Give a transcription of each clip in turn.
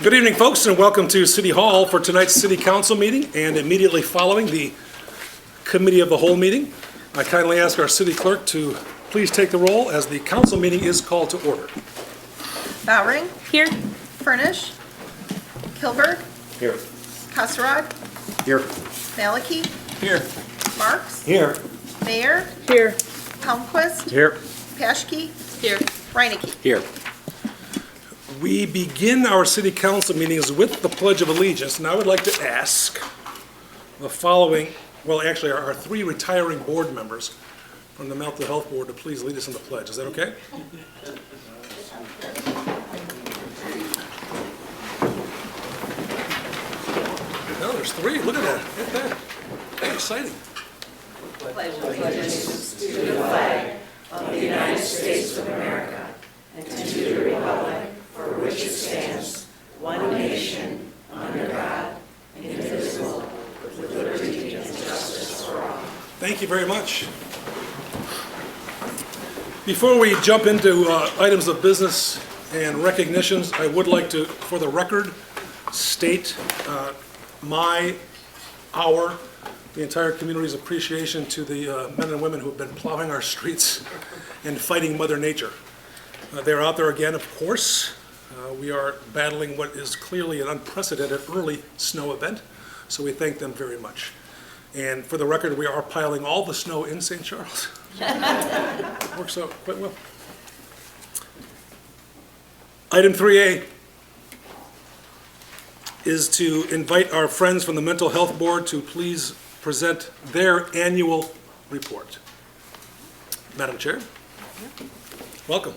Good evening, folks, and welcome to City Hall for tonight's City Council meeting and immediately following the Committee of the Whole meeting. I kindly ask our City Clerk to please take the roll as the council meeting is called to order. Bowring. Here. Furnish. Kilberg. Here. Kasserag. Here. Maliki. Here. Marks. Here. Mayor. Here. Palmquist. Here. Paschke. Here. Reinecke. Here. We begin our City Council meetings with the Pledge of Allegiance, and I would like to ask the following, well, actually, our three retiring board members from the Mental Health Board to please lead us in the pledge. Is that okay? No, there's three. Look at that. Look at that. That's exciting. Thank you very much. Before we jump into items of business and recognitions, I would like to, for the record, state the entire community's appreciation to the men and women who have been plowing our streets and fighting Mother Nature. They're out there again, of course. We are battling what is clearly an unprecedented early snow event, so we thank them very much. And for the record, we are piling all the snow in St. Charles. Works out quite well. Item 3A is to invite our friends from the Mental Health Board to please present their annual report. Madam Chair, welcome.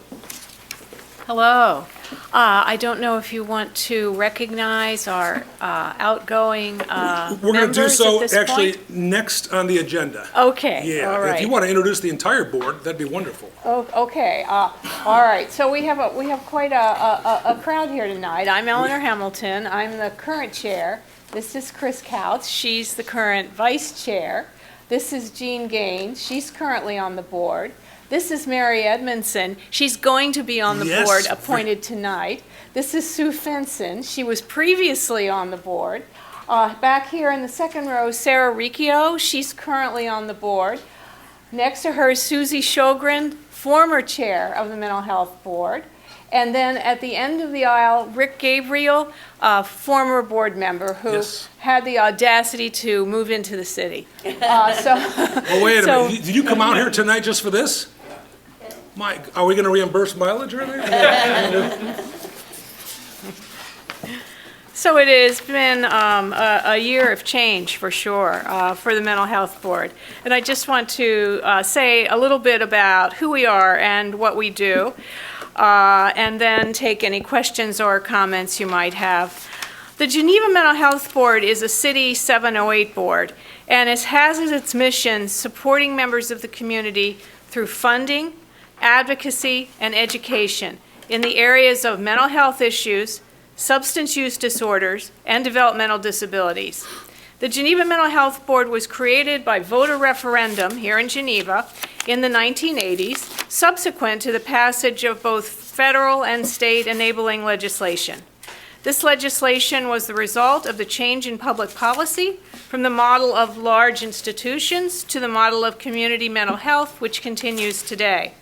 Hello. I don't know if you want to recognize our outgoing We're going to do members so at this actually point? next on the agenda. Okay, Yeah, all right. if you want to introduce the entire board, that'd be wonderful. Oh, okay, all right. So we have quite a crowd here tonight. I'm Eleanor Hamilton. I'm the current chair. This is Chris Couts. She's the current vice chair. This is Jean Gaines. She's currently on the board. This is Mary Edmondson. She's going to be on the Yes. board, appointed tonight. This is Sue Fenson. She was previously on the board. Back here in the second row, Sarah Riccio. She's currently on the board. Next to her is Susie Sjogren, former chair of the Mental Health Board. And then at the end of the aisle, Rick Gabriel, a former board member who Yes. had the audacity to move into the city. Oh, wait a So- minute. Did you come out here tonight just for this? Mike, are we going to reimburse mileage or anything? So it has been a year of change for sure for the Mental Health Board. And I just want to say a little bit about who we are and what we do, and then take any questions or comments you might have. The Geneva Mental Health Board is a City 708 board, and it has as its mission supporting members of the community through funding, advocacy, and education in the areas of mental health issues, substance use disorders, and developmental disabilities. The Geneva Mental Health Board was created by voter referendum here in Geneva in the 1980s, subsequent to the passage of both federal and state enabling legislation. This legislation was the result of the change in public policy from the model of large institutions to the model of community mental health, which continues today.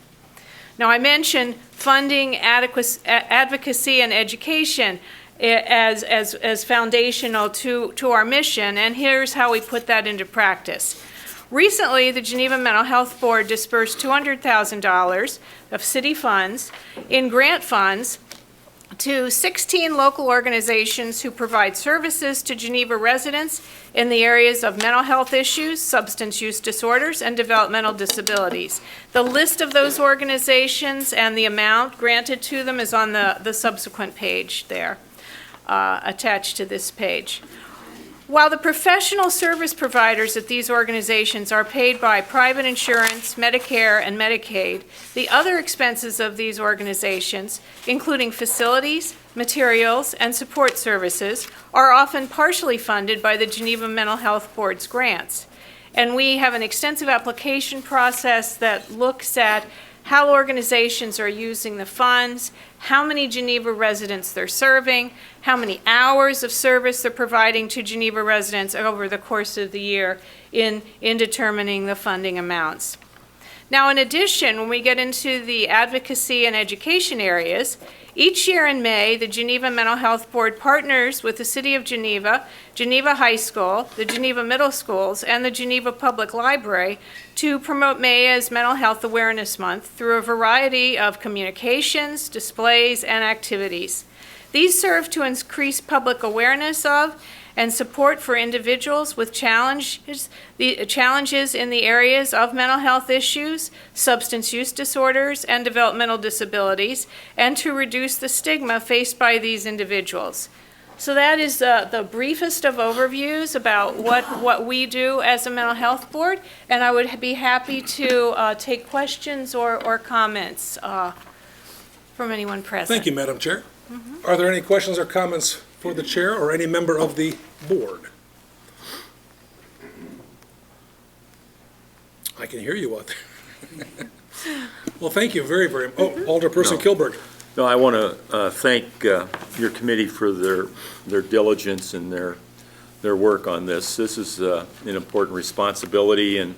Now, I mentioned funding, advocacy, and education as foundational to our mission, and here's how we put that into practice. Recently, the Geneva Mental Health Board dispersed $200,000 of city funds in grant funds to 16 local organizations who provide services to Geneva residents in the areas of mental health issues, substance use disorders, and developmental disabilities. The list of those organizations and the amount granted to them is on the subsequent page there, attached to this page. While the professional service providers at these organizations are paid by private insurance, Medicare, and Medicaid, the other expenses of these organizations, including facilities, materials, and support services, are often partially funded by the Geneva Mental Health Board's grants. And we have an extensive application process that looks at how organizations are using the funds, how many Geneva residents they're serving, how many hours of service they're providing to Geneva residents over the course of the year in determining the funding amounts. Now, in addition, when we get into the advocacy and education areas, each year in May, the Geneva Mental Health Board partners with the City of Geneva, Geneva High School, the Geneva Middle Schools, and the Geneva Public Library to promote May as Mental Health Awareness Month through a variety of communications, displays, and activities. These serve to increase public awareness of and support for individuals with challenges in the areas of mental health issues, substance use disorders, and developmental disabilities, and to reduce the stigma faced by these individuals. So that is the briefest of overviews about what we do as a mental health board, and I would be happy to take questions or comments from anyone present. Thank you, Madam Chair. Are there any questions or comments for the chair or any member of the board? I can hear you out there. Well, thank you very, very, Alderperson No. Kilberg. No, I want to thank your committee for their diligence and their work on this. This is an important responsibility, and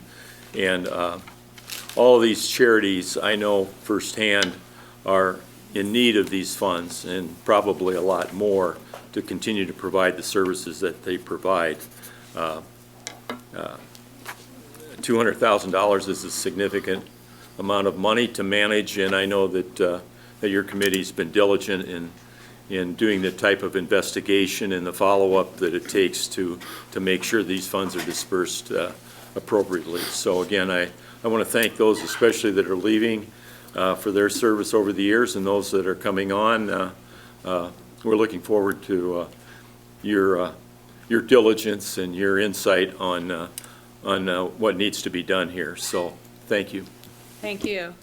all of these charities, I know firsthand, are in need of these funds and probably a lot more to continue to provide the services that they provide. $200,000 is a significant amount of money to manage, and I know that your committee's been diligent in doing the type of investigation and the follow-up that it takes to make sure these funds are dispersed appropriately. So again, I want to thank those especially that are leaving for their service over the years, and those that are coming on. We're looking forward to your diligence and your insight on what needs to be done here. So thank you. Thank you.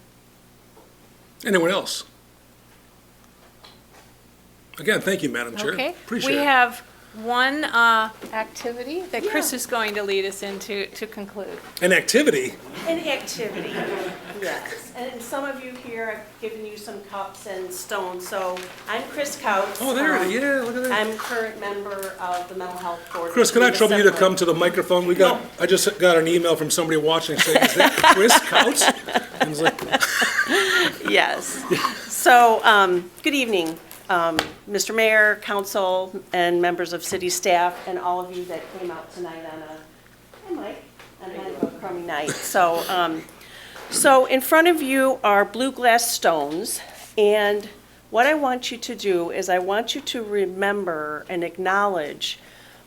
Anyone else? Again, thank you, Madam Chair. Okay. Appreciate it. We have one activity that Chris is going to lead us into to conclude. An activity? An activity, yes. And some of you here, I've given you some cups and stones. So I'm Chris Couts. Oh, there it is. Yeah, look at that. I'm current member of the Mental Health Board. Chris, can I Geneva trouble you to Assembly. come to the microphone? I just got an email from somebody watching saying, is that Chris Couts? And it's like, Yes. So, good evening, Mr. Mayor, council, and members of city staff, and all of you that came out tonight on kind of a crummy night. So in front of you are blue glass stones, and what I want you to do is I want you to remember and acknowledge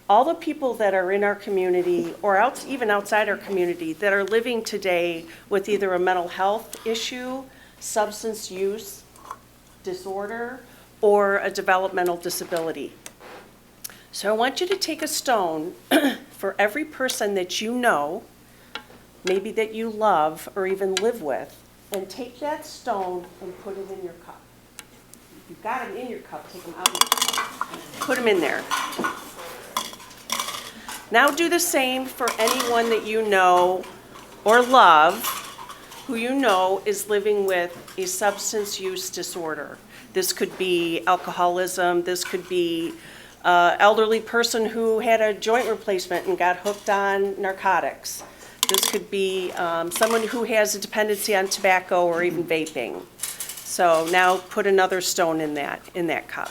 all the people that are in our community, or even outside our community, that are living today with either a mental health issue, substance use disorder, or a developmental disability. So I want you to take a stone for every person that you know, maybe that you love or even live with, and take that stone and put it in your cup. If you've got them in your cup, take them out of your cup. Put them in there. Now do the same for anyone that you know or love who you know is living with a substance use disorder. This could be alcoholism, this could be an elderly person who had a joint replacement and got hooked on narcotics. This could be someone who has a dependency on tobacco or even vaping. So now put another stone in that cup.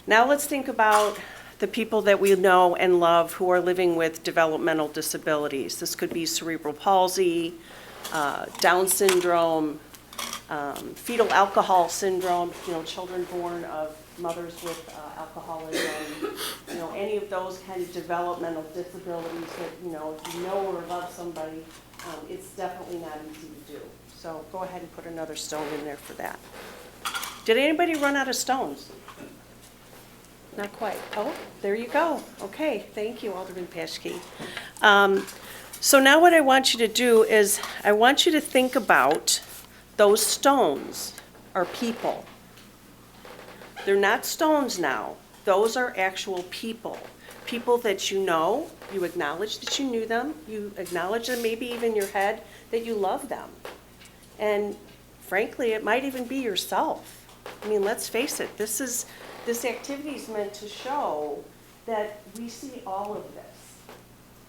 Now let's think about the people that we know and love who are living with developmental disabilities. This could be cerebral palsy, Down syndrome, fetal alcohol syndrome, children born of mothers with alcoholism, any of those kind of developmental disabilities that, if you know or love somebody, it's definitely not easy to do. So go ahead and put another stone in there for that. Did anybody run out of stones? Not quite. Oh, there you go. Okay, thank you, Alderman Paschke. So now what I want you to do is I want you to think about those stones are people. They're not stones now. Those are actual people. People that you know, you acknowledge that you knew them, you acknowledge that maybe even in your head that you love them. And frankly, it might even be yourself. I mean, let's face it, this activity is meant to show that we see all of this.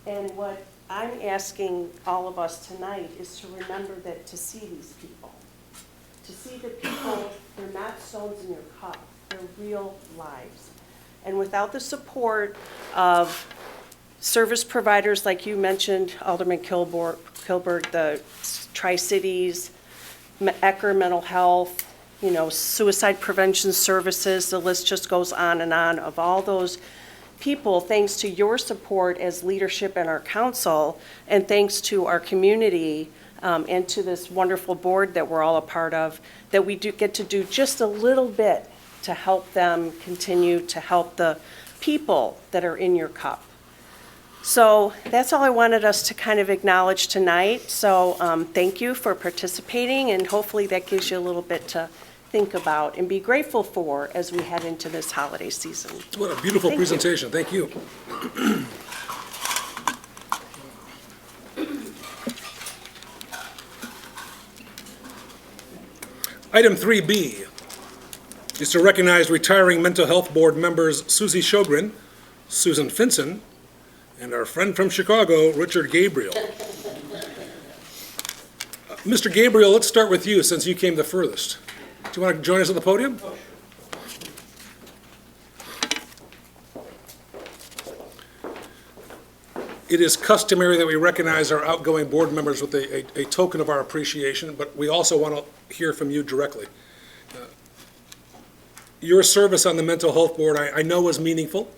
And what I'm asking all of us tonight is to remember that, to see these people. To see the people, they're not stones in your cup, they're real lives. And without the support of service providers like you mentioned, Alderman Kilberg, the Tri-Cities, Ecker Mental Health, suicide prevention services, the list just goes on, of all those people, thanks to your support as leadership and our council, and thanks to our community and to this wonderful board that we're all a part of, that we do get to do just a little bit to help them continue to help the people that are in your cup. So that's all I wanted us to kind of acknowledge tonight. So thank you for participating, and hopefully that gives you a little bit to think about and be grateful for as we head into this holiday season. What a beautiful Thank you. presentation. Thank you. Item 3B is to recognize retiring Mental Health Board members Susie Sjogren, Susan Finson, and our friend from Chicago, Richard Gabriel. Mr. Gabriel, let's start with you since you came the furthest. Do you want to join us at the podium? It is customary that we recognize our outgoing board members with a token of our appreciation, but we also want to hear from you directly. Your service on the Mental Health Board, I know, was meaningful.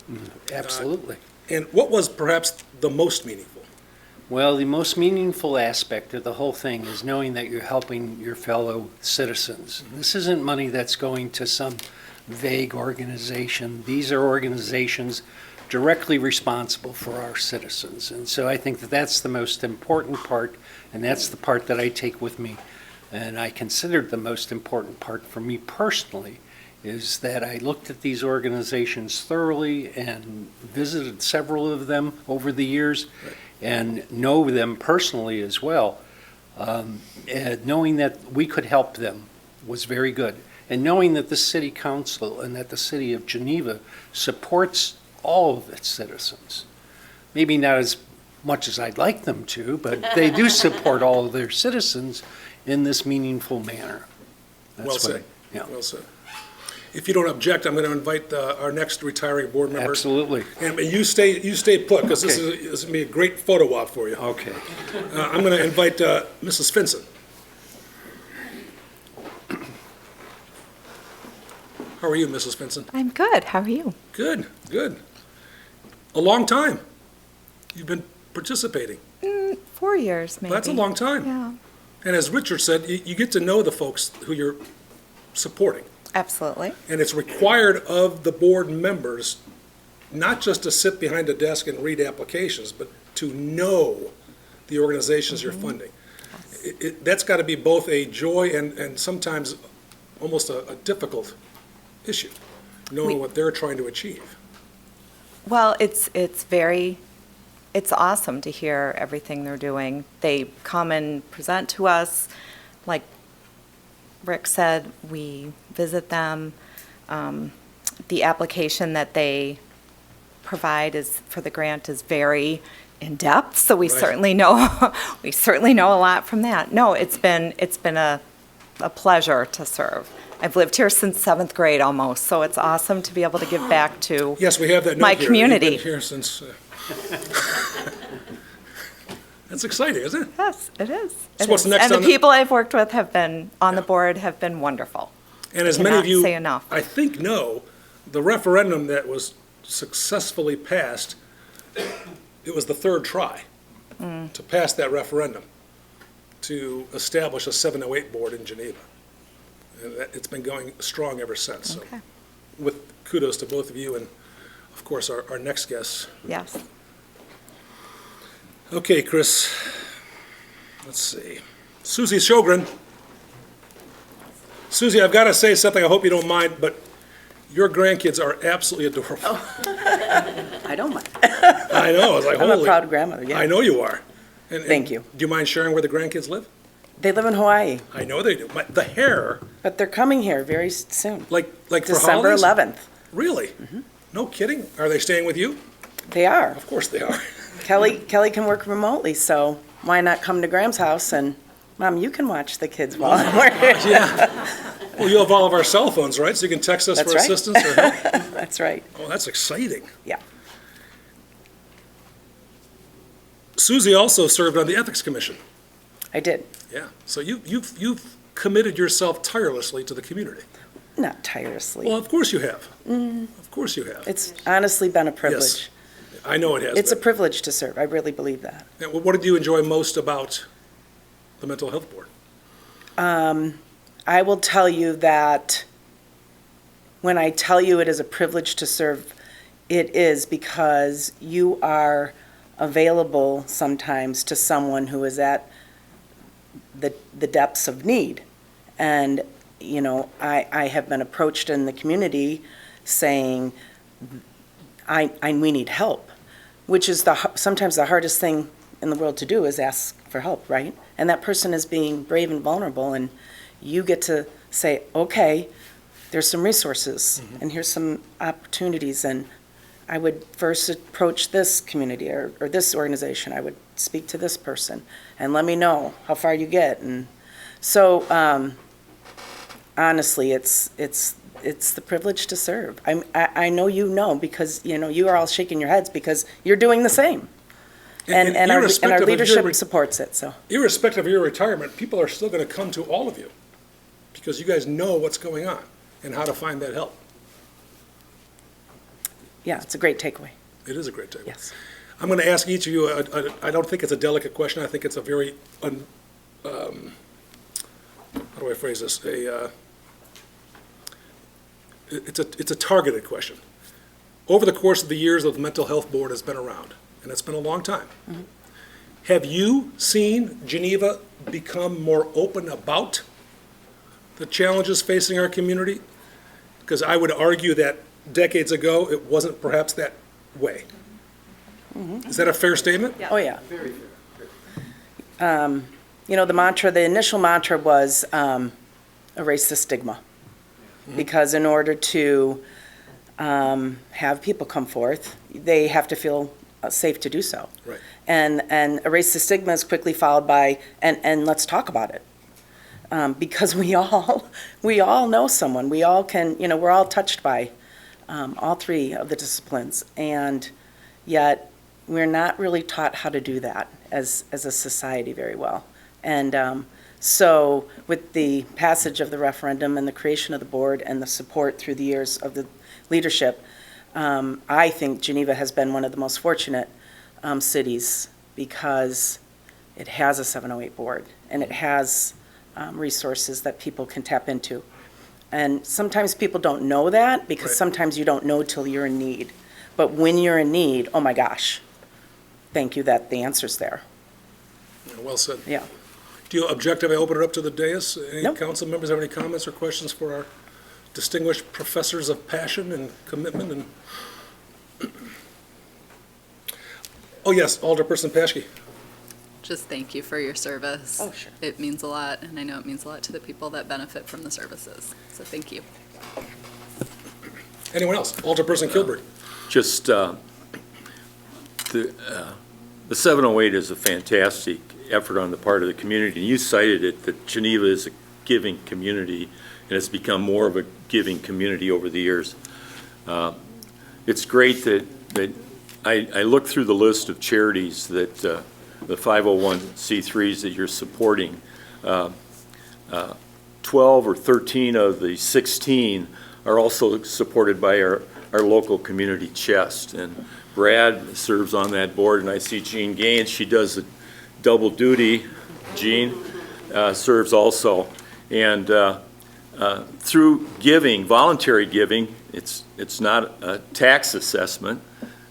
Absolutely. And what was perhaps the most meaningful? Well, the most meaningful aspect of the whole thing is knowing that you're helping your fellow citizens. This isn't money that's going to some vague organization. These are organizations directly responsible for our citizens. And so I think that that's the most important part, and that's the part that I take with me. And I considered the most important part for me personally is that I looked at these organizations thoroughly and visited several of them over the years and know them personally as well. And knowing that we could help them was very good. And knowing that the City Council and that the City of Geneva supports all of its citizens. Maybe not as much as I'd like them to, but they do support all of their citizens in this meaningful manner. That's Well what said. Yeah. Well said. If you don't object, I'm going to invite our next retiring board member. Absolutely. And you stay put, because this is going to be a great photo op for you. Okay. I'm going to invite Mrs. Finson. How are you, Mrs. Finson? I'm good. How are you? Good, good. A long time you've been participating. 4 years, maybe. That's a long time. Yeah, And as Richard said, you get to know the folks who you're supporting. absolutely. And it's required of the board members not just to sit behind a desk and read applications, but to know the organizations you're funding. That's got to be both a joy and sometimes almost a difficult issue, knowing what they're trying to achieve. Well, it's awesome to hear everything they're doing. They come and present to us, like Rick said, we visit them. The application that they provide for the grant is very in-depth, so we Right. certainly know, a lot from that. No, it's been a pleasure to serve. I've lived here since 7th grade almost, so it's awesome to be able to give back to Yes, we have that note my here. You've community. been here since, that's exciting, isn't it? Yes, it is. So It what's is. next And on the the- people I've worked with have been, on the Yeah. board, have been wonderful. And as many of Cannot you, say enough. I think, know, the referendum that was successfully passed, it was the third try to pass that referendum to establish a 708 board in Geneva. And it's been going strong ever since. So Okay. with kudos to both of you and, of course, our next guests. Yes. Okay, Chris, let's see. Susie Sjogren. Susie, I've got to say something, I hope you don't mind, but your grandkids are absolutely adorable. I don't mind. I know, I was like, I'm a holy. proud grandmother, yeah. I know you are. And Thank you. Do you mind sharing where the grandkids live? They live in Hawaii, I know they do. The hair, but they're coming here very soon. like for December holidays? 11th. Really? No kidding? Are they staying with you? They are. Of course they are. Kelly can work remotely, so why not come to Graham's house and, Mom, you can watch the kids while I'm working. Yeah. Well, you have all of our cell phones, right? So you can text us That's for right. assistance or help? That's right. Oh, that's exciting. Yeah. Susie also served on the Ethics Commission. I did. Yeah. So you've committed yourself tirelessly to the community. Not tirelessly. Well, of course you have. Of course you have. It's honestly been a privilege. I know it has It's a been. privilege to serve. I really believe that. And what did you enjoy most about the Mental Health Board? I will tell you that when I tell you it is a privilege to serve, it is because you are available sometimes to someone who is at the depths of need. And, you know, I have been approached in the community saying, we need help, which is sometimes the hardest thing in the world to do is ask for help, right? And that person is being brave and vulnerable, and you get to say, okay, there's some resources, and here's some opportunities, and I would first approach this community or this organization. I would speak to this person, and let me know how far you get. And so, honestly, it's the privilege to serve. I know you know, because, you know, you are all shaking your heads because you're doing the same. And our irrespective of your leadership supports it, so. Irrespective of your retirement, people are still going to come to all of you because you guys know what's going on and how to find that help. Yeah, it's a great takeaway. It is a great takeaway. Yes. I'm going to ask each of you, I don't think it's a delicate question, I think it's a very, how do I phrase this? It's a targeted question. Over the course of the years that the Mental Health Board has been around, and it's been a long time, have you seen Geneva become more open about the challenges facing our community? Because I would argue that decades ago, it wasn't perhaps that way. Is that a fair statement? Oh, yeah. You know, the initial mantra was erase the stigma. Because in order to have people come forth, they have to feel safe to do so. Right. And erase the stigma is quickly followed by, and let's talk about it. Because we all know someone. We all can, you know, we're all touched by all three of the disciplines. And yet, we're not really taught how to do that as a society very well. And so with the passage of the referendum and the creation of the board and the support through the years of the leadership, I think Geneva has been one of the most fortunate cities because it has a 708 board and it has resources that people can tap into. And sometimes people don't know that because Right. sometimes you don't know till you're in need. But when you're in need, oh my gosh, thank you that the answer's there. Well said. Yeah. Do you object if I open it up to the dais? Any Nope. council members have any comments or questions for our distinguished professors of passion and commitment and? Oh, yes, Alderperson Paschke. Just thank you for your service. Oh, sure. It means a lot, and I know it means a lot to the people that benefit from the services. So thank you. Anyone else? Alderperson Kilburg. Just, the 708 is a fantastic effort on the part of the community. And you cited it, that Geneva is a giving community, and it's become more of a giving community over the years. It's great that I looked through the list of charities that the 501c3s that you're supporting. 12 or 13 of the 16 are also supported by our local community chest. And Brad serves on that board, and I see Jean Gaines. She does a double duty. Jean serves also. And through giving, voluntary giving, it's not a tax assessment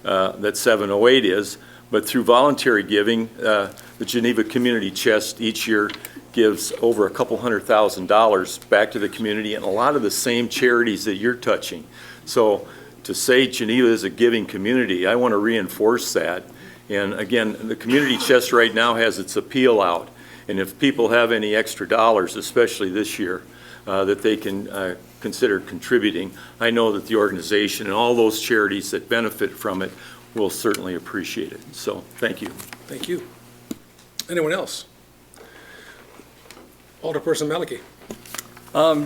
that 708 is, but through voluntary giving, the Geneva Community Chest each year gives over $200,000 back to the community, and a lot of the same charities that you're touching. So to say Geneva is a giving community, I want to reinforce that. And again, the Community Chest right now has its appeal out. And if people have any extra dollars, especially this year, that they can consider contributing, I know that the organization and all those charities that benefit from it will certainly appreciate it. So, thank you. Thank you. Anyone else? Alderperson Malicki.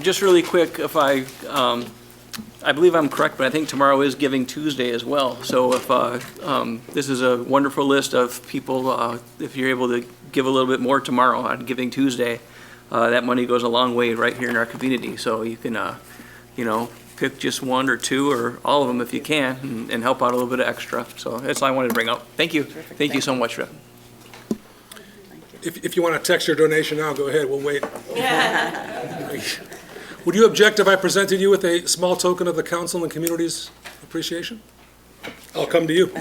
Just really quick, if I believe I'm correct, but I think tomorrow is Giving Tuesday as well. So if, this is a wonderful list of people, if you're able to give a little bit more tomorrow on Giving Tuesday, that money goes a long way right here in our community. So you can, pick just one or two or all of them if you can and help out a little bit of extra. So that's all I wanted to bring up. Thank you. Thank you so much. If you want to text your donation now, go ahead, we'll wait. Would you object if I presented you with a small token of the council and community's appreciation? I'll come to you.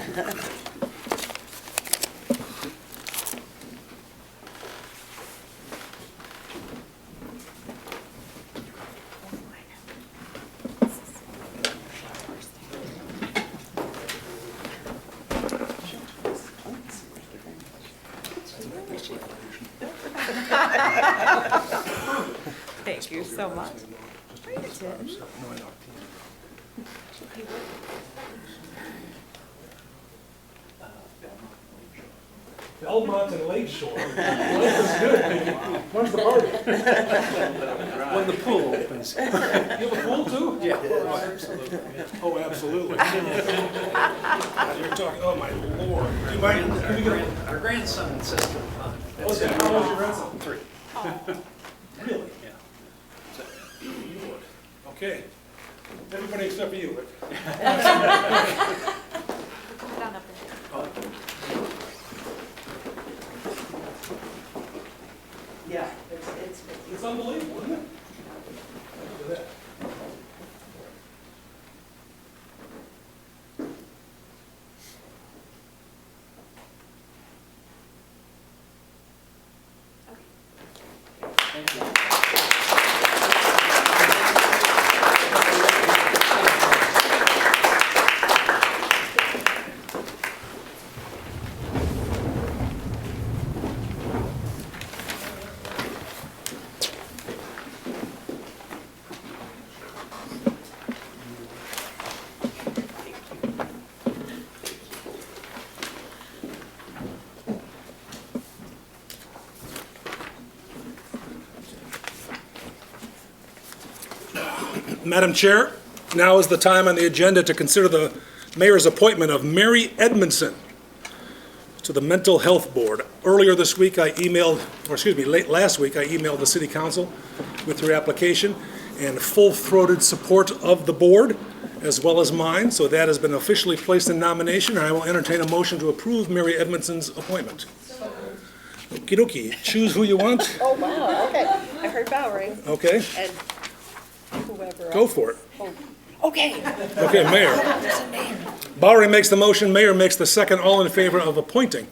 Thank you so much. Belmont and Lakeshore. Life is good. When's the party? When the pool opens. You have a pool too? Yeah, absolutely. Oh, absolutely. You're talking, oh my lord. You might, can we get a, Our grandson and sister. what's that, how old's your grandson? 3. Really? Yeah. Lord. Okay. Everybody except for you, Rick. Yeah, It's unbelievable, isn't it? Look at that. Madam Chair, now is the time on the agenda to consider the mayor's appointment of Mary Edmondson to the Mental Health Board. Earlier this week, late last week, I emailed the city council with your application and full-throated support of the board, as well as mine, so that has been officially placed in nomination, and I will entertain a motion to approve Mary Edmondson's appointment. Okey dokey, choose who you want, Oh, wow, okay. I heard Bowery okay? and whoever Go else. for it. Okay. Okay, Mayor. Bowery makes the motion, Mayor makes the second. All in favor of appointing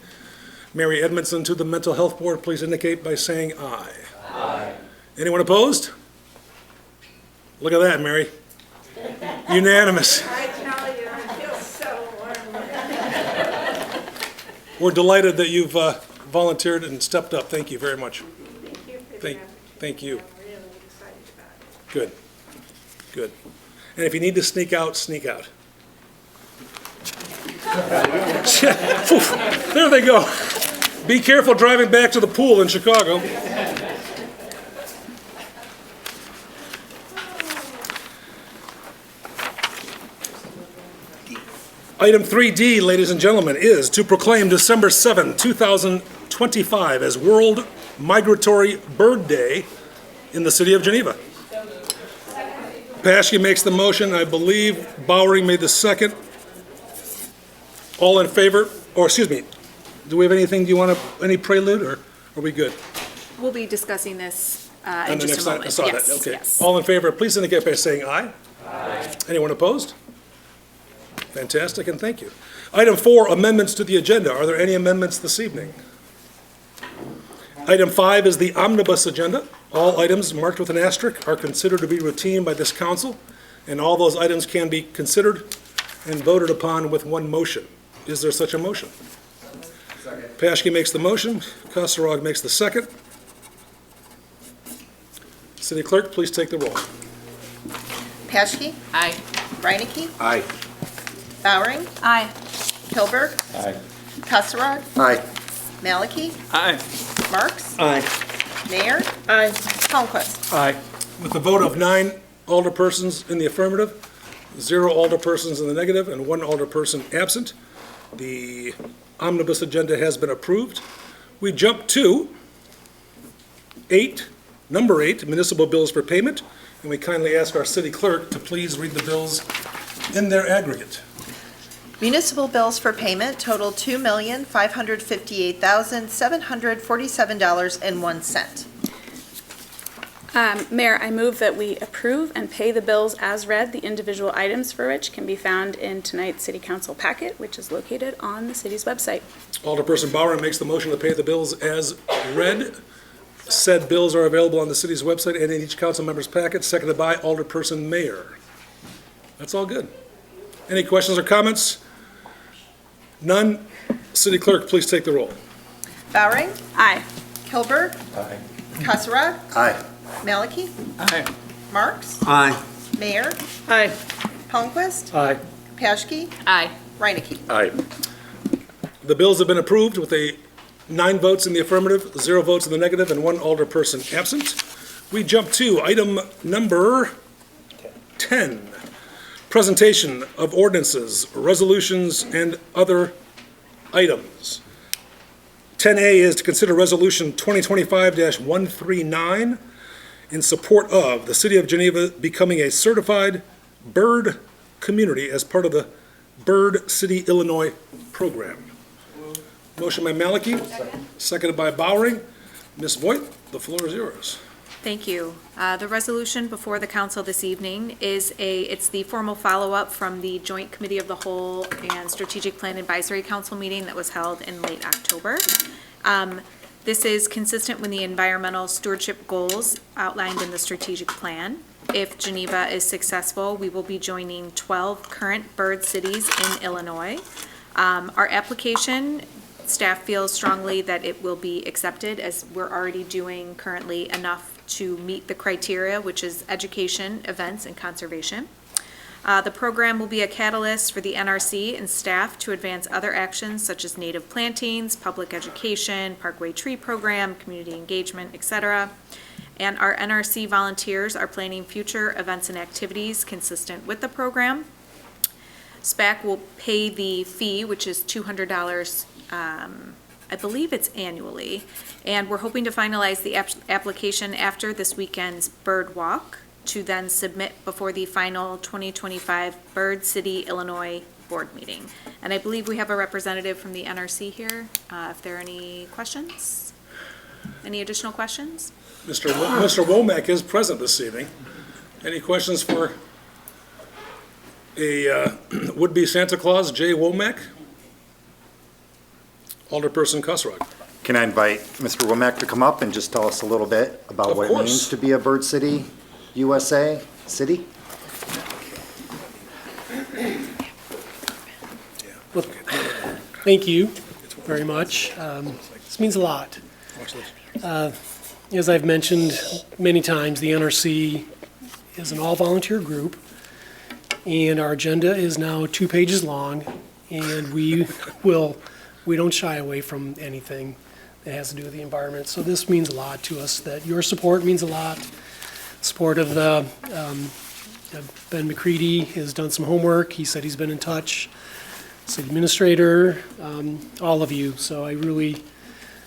Mary Edmondson to the Mental Health Board, please indicate by saying aye. Aye. Anyone opposed? Look at that, Mary. Unanimous. I tell you, I feel so warm. We're delighted that you've volunteered and stepped up. Thank you very much. Thank you for Thank you. I'm really excited about it. Good. Good. And if you need to sneak out, sneak out. There they go. Be careful driving back to the pool in Chicago. Item 3D, ladies and gentlemen, is to proclaim December 7, 2025 as World Migratory Bird Day in the city of Geneva. Paschke makes the motion. I believe Bowery made the second. All in favor, or excuse me, do we have anything, do you want to, any prelude, or are we good? We'll be discussing this On in the just next a item? moment. I saw that, Yes, okay. yes. All in favor, please indicate by saying aye. Aye. Anyone opposed? Fantastic, and thank you. Item 4, amendments to the agenda. Are there any amendments this evening? Item 5 is the omnibus agenda. All items marked with an asterisk are considered to be routine by this council, and all those items can be considered and voted upon with one motion. Is there such a motion? Second. Paschke makes the motion, Kosarog makes the second. City Clerk, please take the roll. Paschke? Aye. Reinecke? Aye. Bowering? Aye. Kilberg? Aye. Kasserag? Aye. Maliki? Aye. Marks? Aye. Mayor? Aye. Palmquist? Aye. With a vote of 9 alderpersons in the affirmative, 0 alderpersons in the negative, and 1 alderperson absent, the omnibus agenda has been approved. We jump to number 8, municipal bills for payment, and we kindly ask our city clerk to please read the bills in their aggregate. Municipal bills for payment total $2,558,747.01. Mayor, I move that we approve and pay the bills as read, the individual items for which can be found in tonight's city council packet, which is located on the city's website. Alderperson Bowering makes the motion to pay the bills as read. Said bills are available on the city's website and in each council member's packet, seconded by Alderperson Mayor. That's all good. Any questions or comments? None. City Clerk, please take the roll. Bowering? Aye. Kilberg? Aye. Kasserag? Aye. Maliki? Aye. Marks? Aye. Mayor? Aye. Palmquist? Aye. Paschke? Aye. Reinecke? Aye. The bills have been approved with 9 votes in the affirmative, 0 votes in the negative, and 1 alderperson absent. We jump to item number 10, presentation of ordinances, resolutions, and other items. 10A is to consider Resolution 2025-139 in support of the City of Geneva becoming a certified bird community as part of the Bird City, Illinois program. Motion by Maliki, seconded by Bowering. Ms. Voigt, the floor is yours. Thank you. The resolution before the council this evening it's the formal follow-up from the Joint Committee of the Whole and Strategic Plan Advisory Council meeting that was held in late October. This is consistent with the environmental stewardship goals outlined in the strategic plan. If Geneva is successful, we will be joining 12 current bird cities in Illinois. Our application, staff feels strongly that it will be accepted as we're already doing currently enough to meet the criteria, which is education, events, and conservation. The program will be a catalyst for the NRC and staff to advance other actions such as native plantings, public education, parkway tree program, community engagement, etc. And our NRC volunteers are planning future events and activities consistent with the program. SPAC will pay the fee, which is $200, I believe it's annually, and we're hoping to finalize the application after this weekend's bird walk to then submit before the final 2025 Bird City, Illinois board meeting. And I believe we have a representative from the NRC here. If there are any questions? Any additional questions? Mr. Womack is present this evening. Any questions for a would-be Santa Claus, Jay Womack? Alderperson Kasserag. Can I invite Mr. Womack to come up and just tell us a little bit about Of what course. it means to be a Bird City, USA city? Thank you very much. This means a lot. As I've mentioned many times, the NRC is an all-volunteer group, and our agenda is now 2 pages long, and we don't shy away from anything that has to do with the environment. So this means a lot to us, that your support means a lot. Support of the, Ben McCready has done some homework. He said he's been in touch. City administrator, all of you. So I really,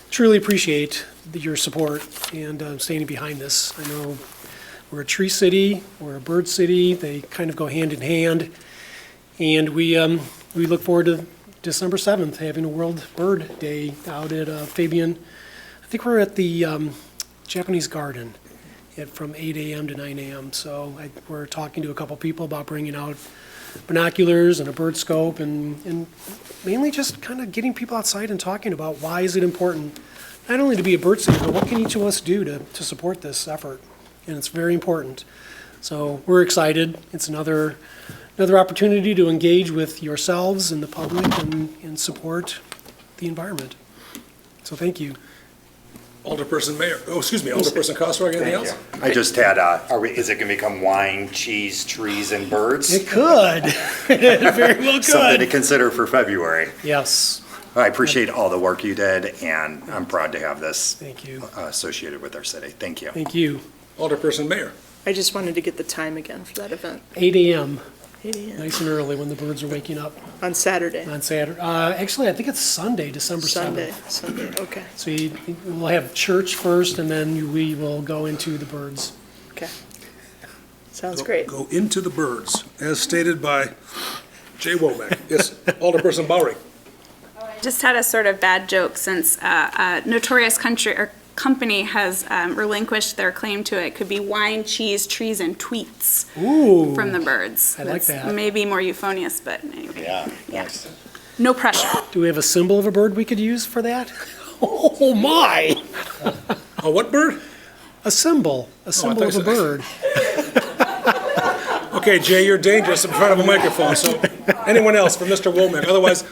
truly appreciate your support and standing behind this. I know we're a tree city, we're a bird city. They kind of go hand in hand. And we look forward to December 7th, having a World Bird Day out at Fabian. I think we're at the Japanese Garden from 8 a.m. to 9 a.m. So we're talking to a couple people about bringing out binoculars and a bird scope and mainly just kind of getting people outside and talking about why is it important, not only to be a bird city, but what can each of us do to support this effort? And it's very important. So we're excited. It's another opportunity to engage with yourselves and the public and support the environment. So thank you. Alderperson Mayor, Alderperson Cosarelli, anything else? I just had, is it going to become wine, cheese, trees, and birds? It could. It very well Something to could. consider for February. Yes, I appreciate all the work you did, and I'm proud to have this thank you. associated with our city. Thank you. Thank you. Alderperson Mayor. I just wanted to get the time again for that event. 8 a.m., 8 a.m. nice and early when the birds are waking up On Saturday. on Saturday. Actually, I think it's Sunday, December 7th. Sunday, okay, So we'll have church first, and then we will go into the birds. okay. Sounds great. Go into the birds, as stated by Jay Womack. Yes, Alderperson Bowery. Just had a sort of bad joke since a notorious company has relinquished their claim to it. Could be wine, cheese, trees, and tweets Ooh. from the birds. I like That's that. Maybe more euphonious, but anyway. Yeah. Yes. No pressure. Do we have a symbol of a bird we could use for that? Oh, my! A what bird? A symbol thought of you a bird. Okay, Jay, you're dangerous in front of a microphone, so anyone else for Mr. Womack? Otherwise,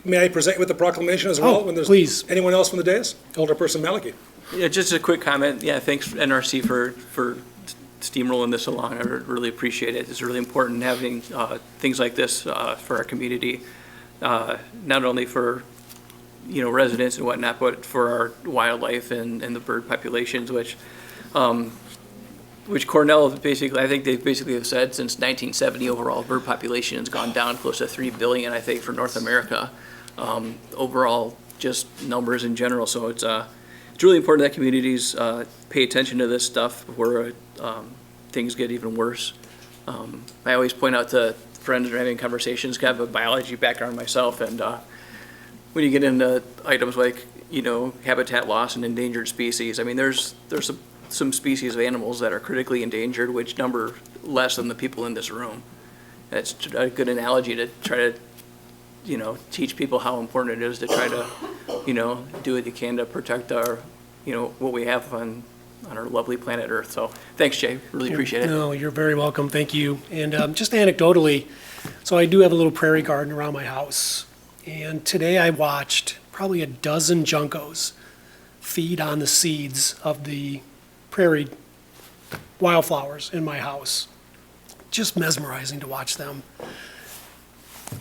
may I present you with the proclamation as well? Oh, when there's please. Anyone else from the dais? Alderperson Malicki. Yeah, just a quick comment. Yeah, thanks NRC for steamrolling this along. I really appreciate it. It's really important having things like this for our community, not only for residents and whatnot, but for our wildlife and the bird populations, which Cornell basically, I think they basically have said since 1970 overall bird population has gone down close to 3 billion, I think, for North America. Overall, just numbers in general. So it's really important that communities pay attention to this stuff before things get even worse. I always point out to friends who are having conversations, I have a biology background myself, and when you get into items like, habitat loss and endangered species, I mean, there's some species of animals that are critically endangered, which number less than the people in this room. It's a good analogy to try to teach people how important it is to try to, do what you can to protect our, what we have on our lovely planet Earth. So thanks, Jay. Really appreciate it. No, you're very welcome. Thank you. And just anecdotally, so I do have a little prairie garden around my house. And today I watched probably a dozen juncos feed on the seeds of the prairie wildflowers in my house. Just mesmerizing to watch them.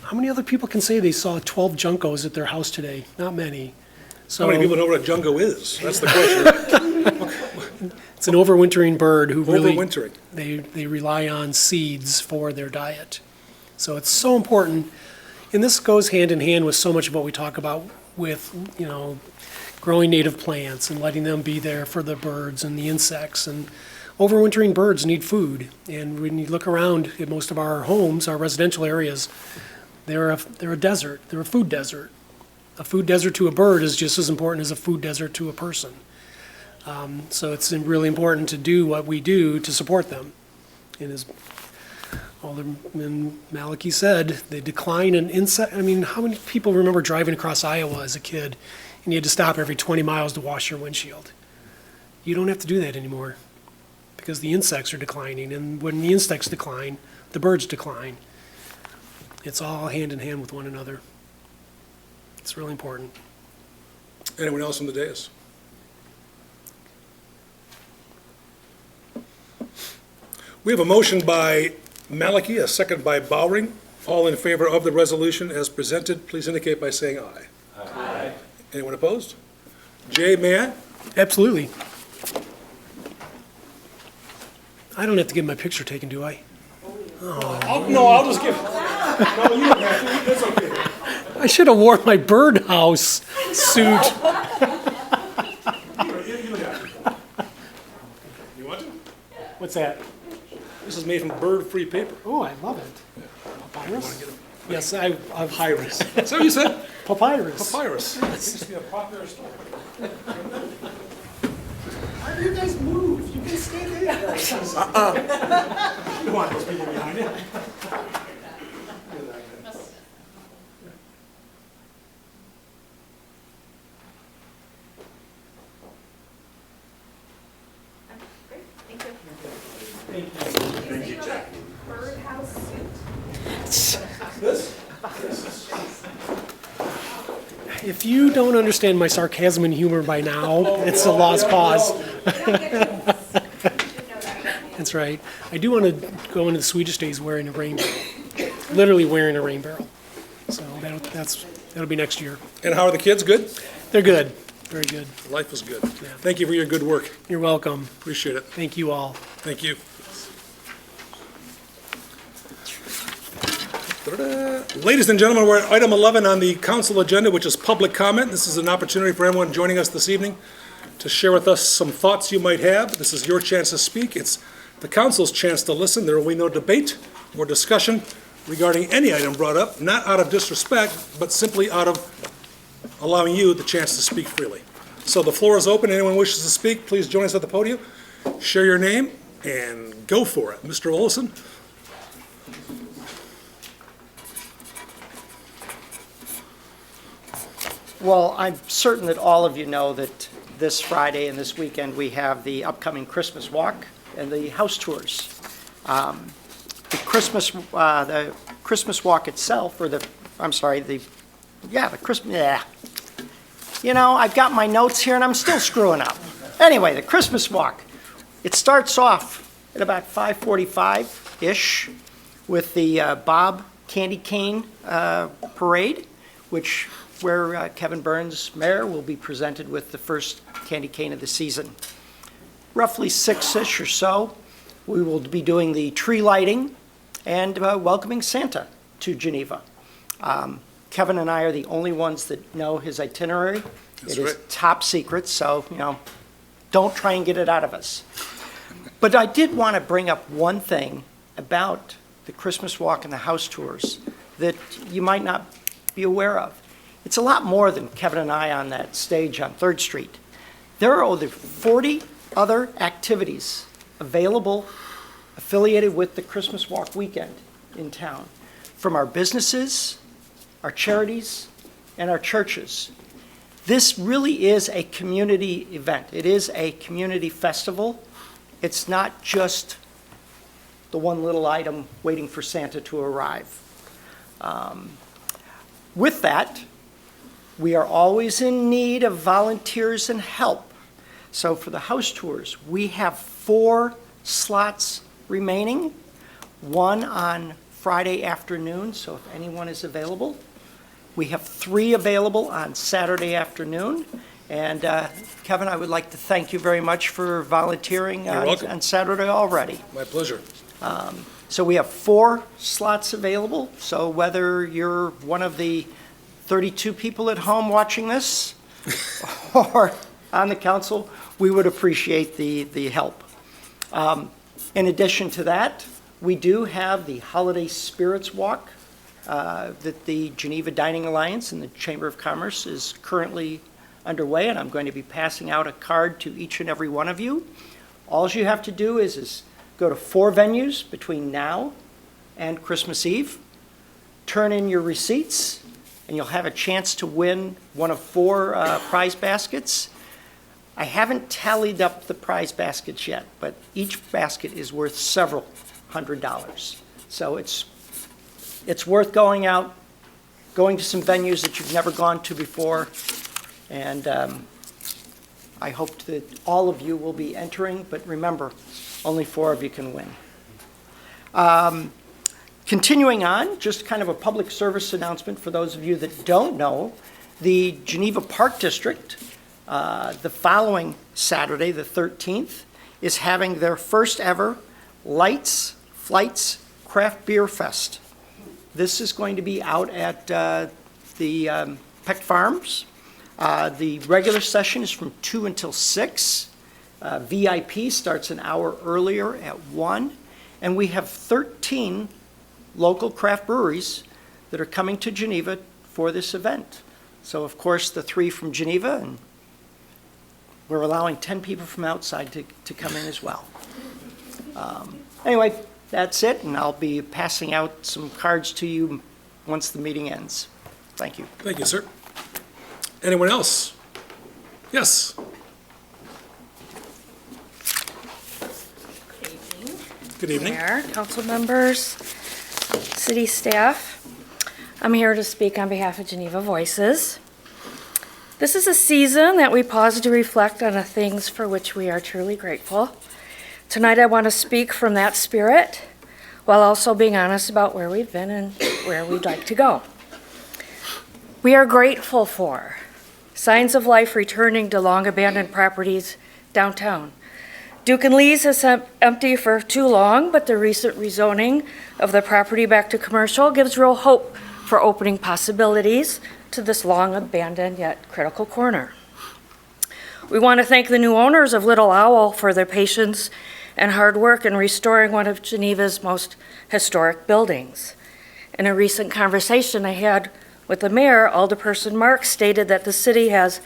How many other people can say they saw 12 juncos at their house today? Not many. So How many people know what a junco is? That's the question. it's an overwintering bird who really Overwintering. they rely on seeds for their diet. So it's so important, and this goes hand in hand with so much of what we talk about with growing native plants and letting them be there for the birds and the insects. And overwintering birds need food, and when you look around at most of our homes, our residential areas, they're a desert. They're a food desert. A food desert to a bird is just as important as a food desert to a person. So it's really important to do what we do to support them. And as Alderman Malicki said, the decline in insect, I mean, how many people remember driving across Iowa as a kid and you had to stop every 20 miles to wash your windshield? You don't have to do that anymore because the insects are declining, and when the insects decline, the birds decline. It's all hand in hand with one another. It's really important. Anyone else from the dais? We have a motion by Malicki, a second by Bowring. All in favor of the resolution as presented, please indicate by saying aye. Aye. Anyone opposed? Jay, may I? Absolutely. I don't have to get my picture taken, do I? No, I'll just give. No, you don't have to. That's okay. I should have worn my birdhouse suit. You have to. You want to? What's that? This is made from bird-free paper. Oh, I love it. Papyrus? Yes, I've Papyrus. Is that what you said? papyrus. Papyrus. It used to be a popular store. How do you guys move? You can stay there. You want those people behind you. If you don't understand my sarcasm and humor by now, it's a lost cause. That's right. I do want to go into the Swedish days wearing a rain barrel, literally wearing a rain barrel. So that'll be next year. And how are the kids? Good? They're good, very good. Life is good. Thank you for your good work. You're welcome. Appreciate it. Thank you all. Thank you. Da-da-da. Ladies and gentlemen, we're at item 11 on the council agenda, which is public comment. This is an opportunity for anyone joining us this evening to share with us some thoughts you might have. This is your chance to speak. It's the council's chance to listen. There will be no debate or discussion regarding any item brought up, not out of disrespect, but simply out of allowing you the chance to speak freely. So the floor is open. Anyone wishes to speak, please join us at the podium. Share your name and go for it. Mr. Olson? Well, I'm certain that all of you know that this Friday and this weekend, we have the upcoming Christmas walk and the house tours. The Christmas walk itself, or the Christmas, You know, I've got my notes here and I'm still screwing up. Anyway, the Christmas walk. It starts off at about 5:45-ish with the Bob Candy Cane Parade, where Kevin Burns, mayor, will be presented with the first candy cane of the season. Roughly 6-ish or so, we will be doing the tree lighting and welcoming Santa to Geneva. Kevin and I are the only ones that know his itinerary. That's It is right. top secret, so, don't try and get it out of us. But I did want to bring up one thing about the Christmas walk and the house tours that you might not be aware of. It's a lot more than Kevin and I on that stage on 3rd Street. There are over 40 other activities available affiliated with the Christmas walk weekend in town, from our businesses, our charities, and our churches. This really is a community event. It is a community festival. It's not just the one little item waiting for Santa to arrive. With that, we are always in need of volunteers and help. So for the house tours, we have 4 slots remaining, one on Friday afternoon, so if anyone is available. We have 3 available on Saturday afternoon. And Kevin, I would like to thank you very much for volunteering You're welcome. on Saturday already. My pleasure. So we have 4 slots available. So whether you're one of the 32 people at home watching this or on the council, we would appreciate the help. In addition to that, we do have the Holiday Spirits Walk that the Geneva Dining Alliance and the Chamber of Commerce is currently underway, and I'm going to be passing out a card to each and every one of you. All you have to do is go to 4 venues between now and Christmas Eve, turn in your receipts, and you'll have a chance to win one of 4 prize baskets. I haven't tallied up the prize baskets yet, but each basket is worth several $100s. So it's worth going out, going to some venues that you've never gone to before, and I hope that all of you will be entering, but remember, only 4 of you can win. Continuing on, just kind of a public service announcement for those of you that don't know, the Geneva Park District, the following Saturday, the 13th, is having their first ever Lights, Flights, Craft Beer Fest. This is going to be out at the Peck Farms. The regular session is from 2 until 6. VIP starts an hour earlier at 1. And we have 13 local craft breweries that are coming to Geneva for this event. So, of course, the 3 from Geneva, and we're allowing 10 people from outside to come in as well. Anyway, that's it, and I'll be passing out some cards to you once the meeting ends. Thank you. Thank you, sir. Anyone else? Yes. Good evening. Mayor, council members, city staff. I'm here to speak on behalf of Geneva Voices. This is a season that we pause to reflect on the things for which we are truly grateful. Tonight I want to speak from that spirit while also being honest about where we've been and where we'd like to go. We are grateful for signs of life returning to long abandoned properties downtown. Duke and Lee's has been empty for too long, but the recent rezoning of the property back to commercial gives real hope for opening possibilities to this long abandoned yet critical corner. We want to thank the new owners of Little Owl for their patience and hard work in restoring one of Geneva's most historic buildings. In a recent conversation I had with the mayor, Alderperson Mark stated that the city has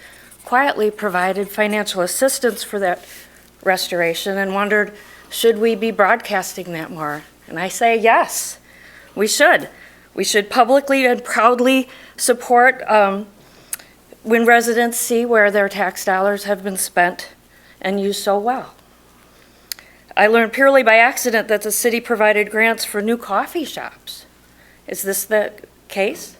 quietly provided financial assistance for that restoration and wondered, should we be broadcasting that more? And I say, yes, we should. We should publicly and proudly support when residents see where their tax dollars have been spent and used so well. I learned purely by accident that the city provided grants for new coffee shops. Is this the case?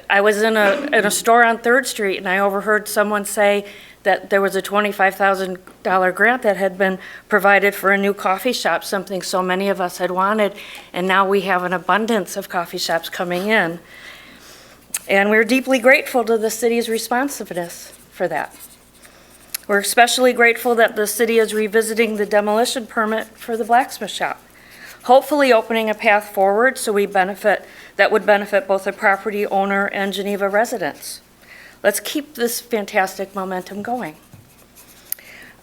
I was in a store on 3rd Street and I overheard someone say that there was a $25,000 grant that had been provided for a new coffee shop, something so many of us had wanted, and now we have an abundance of coffee shops coming in. And we're deeply grateful to the city's responsiveness for that. We're especially grateful that the city is revisiting the demolition permit for the blacksmith shop, hopefully opening a path forward so that would benefit both the property owner and Geneva residents. Let's keep this fantastic momentum going.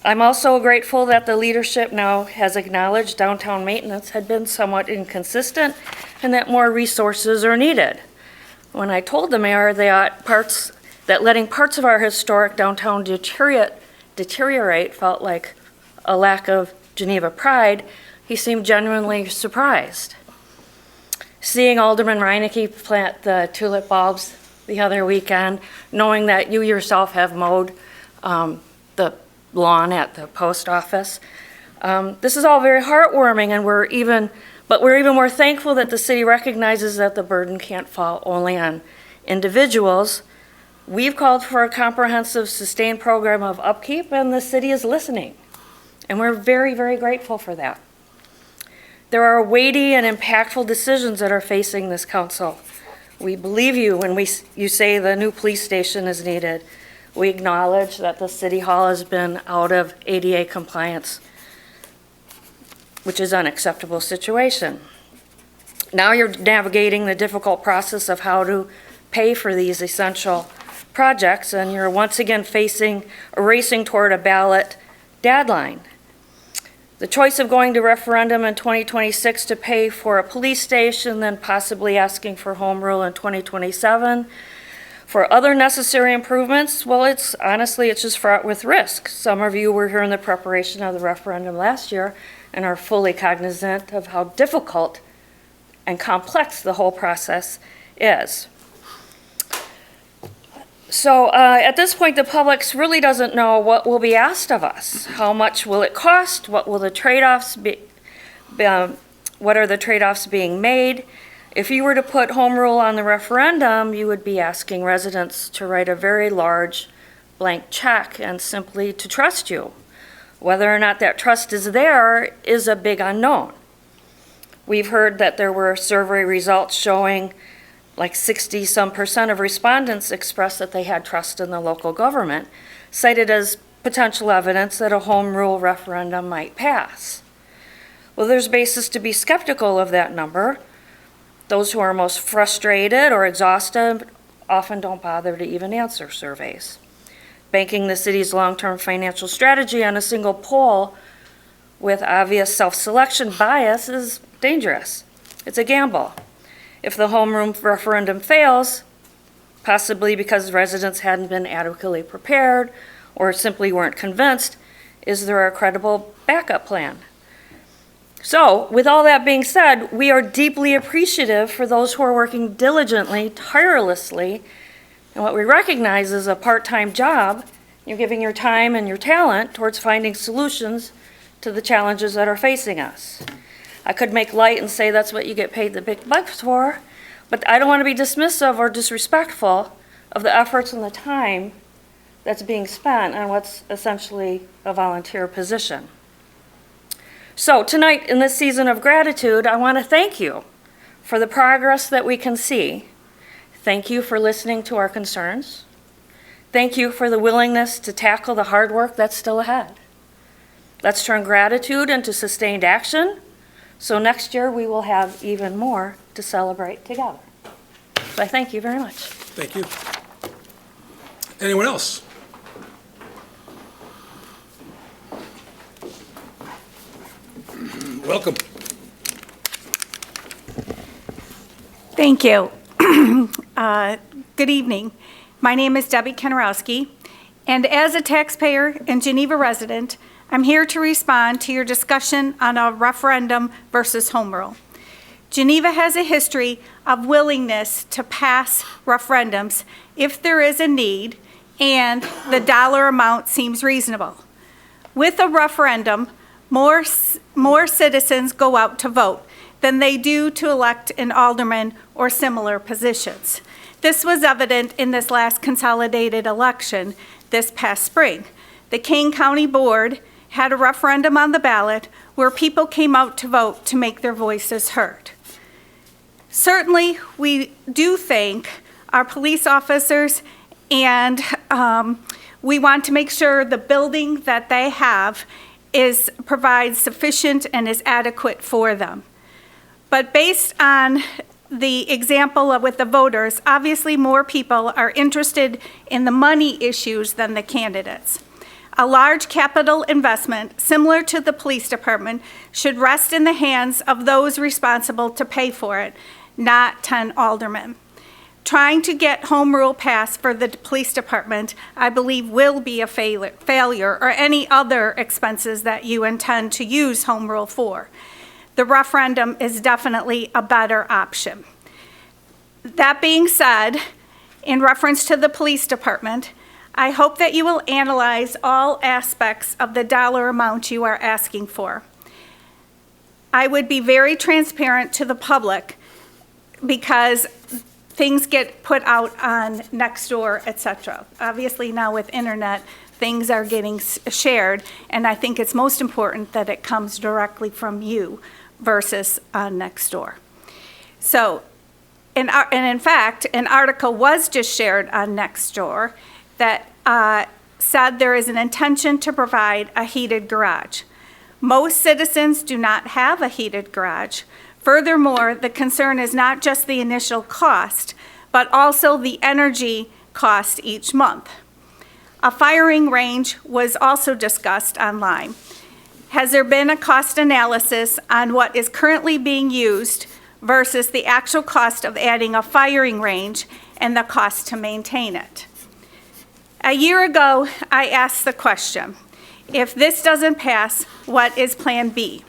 I'm also grateful that the leadership now has acknowledged downtown maintenance had been somewhat inconsistent and that more resources are needed. When I told the mayor that letting parts of our historic downtown deteriorate felt like a lack of Geneva pride, he seemed genuinely surprised. Seeing Alderman Reinecke plant the tulip bulbs the other weekend, knowing that you yourself have mowed the lawn at the post office. This is all very heartwarming, and we're even more thankful that the city recognizes that the burden can't fall only on individuals. We've called for a comprehensive, sustained program of upkeep, and the city is listening. And we're very, very grateful for that. There are weighty and impactful decisions that are facing this council. We believe you when you say the new police station is needed. We acknowledge that the city hall has been out of ADA compliance, which is an unacceptable situation. Now you're navigating the difficult process of how to pay for these essential projects, and you're once again racing toward a ballot deadline. The choice of going to referendum in 2026 to pay for a police station, then possibly asking for home rule in 2027 for other necessary improvements, well, it's just fraught with risk. Some of you were here in the preparation of the referendum last year and are fully cognizant of how difficult and complex the whole process is. So at this point, the public really doesn't know what will be asked of us. How much will it cost? What will the trade-offs be? What are the trade-offs being made? If you were to put home rule on the referendum, you would be asking residents to write a very large blank check and simply to trust you. Whether or not that trust is there is a big unknown. We've heard that there were survey results showing like 60% of respondents expressed that they had trust in the local government, cited as potential evidence that a home rule referendum might pass. Well, there's basis to be skeptical of that number. Those who are most frustrated or exhausted often don't bother to even answer surveys. Banking the city's long-term financial strategy on a single poll with obvious self-selection bias is dangerous. It's a gamble. If the home rule referendum fails, possibly because residents hadn't been adequately prepared or simply weren't convinced, is there a credible backup plan? So, with all that being said, we are deeply appreciative for those who are working diligently, tirelessly, and what we recognize is a part-time job. You're giving your time and your talent towards finding solutions to the challenges that are facing us. I could make light and say that's what you get paid the big bucks for, but I don't want to be dismissive or disrespectful of the efforts and the time that's being spent on what's essentially a volunteer position. So tonight, in this season of gratitude, I want to thank you for the progress that we can see. Thank you for listening to our concerns. Thank you for the willingness to tackle the hard work that's still ahead. Let's turn gratitude into sustained action, so next year we will have even more to celebrate together. So I thank you very much. Thank you. Anyone else? Welcome. Thank you. Good evening. My name is Debbie Kenarowski, and as a taxpayer and Geneva resident, I'm here to respond to your discussion on a referendum versus home rule. Geneva has a history of willingness to pass referendums if there is a need and the dollar amount seems reasonable. With a referendum, more citizens go out to vote than they do to elect an alderman or similar positions. This was evident in this last consolidated election this past spring. The Kane County Board had a referendum on the ballot where people came out to vote to make their voices heard. Certainly, we do thank our police officers, and we want to make sure the building that they have provides sufficient and is adequate for them. But based on the example with the voters, obviously more people are interested in the money issues than the candidates. A large capital investment, similar to the police department, should rest in the hands of those responsible to pay for it, not 10 aldermen. Trying to get home rule passed for the police department, I believe, will be a failure, or any other expenses that you intend to use home rule for. The referendum is definitely a better option. That being said, in reference to the police department, I hope that you will analyze all aspects of the dollar amount you are asking for. I would be very transparent to the public because things get put out on Nextdoor, etc. Obviously now with internet, things are getting shared, and I think it's most important that it comes directly from you versus on Nextdoor. So, and in fact, an article was just shared on Nextdoor that said there is an intention to provide a heated garage. Most citizens do not have a heated garage. Furthermore, the concern is not just the initial cost, but also the energy cost each month. A firing range was also discussed online. Has there been a cost analysis on what is currently being used versus the actual cost of adding a firing range and the cost to maintain it? A year ago, I asked the question, if this doesn't pass, what is Plan B?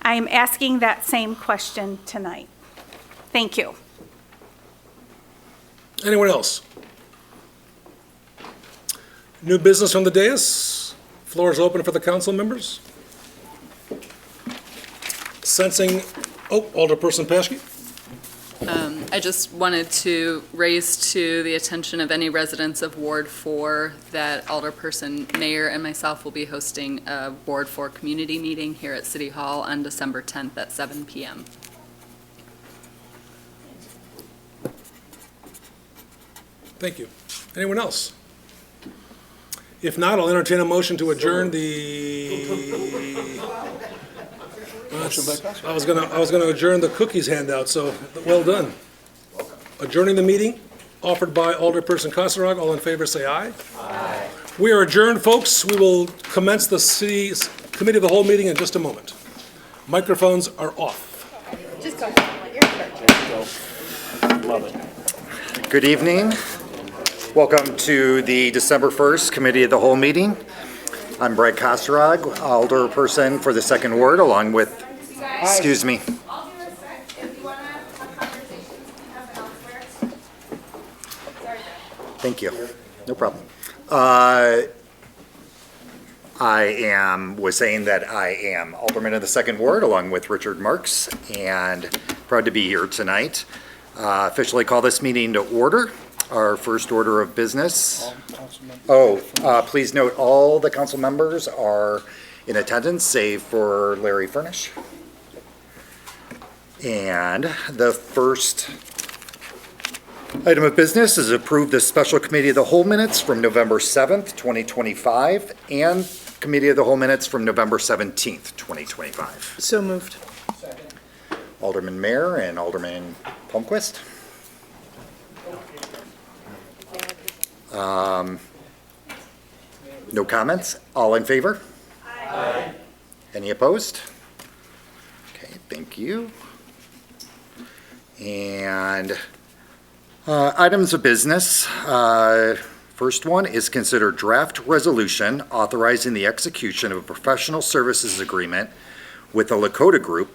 I am asking that same question tonight. Thank you. Anyone else? New business from the dais? Floor is open for the council members. Sensing, Alderperson Paschke. I just wanted to raise to the attention of any residents of Ward 4 that Alderperson Mayor and myself will be hosting a Ward 4 community meeting here at City Hall on December 10th at 7 p.m. Thank you. Anyone else? If not, I'll entertain a motion to adjourn the... I was gonna adjourn the cookies handout, so well done. Adjourning the meeting, offered by Alderperson Kasserag. All in favor, say aye. Aye. We are adjourned, folks. We will commence the city's committee of the whole meeting in just a moment. Microphones are off. Just go ahead and let your Love it. Good evening. Welcome to the December 1st Committee of the Whole meeting. I'm Brad Kasserag, Alderperson for the Second Ward, along with, excuse me. Thank you. No problem. Was saying that I am Alderman of the Second Ward, along with Richard Marks, and proud to be here tonight. Officially call this meeting to order. our first order of business. Please note, all the council members are in attendance, save for Larry Furnish. And the first item of business is approve the special committee of the whole minutes from November 7th, 2025, and committee of the whole minutes from November 17th, 2025. So moved. Alderman Mayor and Alderman Palmquist. No comments? All in favor? Aye. Any opposed? Okay, thank you. And items of business. First one is consider draft resolution authorizing the execution of a professional services agreement with the Lakota Group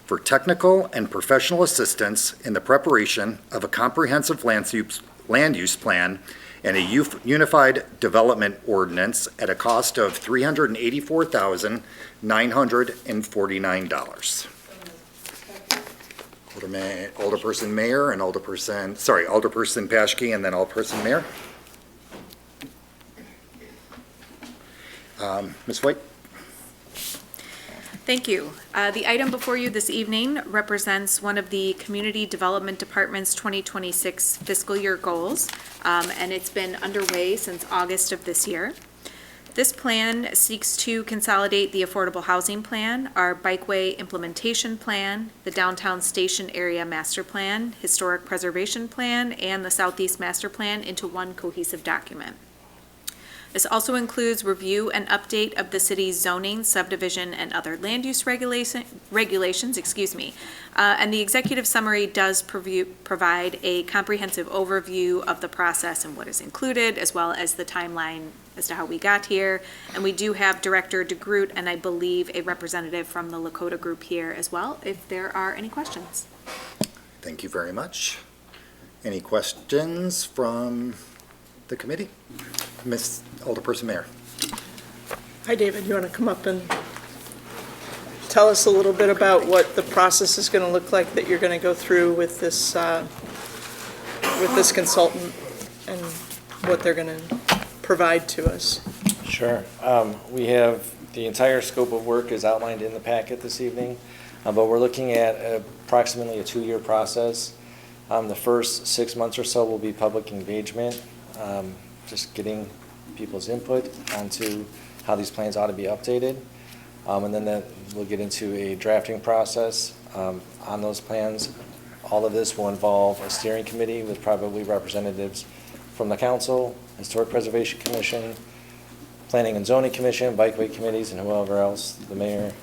for technical and professional assistance in the preparation of a comprehensive land use plan and a unified development ordinance at a cost of $384,949. Alderperson Mayor and Alderperson Paschke and then Alderperson Mayor. Ms. White? Thank you. The item before you this evening represents one of the Community Development Department's 2026 fiscal year goals, and it's been underway since August of this year. This plan seeks to consolidate the Affordable Housing Plan, our Bikeway Implementation Plan, the Downtown Station Area Master Plan, Historic Preservation Plan, and the Southeast Master Plan into one cohesive document. This also includes review and update of the city's zoning, subdivision, and other land use regulations, and the executive summary does provide a comprehensive overview of the process and what is included, as well as the timeline as to how we got here. And we do have Director DeGroot and I believe a representative from the Lakota Group here as well, if there are any questions. Thank you very much. Any questions from the committee? Ms. Alderperson Mayor. Hi, David. You want to come up and tell us a little bit about what the process is going to look like that you're going to go through with this consultant and what they're going to provide to us? Sure. We have the entire scope of work is outlined in the packet this evening, but we're looking at approximately a 2-year process. The first 6 months or so will be public engagement, just getting people's input onto how these plans ought to be updated. And then we'll get into a drafting process on those plans. All of this will involve a steering committee with probably representatives from the council, Historic Preservation Commission, Planning and Zoning Commission, Bikeway committees, and whoever else the mayor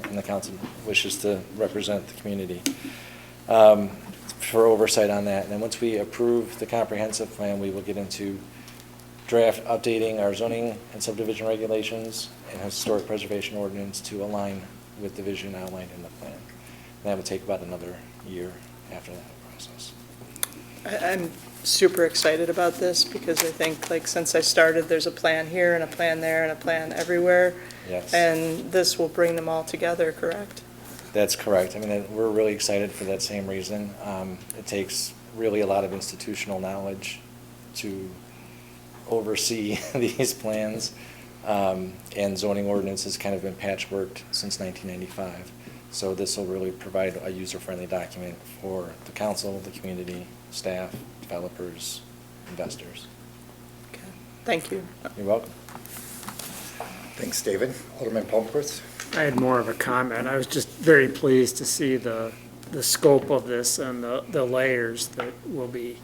and the council wishes to represent the community for oversight on that. And then once we approve the comprehensive plan, we will get into draft updating our zoning and subdivision regulations and historic preservation ordinance to align with the vision outlined in the plan. And that would take about another year after that process. I'm super excited about this because I think, like, since I started, there's a plan here and a plan there and a plan everywhere. Yes. And this will bring them all together, correct? That's correct. I mean, we're really excited for that same reason. It takes really a lot of institutional knowledge to oversee these plans, and zoning ordinance has kind of been patchworked since 1995. So this will really provide a user-friendly document for the council, the community, staff, developers, investors. Okay. Thank you. You're welcome. Thanks, David. Alderman Palmquist. I had more of a comment. I was just very pleased to see the scope of this and the layers that will be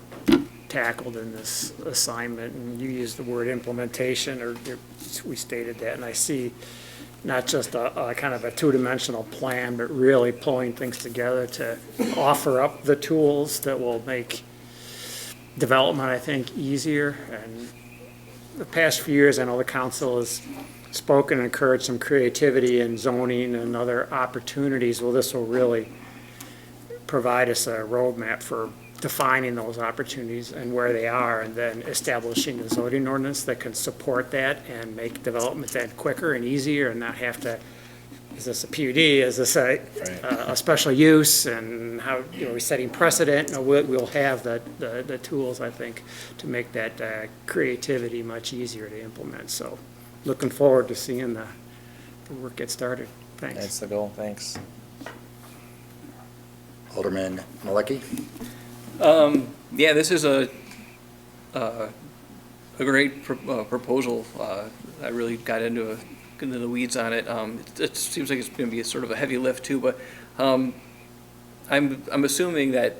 tackled in this assignment. And you used the word implementation, or we stated that, and I see not just a kind of a two-dimensional plan, but really pulling things together to offer up the tools that will make development, I think, easier. And the past few years, I know the council has spoken and encouraged some creativity in zoning and other opportunities. Well, this will really provide us a roadmap for defining those opportunities and where they are, and then establishing the zoning ordinance that can support that and make development then quicker and easier, and not have to is this a PUD, is this a special use, and how, you know, we're setting precedent, and we'll have the tools, I think, to make that creativity much easier to implement. So looking forward to seeing the work get started. Thanks. That's the goal, thanks. Alderman Malecki? Yeah, this is a great proposal. I really got into the weeds on it. It seems like it's going to be a sort of a heavy lift too, but I'm assuming that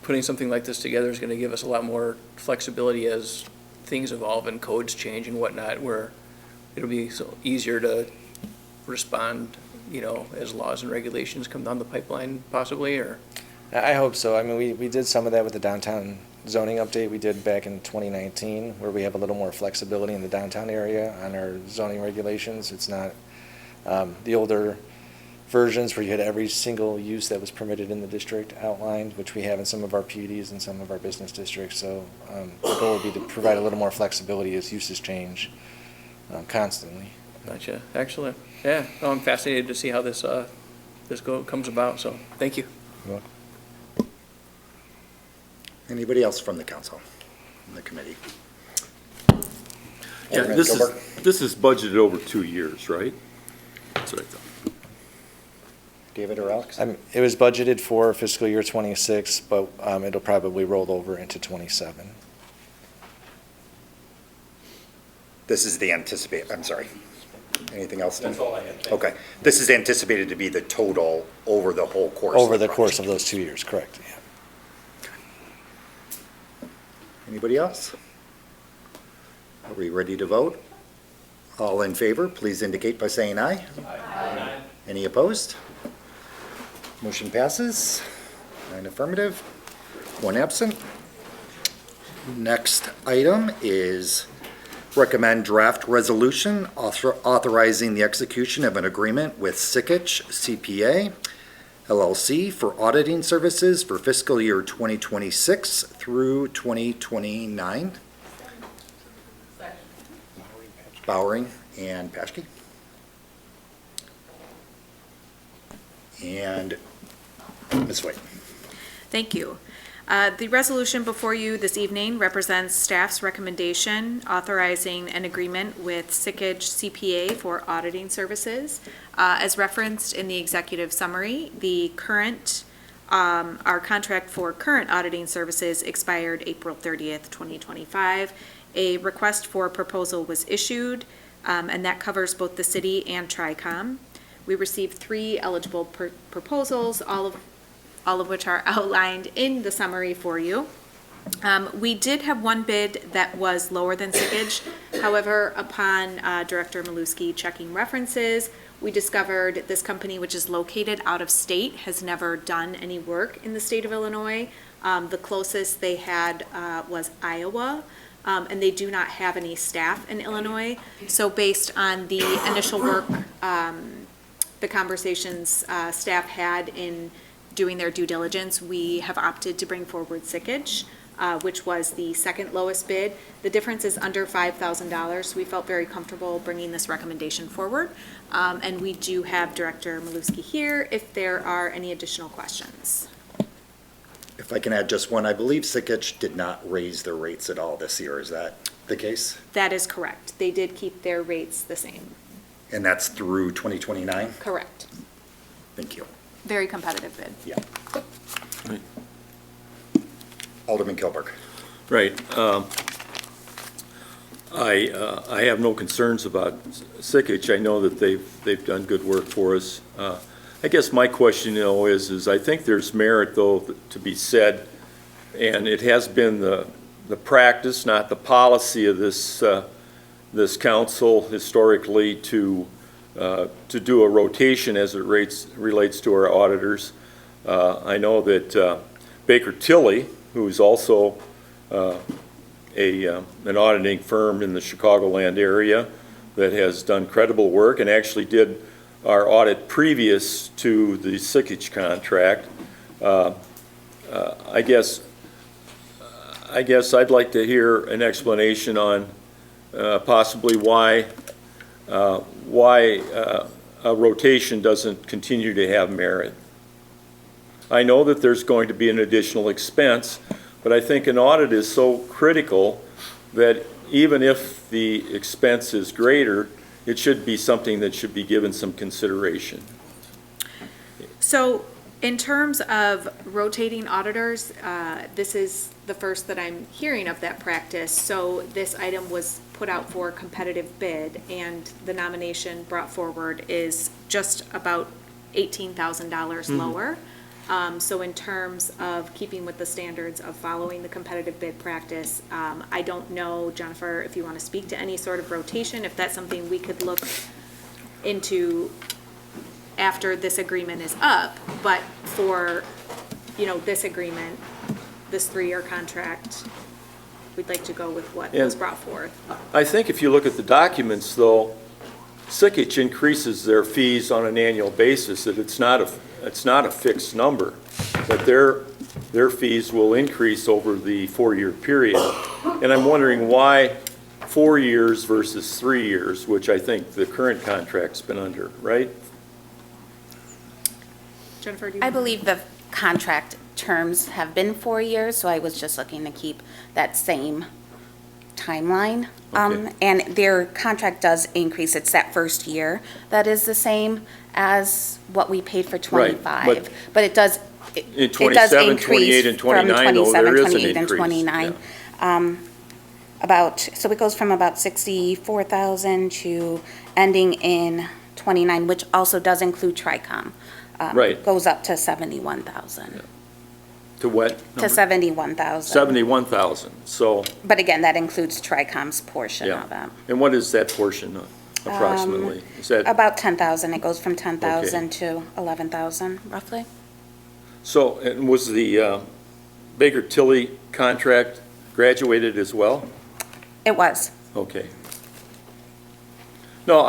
putting something like this together is going to give us a lot more flexibility as things evolve and codes change and whatnot, where it'll be so easier to respond, you know, as laws and regulations come down the pipeline possibly, or? I hope so. I mean, we did some of that with the downtown zoning update we did back in 2019, where we have a little more flexibility in the downtown area on our zoning regulations. It's not the older versions where you had every single use that was permitted in the district outlined, which we have in some of our PUDs and some of our business districts. So the goal would be to provide a little more flexibility as uses change constantly. Gotcha. Excellent. Yeah, no, I'm fascinated to see how this comes about. So thank you. You're welcome. Anybody else from the council, from the committee? Yeah, Alderman this Gilbert? is budgeted over 2 years, right? That's what I thought. David or Alex? It was budgeted for fiscal year 26, but it'll probably roll over into 27. This is the I'm sorry. Anything else? That's all I had. Okay. This is anticipated to be the total over the whole course. Over of the project. course of those 2 years, correct, yeah. Anybody else? Are we ready to vote? All in favor, please indicate by saying aye. Aye. Any opposed? Motion passes. 9 affirmative, 1 absent. Next item is recommend draft resolution authorizing the execution of an agreement with Sikich CPA LLC for auditing services for fiscal year 2026 through 2029. Bowering and Paschke. And Ms. White. Thank you. The resolution before you this evening represents staff's recommendation authorizing an agreement with Sikich CPA for auditing services. As referenced in the executive summary, our contract for current auditing services expired April 30th, 2025. A request for proposal was issued, and that covers both the city and TRICOM. We received 3 eligible proposals, all of which are outlined in the summary for you. We did have one bid that was lower than Sikich. However, upon Director Maluski checking references, we discovered this company, which is located out of state, has never done any work in the state of Illinois. The closest they had was Iowa, and they do not have any staff in Illinois. So based on the initial work, the conversations staff had in doing their due diligence, we have opted to bring forward Sikich, which was the second lowest bid. The difference is under $5,000. We felt very comfortable bringing this recommendation forward. And we do have Director Maluski here if there are any additional questions. If I can add just one, I believe Sikich did not raise their rates at all this year. Is that the case? That is correct. They did keep their rates the same. And that's through 2029? Correct. Thank you. Very competitive bid. Yeah. Alderman Kilburg. Right. I have no concerns about Sikich. I know that they've done good work for us. I guess my question, though, is I think there's merit, though, to be said, and it has been the practice, not the policy of this council historically to do a rotation as it relates to our auditors. I know that Baker Tilly, who's also an auditing firm in the Chicagoland area that has done credible work and actually did our audit previous to the Sikich contract. I guess I'd like to hear an explanation on possibly why a rotation doesn't continue to have merit. I know that there's going to be an additional expense, but I think an audit is so critical that even if the expense is greater, it should be something that should be given some consideration. So in terms of rotating auditors, this is the first that I'm hearing of that practice. So this item was put out for competitive bid, and the nomination brought forward is just about $18,000 lower. So in terms of keeping with the standards of following the competitive bid practice, I don't know, Jennifer, if you want to speak to any sort of rotation, if that's something we could look into after this agreement is up, but for, this agreement, this 3-year contract, we'd like to go with what was brought forth. I think if you look at the documents, though, Sikich increases their fees on an annual basis, that it's not a fixed number, that their fees will increase over the 4-year period. And I'm wondering why 4 years versus 3 years, which I think the current contract's been under, right? Jennifer, do you? I believe the contract terms have been 4 years, so I was just looking to keep that same timeline. Okay. And their contract does increase. It's that first year that is the same as what we paid for 25. but But it does, In it does 27, increase 28, and from 29, though, 27, there is an 28, and increase. 29. So it goes from about 64,000 to ending in 29, which also does include TRICOM. Right. Goes up to 71,000. To what? To number? 71,000. 71,000, so, But again, that includes TRICOM's portion yeah. of it. And what is that portion approximately? Is that, About 10,000. It goes from 10,000 to 11,000 roughly. so, and was the Baker Tilly contract graduated as well? It was, Okay. No,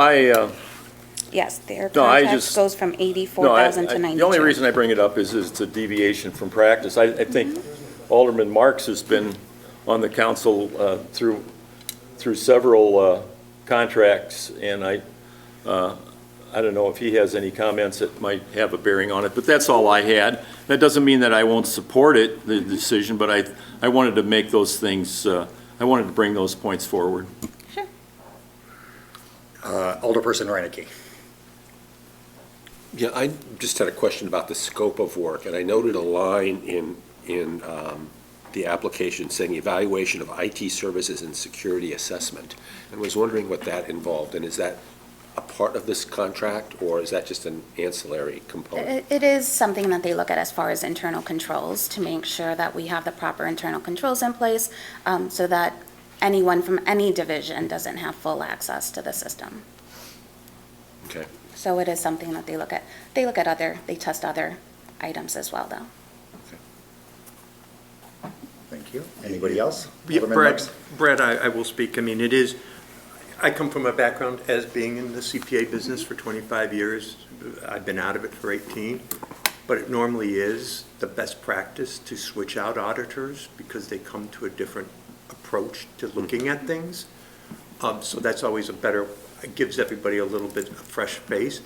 yes. Their No, I contract just- goes from 84,000 to 92. The only reason I bring it up is it's a deviation from practice. I think Alderman Marks has been on the council through several contracts, and I don't know if he has any comments that might have a bearing on it, but that's all I had. That doesn't mean that I won't support it, the decision, but I wanted to make those things, I wanted to bring those points forward. Sure. Alderperson Reinecke. Yeah, I just had a question about the scope of work, and I noted a line in the application saying evaluation of IT services and security assessment, and was wondering what that involved, and is that a part of this contract, or is that just an ancillary component? It is something that they look at as far as internal controls to make sure that we have the proper internal controls in place so that anyone from any division doesn't have full access to the system. Okay. So it is something that they look at. They test other items as well, though. Thank you. Anybody else? Yeah, Alderman Brad, Marks? Brad, I will speak. I mean, I come from a background as being in the CPA business for 25 years. I've been out of it for 18. But it normally is the best practice to switch out auditors because they come to a different approach to looking at things. So that's always it gives everybody a little bit of fresh face.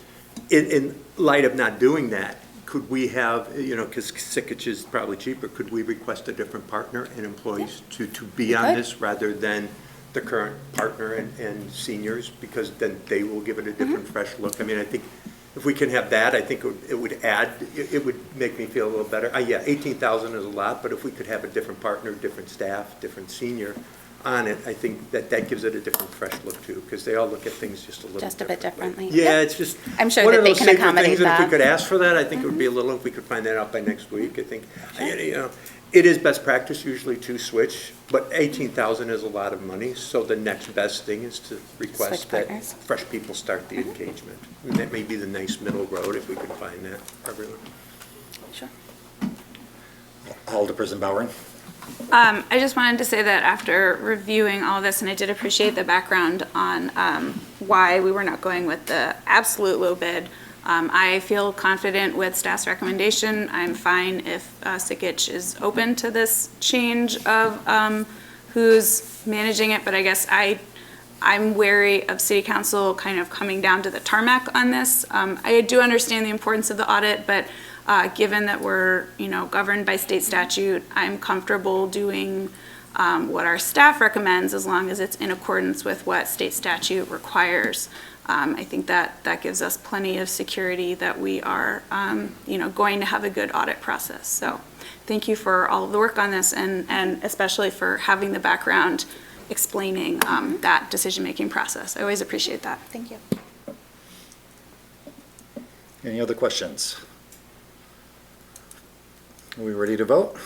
In light of not doing that, could we have, because Sikich is probably cheaper, could we request a different partner and employees to be on this rather than the current partner and seniors? Because then they will give it a different, fresh look. I mean, I think if we can have that, I think it would add, it would make me feel a little better. Yeah, 18,000 is a lot, but if we could have a different partner, different staff, different senior on it, I think that gives it a different, fresh look too, because they all look at things just a little Just a bit differently. Yeah, Yep. it's just. I'm sure one that of they those can safer accommodate things, and that. if we could ask for that, I think it would be a little, if we could find that out by next week, I think, it is best practice usually to switch, but 18,000 is a lot of money, so the next best thing is to request Switch that partners. fresh people start the engagement. And that may be the nice middle road if we could find that for everyone. Sure. Alderperson Bowering. I just wanted to say that after reviewing all this, and I did appreciate the background on why we were not going with the absolute low bid, I feel confident with staff's recommendation. I'm fine if Sikich is open to this change of who's managing it, but I guess I I'm wary of city council kind of coming down to the tarmac on this. I do understand the importance of the audit, but given that we're, governed by state statute, I'm comfortable doing what our staff recommends as long as it's in accordance with what state statute requires. I think that gives us plenty of security that we are, going to have a good audit process. So thank you for all of the work on this and especially for having the background explaining that decision-making process. I always appreciate that. Thank you. Any other questions? Are we ready to vote?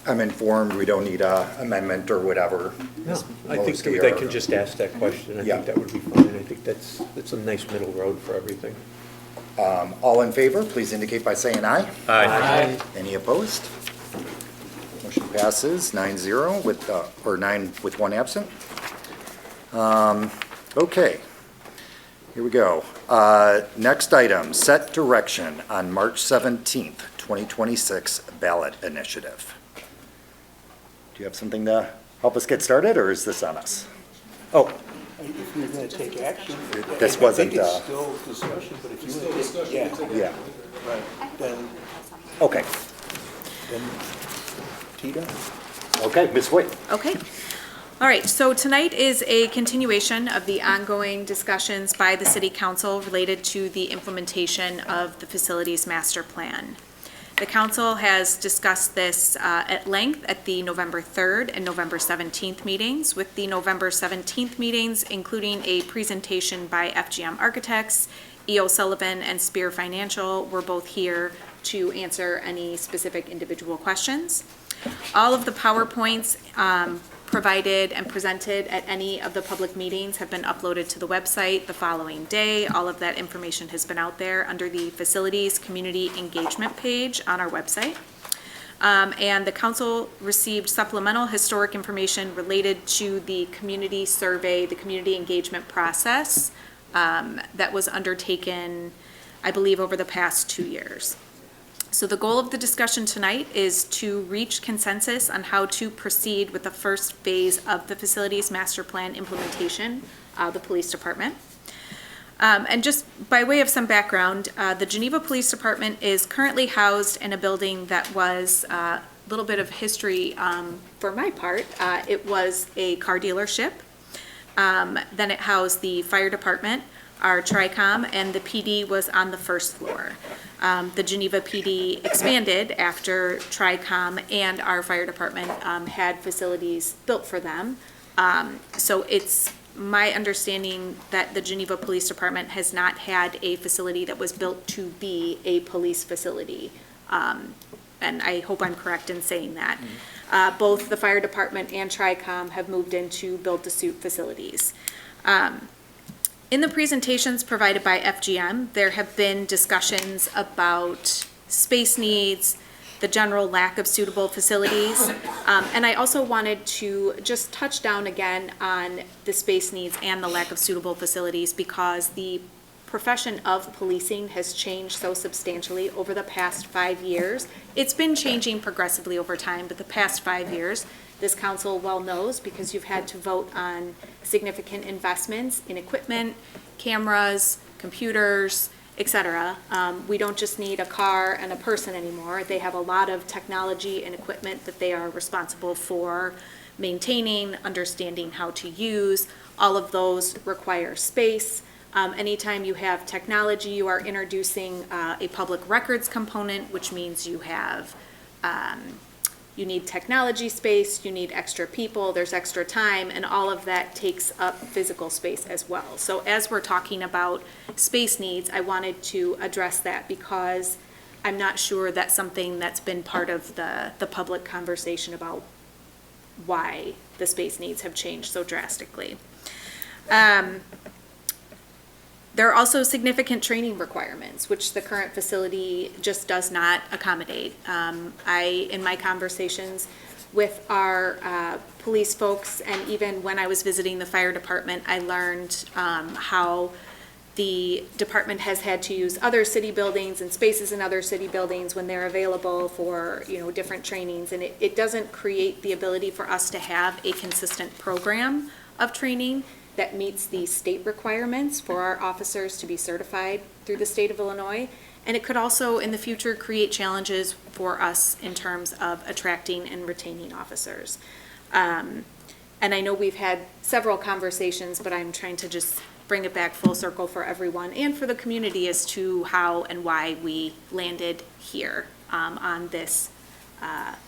I'm informed we don't need an amendment or whatever. No, I think Most that here they are- can just ask that question. I Yeah. think that would be fine. I think that's a nice middle road for everything. All in favor, please indicate by saying aye. Aye. Any opposed? Motion passes 9-0 with, or 9 with 1 absent. Okay, here we go. Next item, set direction on March 17th, 2026 ballot initiative. Do you have something to help us get started, or is this on us? Oh, If you're going to take action. This wasn't, I think it's still discussion, but if you want to take, yeah, right, then okay. Tita? Okay, Ms. Hoyt. Okay. All right, so tonight is a continuation of the ongoing discussions by the city council related to the implementation of the facilities master plan. The council has discussed this at length at the November 3rd and November 17th meetings, with the November 17th meetings including a presentation by FGM Architects, E.O. Sullivan, and Spear Financial were both here to answer any specific individual questions. All of the PowerPoints provided and presented at any of the public meetings have been uploaded to the website the following day. All of that information has been out there under the Facilities Community Engagement page on our website. And the council received supplemental historic information related to the community survey, the community engagement process that was undertaken, I believe, over the past 2 years. So the goal of the discussion tonight is to reach consensus on how to proceed with the first phase of the facilities master plan implementation, the police department. And just by way of some background, the Geneva Police Department is currently housed in a building that was a little bit of history for my part. It was a car dealership. Then it housed the fire department, our TRICOM, and the PD was on the first floor. The Geneva PD expanded after TRICOM and our fire department had facilities built for them. So it's my understanding that the Geneva Police Department has not had a facility that was built to be a police facility. And I hope I'm correct in saying that. Both the fire department and TRICOM have moved into build-to-suit facilities. In the presentations provided by FGM, there have been discussions about space needs, the general lack of suitable facilities, and I also wanted to just touch down again on the space needs and the lack of suitable facilities because the profession of policing has changed so substantially over the past 5 years. It's been changing progressively over time, but the past 5 years, this council well knows because you've had to vote on significant investments in equipment, cameras, computers, et cetera. We don't just need a car and a person anymore. They have a lot of technology and equipment that they are responsible for maintaining, understanding how to use. All of those require space. Anytime you have technology, you are introducing a public records component, which means you have you need technology space, you need extra people, there's extra time, and all of that takes up physical space as well. So as we're talking about space needs, I wanted to address that because I'm not sure that's something that's been part of the public conversation about why the space needs have changed so drastically. There are also significant training requirements, which the current facility just does not accommodate. In my conversations with our police folks, and even when I was visiting the fire department, I learned how the department has had to use other city buildings and spaces in other city buildings when they're available for, different trainings. And it doesn't create the ability for us to have a consistent program of training that meets the state requirements for our officers to be certified through the state of Illinois. And it could also, in the future, create challenges for us in terms of attracting and retaining officers. And I know we've had several conversations, but I'm trying to just bring it back full circle for everyone and for the community as to how and why we landed here on this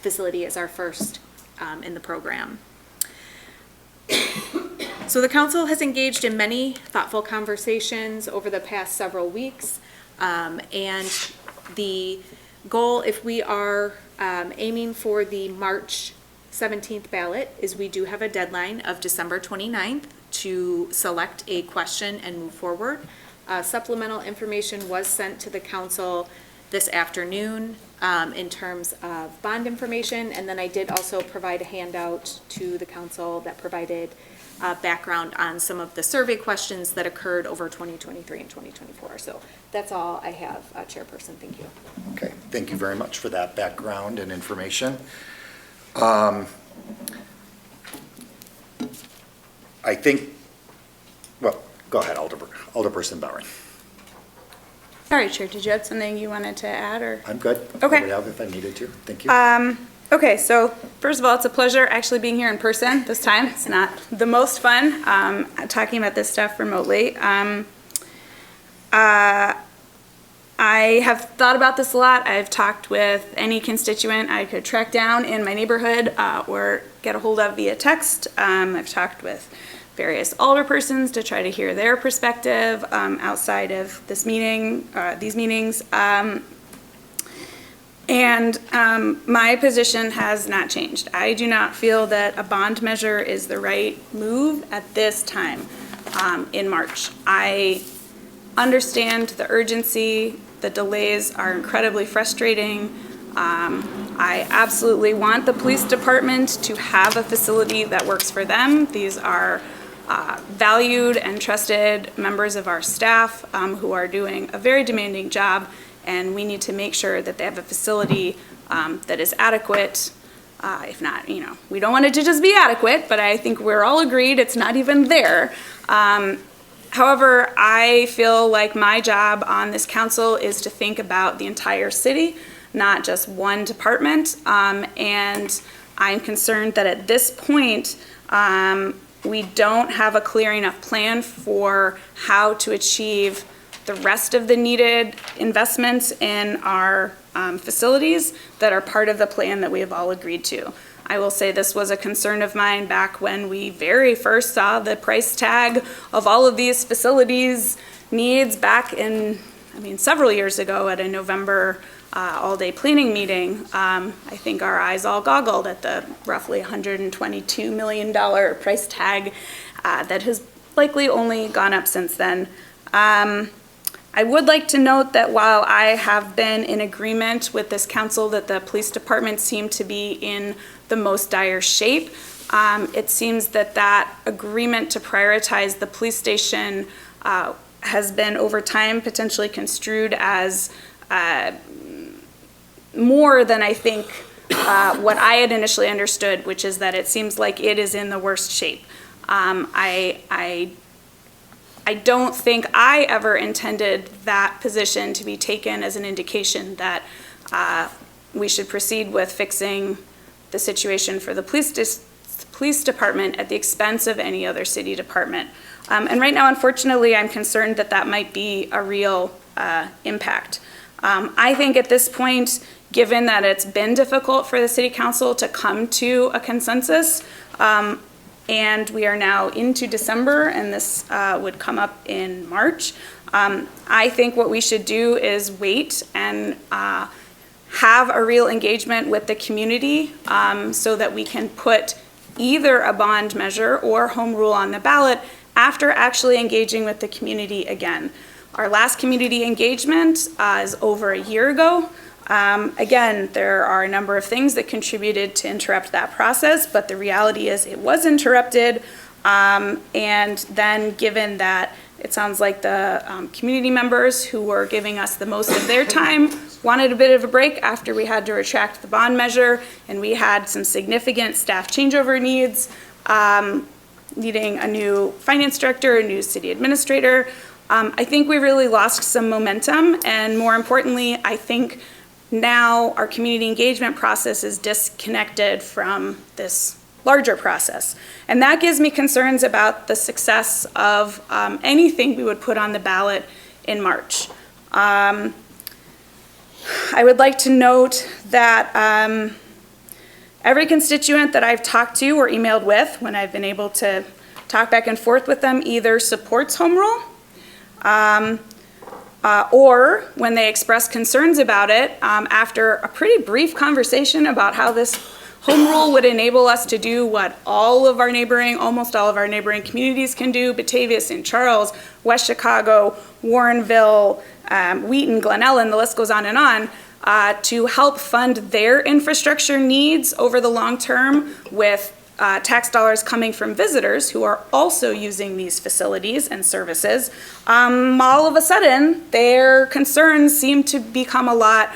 facility as our first in the program. So the council has engaged in many thoughtful conversations over the past several weeks. And the goal, if we are aiming for the March 17th ballot, is we do have a deadline of December 29th to select a question and move forward. Supplemental information was sent to the council this afternoon in terms of bond information, and then I did also provide a handout to the council that provided background on some of the survey questions that occurred over 2023 and 2024. So that's all I have, Chairperson. Thank you. Okay, thank you very much for that background and information. I think, well, go ahead, Alderperson Bowering. Sorry, Chair, did you have something you wanted to add, or? I'm good. Okay. I would have if I needed to. Thank you. Okay, so first of all, it's a pleasure actually being here in person this time. It's not the most fun talking about this stuff remotely. I have thought about this a lot. I've talked with any constituent I could track down in my neighborhood or get a hold of via text. I've talked with various alderpersons to try to hear their perspective outside of this meeting, these meetings. And my position has not changed. I do not feel that a bond measure is the right move at this time in March. I understand the urgency. The delays are incredibly frustrating. I absolutely want the police department to have a facility that works for them. These are valued and trusted members of our staff who are doing a very demanding job, and we need to make sure that they have a facility that is adequate. If not, we don't want it to just be adequate, but I think we're all agreed it's not even there. However, I feel like my job on this council is to think about the entire city, not just one department. And I'm concerned that at this point, we don't have a clear enough plan for how to achieve the rest of the needed investments in our facilities that are part of the plan that we have all agreed to. I will say this was a concern of mine back when we very first saw the price tag of all of these facilities needs back in, several years ago at a November all-day planning meeting. I think our eyes all goggled at the roughly $122 million price tag that has likely only gone up since then. I would like to note that while I have been in agreement with this council that the police department seemed to be in the most dire shape, it seems that that agreement to prioritize the police station has been over time potentially construed as more than I think what I had initially understood, which is that it seems like it is in the worst shape. I don't think I ever intended that position to be taken as an indication that we should proceed with fixing the situation for the police department at the expense of any other city department. And right now, unfortunately, I'm concerned that that might be a real impact. I think at this point, given that it's been difficult for the city council to come to a consensus, and we are now into December, and this would come up in March. I think what we should do is wait and have a real engagement with the community so that we can put either a bond measure or home rule on the ballot after actually engaging with the community again. Our last community engagement is over a year ago. Again, there are a number of things that contributed to interrupt that process, but the reality is it was interrupted. And then given that It sounds like the community members who were giving us the most of their time wanted a bit of a break after we had to retract the bond measure, and we had some significant staff changeover needs, needing a new finance director, a new city administrator. I think we really lost some momentum, and more importantly, I think now our community engagement process is disconnected from this larger process. And that gives me concerns about the success of anything we would put on the ballot in March. I would like to note that every constituent that I've talked to or emailed with, when I've been able to talk back and forth with them, either supports home rule, or when they express concerns about it, after a pretty brief conversation about how this home rule would enable us to do what almost all of our neighboring communities can do, Batavia, St. Charles, West Chicago, Warrenville, Wheaton, Glen Ellen, the list goes on, to help fund their infrastructure needs over the long term with tax dollars coming from visitors who are also using these facilities and services. All of a sudden, their concerns seem to become a lot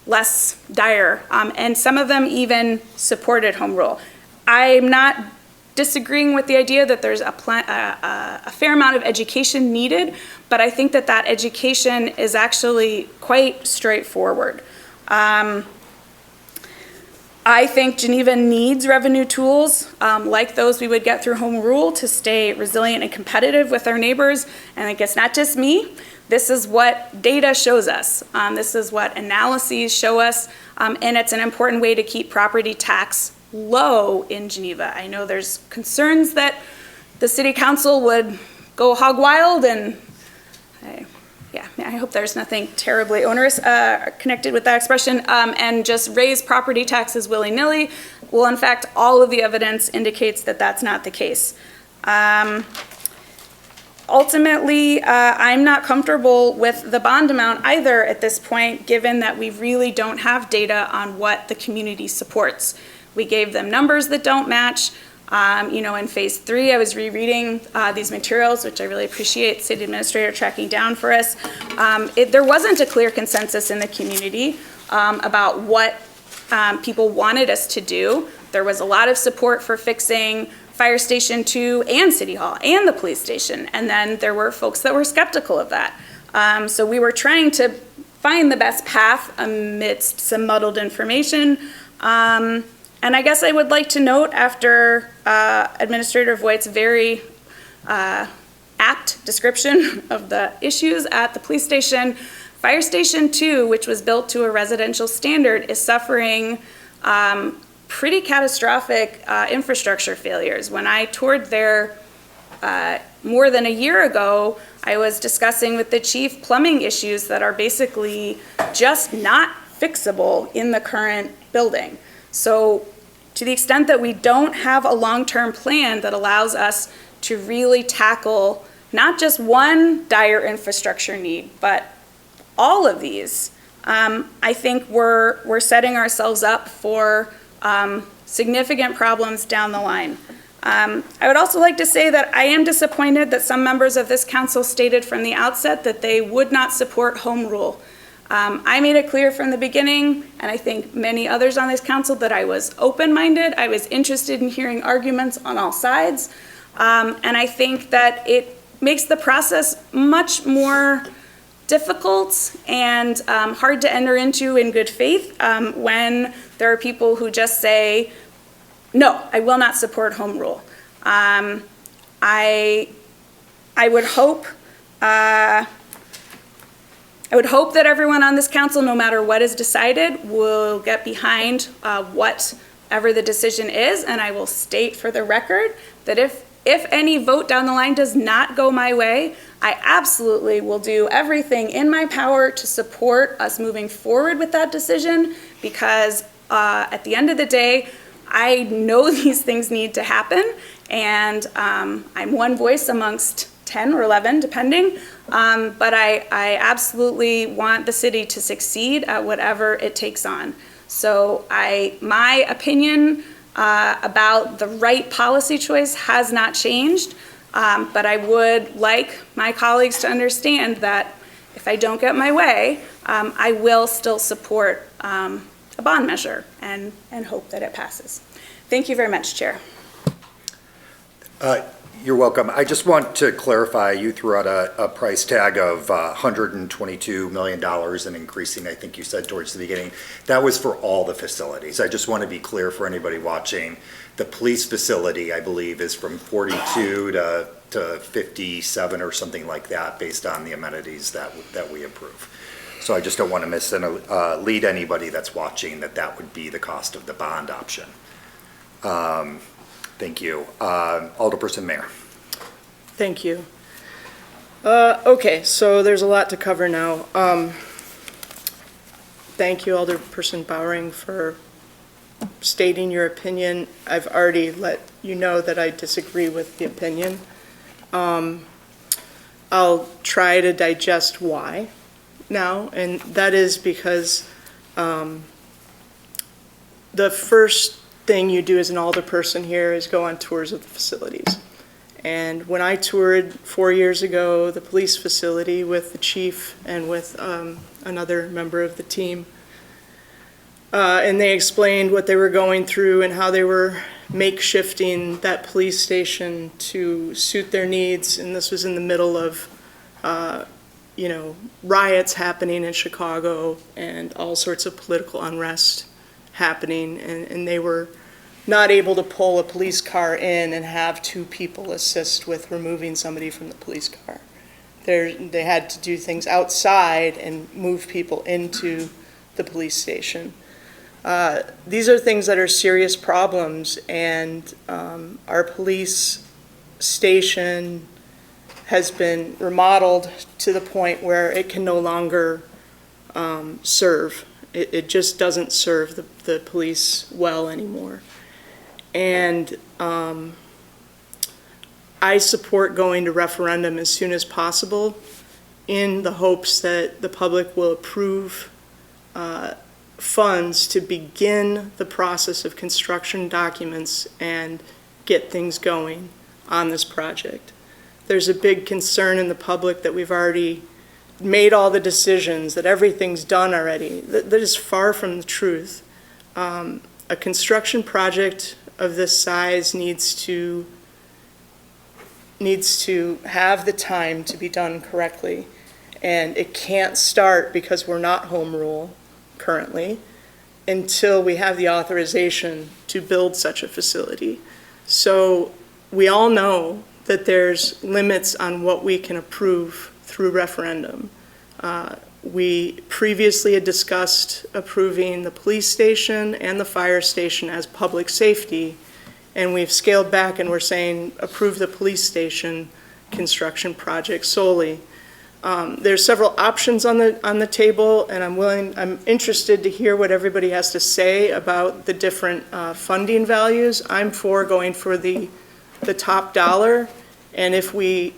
less dire, and some of them even supported home rule. I'm not disagreeing with the idea that there's a fair amount of education needed, but I think that that education is actually quite straightforward. I think Geneva needs revenue tools like those we would get through home rule to stay resilient and competitive with our neighbors. And I guess not just me, this is what data shows us. This is what analyses show us, and it's an important way to keep property tax low in Geneva. I know there's concerns that the city council would go hog wild, and I hope there's nothing terribly onerous connected with that expression, and just raise property taxes willy-nilly. Well, in fact, all of the evidence indicates that that's not the case. Ultimately, I'm not comfortable with the bond amount either at this point, given that we really don't have data on what the community supports. We gave them numbers that don't match. In phase 3, I was rereading these materials, which I really appreciate city administrator tracking down for us. There wasn't a clear consensus in the community about what people wanted us to do. There was a lot of support for fixing Fire Station 2 and City Hall and the police station. And then there were folks that were skeptical of that. So we were trying to find the best path amidst some muddled information. And I guess I would like to note, after Administrator Voigt's very apt description of the issues at the police station, Fire Station 2, which was built to a residential standard, is suffering pretty catastrophic infrastructure failures. When I toured there more than a year ago, I was discussing with the chief plumbing issues that are basically just not fixable in the current building. So to the extent that we don't have a long-term plan that allows us to really tackle not just one dire infrastructure need, but all of these, I think we're setting ourselves up for significant problems down the line. I would also like to say that I am disappointed that some members of this council stated from the outset that they would not support home rule. I made it clear from the beginning, and I think many others on this council, that I was open-minded. I was interested in hearing arguments on all sides. And I think that it makes the process much more difficult and hard to enter into in good faith when there are people who just say, no, I will not support home rule. I would hope that everyone on this council, no matter what is decided, will get behind whatever the decision is, and I will state for the record that if any vote down the line does not go my way, I absolutely will do everything in my power to support us moving forward with that decision, because at the end of the day, I know these things need to happen, and I'm one voice amongst 10 or 11, depending, but I absolutely want the city to succeed at whatever it takes on. So my opinion about the right policy choice has not changed. But I would like my colleagues to understand that if I don't get my way, I will still support a bond measure and hope that it passes. Thank you very much, Chair. You're welcome. I just want to clarify, you threw out a price tag of $122 million and increasing, I think you said towards the beginning. That was for all the facilities. I just want to be clear for anybody watching. The police facility, I believe, is from 42 to 57 or something like that, based on the amenities that we approve. So I just don't want to mislead anybody that's watching that would be the cost of the bond option. Thank you. Alderperson Mayer. Thank you. Okay, so there's a lot to cover now. Thank you, Alderperson Bowering, for stating your opinion. I've already let you know that I disagree with the opinion. I'll try to digest why now, and that is because the first thing you do as an alderperson here is go on tours of the facilities. And when I toured 4 years ago the police facility with the chief and with another member of the team, and they explained what they were going through and how they were makeshifting that police station to suit their needs, and this was in the middle of riots happening in Chicago and all sorts of political unrest happening, and they were not able to pull a police car in and have two people assist with removing somebody from the police car. They had to do things outside and move people into the police station. These are things that are serious problems, and our police station has been remodeled to the point where it can no longer serve. It just doesn't serve the police well anymore. And I support going to referendum as soon as possible in the hopes that the public will approve funds to begin the process of construction documents and get things going on this project. There's a big concern in the public that we've already made all the decisions, that everything's done already. That is far from the truth. A construction project of this size needs to have the time to be done correctly. And it can't start, because we're not home rule currently, until we have the authorization to build such a facility. So we all know that there's limits on what we can approve through referendum. We previously had discussed approving the police station and the fire station as public safety, and we've scaled back and we're saying approve the police station construction project solely. There's several options on the table, and I'm interested to hear what everybody has to say about the different funding values. I'm for going for the top dollar, and if we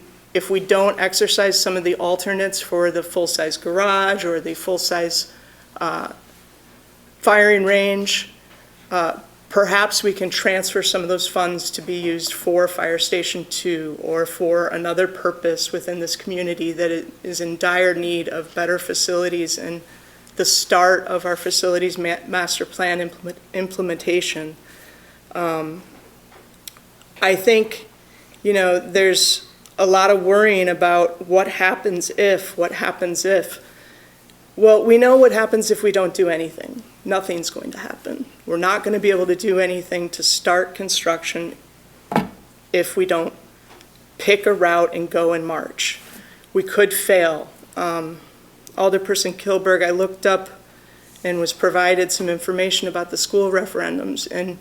don't exercise some of the alternates for the full-size garage or the full-size firing range, perhaps we can transfer some of those funds to be used for Fire Station 2 or for another purpose within this community that is in dire need of better facilities and the start of our facilities master plan implementation. I think, there's a lot of worrying about what happens if. Well, we know what happens if we don't do anything. Nothing's going to happen. We're not going to be able to do anything to start construction if we don't pick a route and go in March. We could fail. Alderperson Kilberg, I looked up and was provided some information about the school referendums, and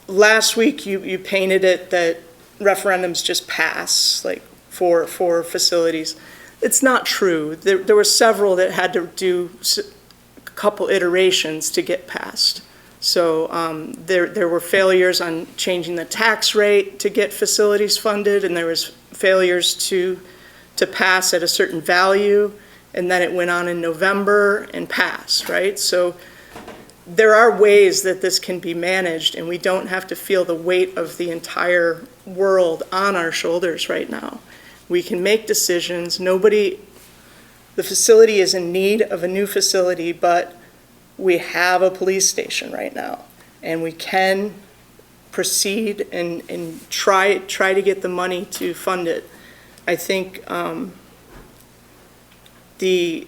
last week you painted it that referendums just pass, like for facilities. It's not true. There were several that had to do a couple iterations to get passed. So there were failures on changing the tax rate to get facilities funded, and there was failures to pass at a certain value, and then it went on in November and passed, right? So there are ways that this can be managed, and we don't have to feel the weight of the entire world on our shoulders right now. We can make decisions. The facility is in need of a new facility, but we have a police station right now, and we can proceed and try to get the money to fund it. I think the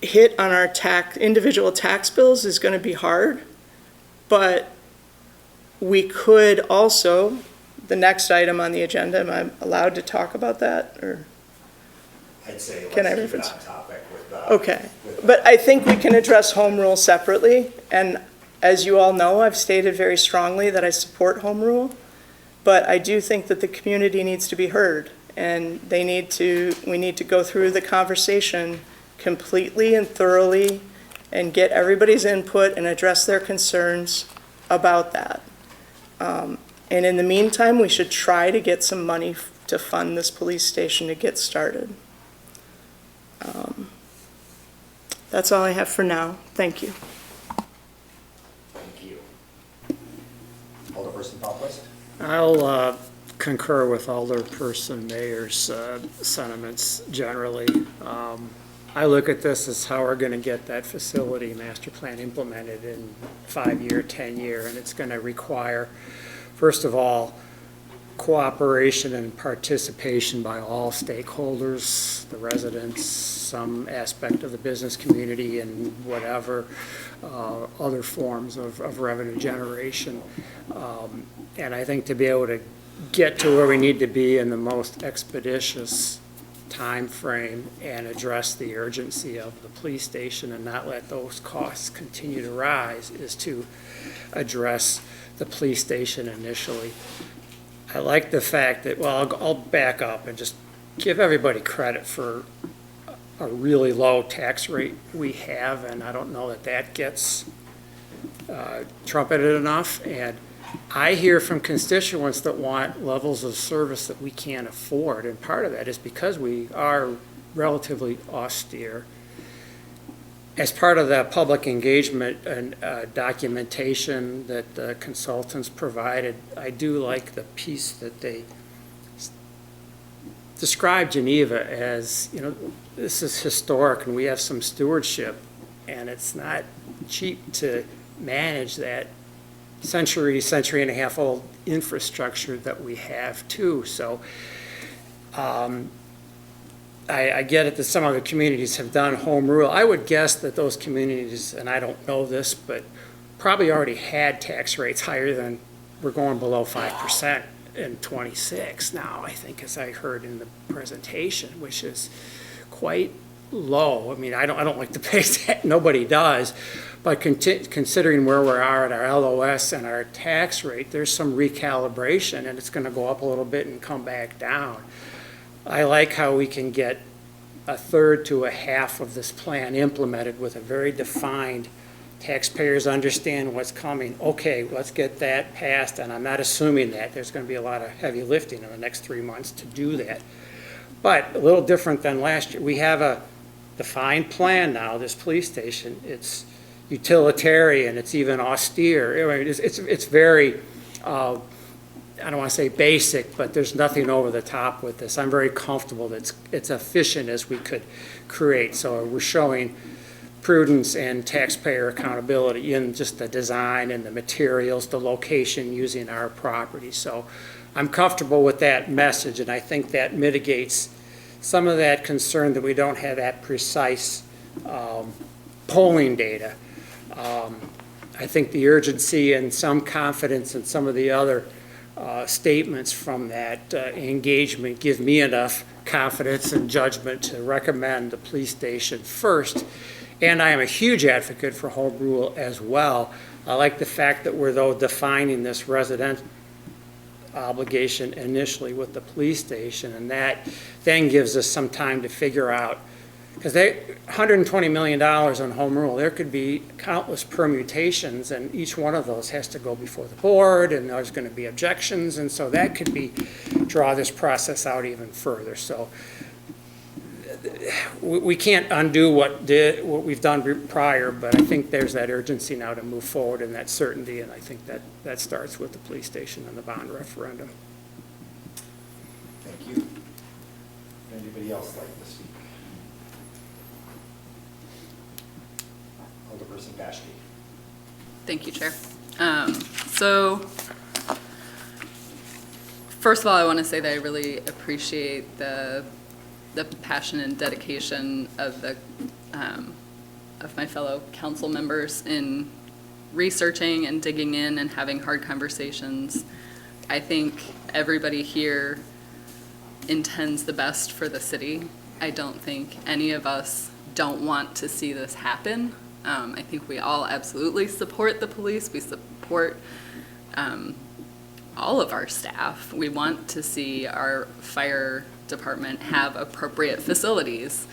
hit on our individual tax bills is going to be hard, but we could also, the next item on the agenda, am I allowed to talk about that, or? I'd say Can I let's keep it reference? on topic with, Okay, but I think we can address home rule separately, and as you all know, I've stated very strongly that I support home rule, but I do think that the community needs to be heard, and we need to go through the conversation completely and thoroughly and get everybody's input and address their concerns about that. And in the meantime, we should try to get some money to fund this police station to get started. That's all I have for now. Thank you. thank you. Alderperson Palquist? I'll concur with Alderperson Mayor's sentiments generally. I look at this as how we're going to get that facility master plan implemented in 5-year, 10-year, and it's going to require, first of all, cooperation and participation by all stakeholders, the residents, some aspect of the business community, and whatever other forms of revenue generation. And I think to be able to get to where we need to be in the most expeditious time frame and address the urgency of the police station and not let those costs continue to rise is to address the police station initially. I like the fact that, well, I'll back up and just give everybody credit for a really low tax rate we have, and I don't know that that gets trumpeted enough. And I hear from constituents that want levels of service that we can't afford, and part of that is because we are relatively austere. As part of the public engagement and documentation that the consultants provided, I do like the piece that they describe Geneva as, this is historic and we have some stewardship, and it's not cheap to manage that century and a half old infrastructure that we have too. So I get it that some other communities have done home rule. I would guess that those communities, and I don't know this, but probably already had tax rates higher than, we're going below 5% in 26 now, I think, as I heard in the presentation, which is quite low. I mean, I don't like to pay that, nobody does, but considering where we are at our LOS and our tax rate, there's some recalibration, and it's going to go up a little bit and come back down. I like how we can get a third to a half of this plan implemented with a very defined, taxpayers understand what's coming. Okay, let's get that passed, and I'm not assuming that. There's going to be a lot of heavy lifting in the next 3 months to do that. But a little different than last year. We have a defined plan now, this police station. It's utilitarian, it's even austere. I mean, it's very, I don't want to say basic, but there's nothing over the top with this. I'm very comfortable that it's efficient as we could create. So we're showing prudence and taxpayer accountability in just the design and the materials, the location using our property. So I'm comfortable with that message, and I think that mitigates some of that concern that we don't have that precise polling data. I think the urgency and some confidence in some of the other statements from that engagement give me enough confidence and judgment to recommend the police station first. And I am a huge advocate for home rule as well. I like the fact that we're, though, defining this resident obligation initially with the police station, and that then gives us some time to figure out, because $120 million on home rule, there could be countless permutations, and each one of those has to go before the board, and there's going to be objections, and so that could draw this process out even further. So we can't undo what we've done prior, but I think there's that urgency now to move forward and that certainty, and I think that starts with the police station and the bond referendum. Would anybody else like to speak? Alderperson Paschke. Thank you, Chair. So, first of all, I want to say that I really appreciate the passion and dedication of my fellow council members in researching and digging in and having hard conversations. I think everybody here intends the best for the city. I don't think any of us don't want to see this happen. I think we all absolutely support the police. We support all of our staff. We want to see our fire department have appropriate facilities.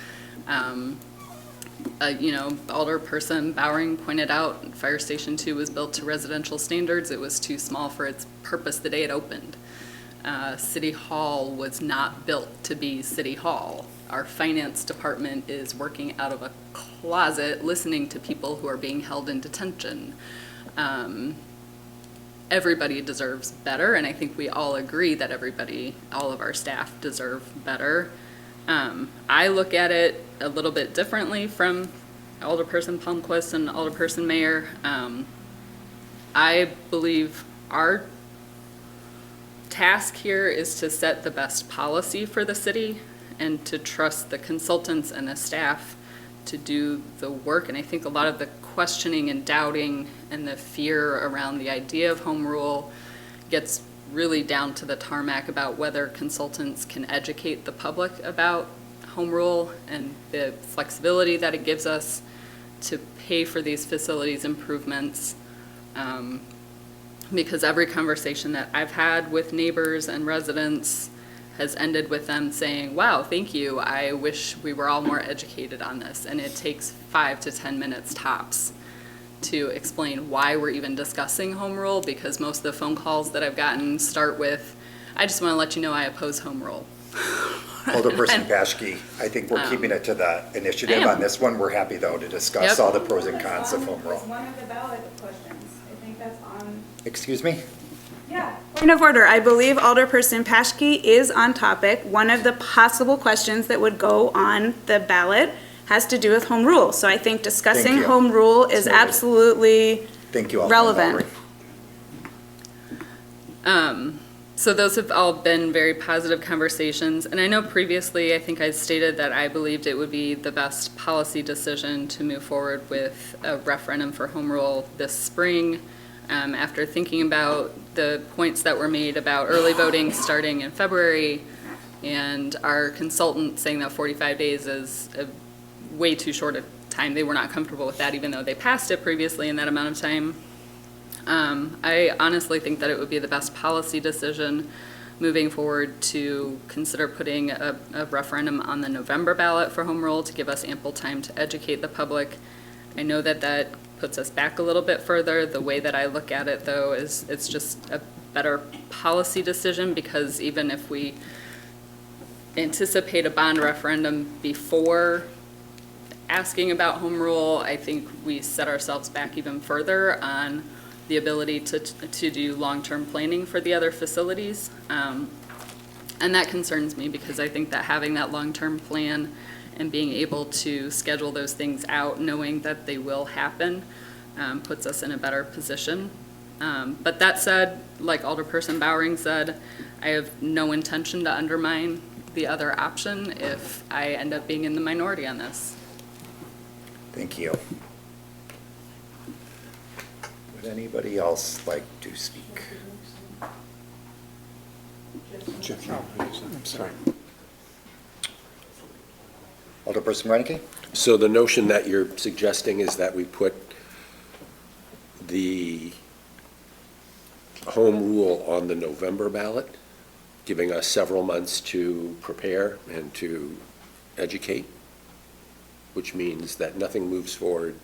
Alderperson Bowering pointed out Fire Station 2 was built to residential standards. It was too small for its purpose the day it opened. City Hall was not built to be City Hall. Our finance department is working out of a closet listening to people who are being held in detention. Everybody deserves better, and I think we all agree that all of our staff deserve better. I look at it a little bit differently from Alderperson Palmquist and Alderperson Mayer. I believe our task here is to set the best policy for the city and to trust the consultants and the staff to do the work. And I think a lot of the questioning and doubting and the fear around the idea of home rule gets really down to the tarmac about whether consultants can educate the public about home rule and the flexibility that it gives us to pay for these facilities improvements. Because every conversation that I've had with neighbors and residents has ended with them saying, wow, thank you. I wish we were all more educated on this. And it takes 5 to 10 minutes tops to explain why we're even discussing home rule, because most of the phone calls that I've gotten start with, I just want to let you know I oppose home rule. Alderperson Paschke, I think we're keeping it to the initiative on this one. We're happy, though, to discuss all the pros and cons of home rule. One of the ballot questions. I think that's on. Excuse me? Yeah. Point of order. I believe Alderperson Paschke is on topic. One of the possible questions that would go on the ballot has to do with home rule. So I think discussing home rule is absolutely relevant. So those have all been very positive conversations. And I know previously, I think I stated that I believed it would be the best policy decision to move forward with a referendum for home rule this spring. After thinking about the points that were made about early voting starting in February and our consultant saying that 45 days is a way too short a time. They were not comfortable with that even though they passed it previously in that amount of time. I honestly think that it would be the best policy decision moving forward to consider putting a referendum on the November ballot for home rule to give us ample time to educate the public. I know that that puts us back a little bit further. The way that I look at it, though, is it's just a better policy decision, because even if we anticipate a bond referendum before asking about home rule, I think we set ourselves back even further on the ability to do long-term planning for the other facilities. And that concerns me, because I think that having that long-term plan and being able to schedule those things out, knowing that they will happen, puts us in a better position. But that said, like Alderperson Bowering said, I have no intention to undermine the other option if I end up being in the minority on this. Thank you. Would anybody else like to speak? I'm sorry. Alderperson Reineke? So the notion that you're suggesting is that we put the home rule on the November ballot, giving us several months to prepare and to educate, which means that nothing moves forward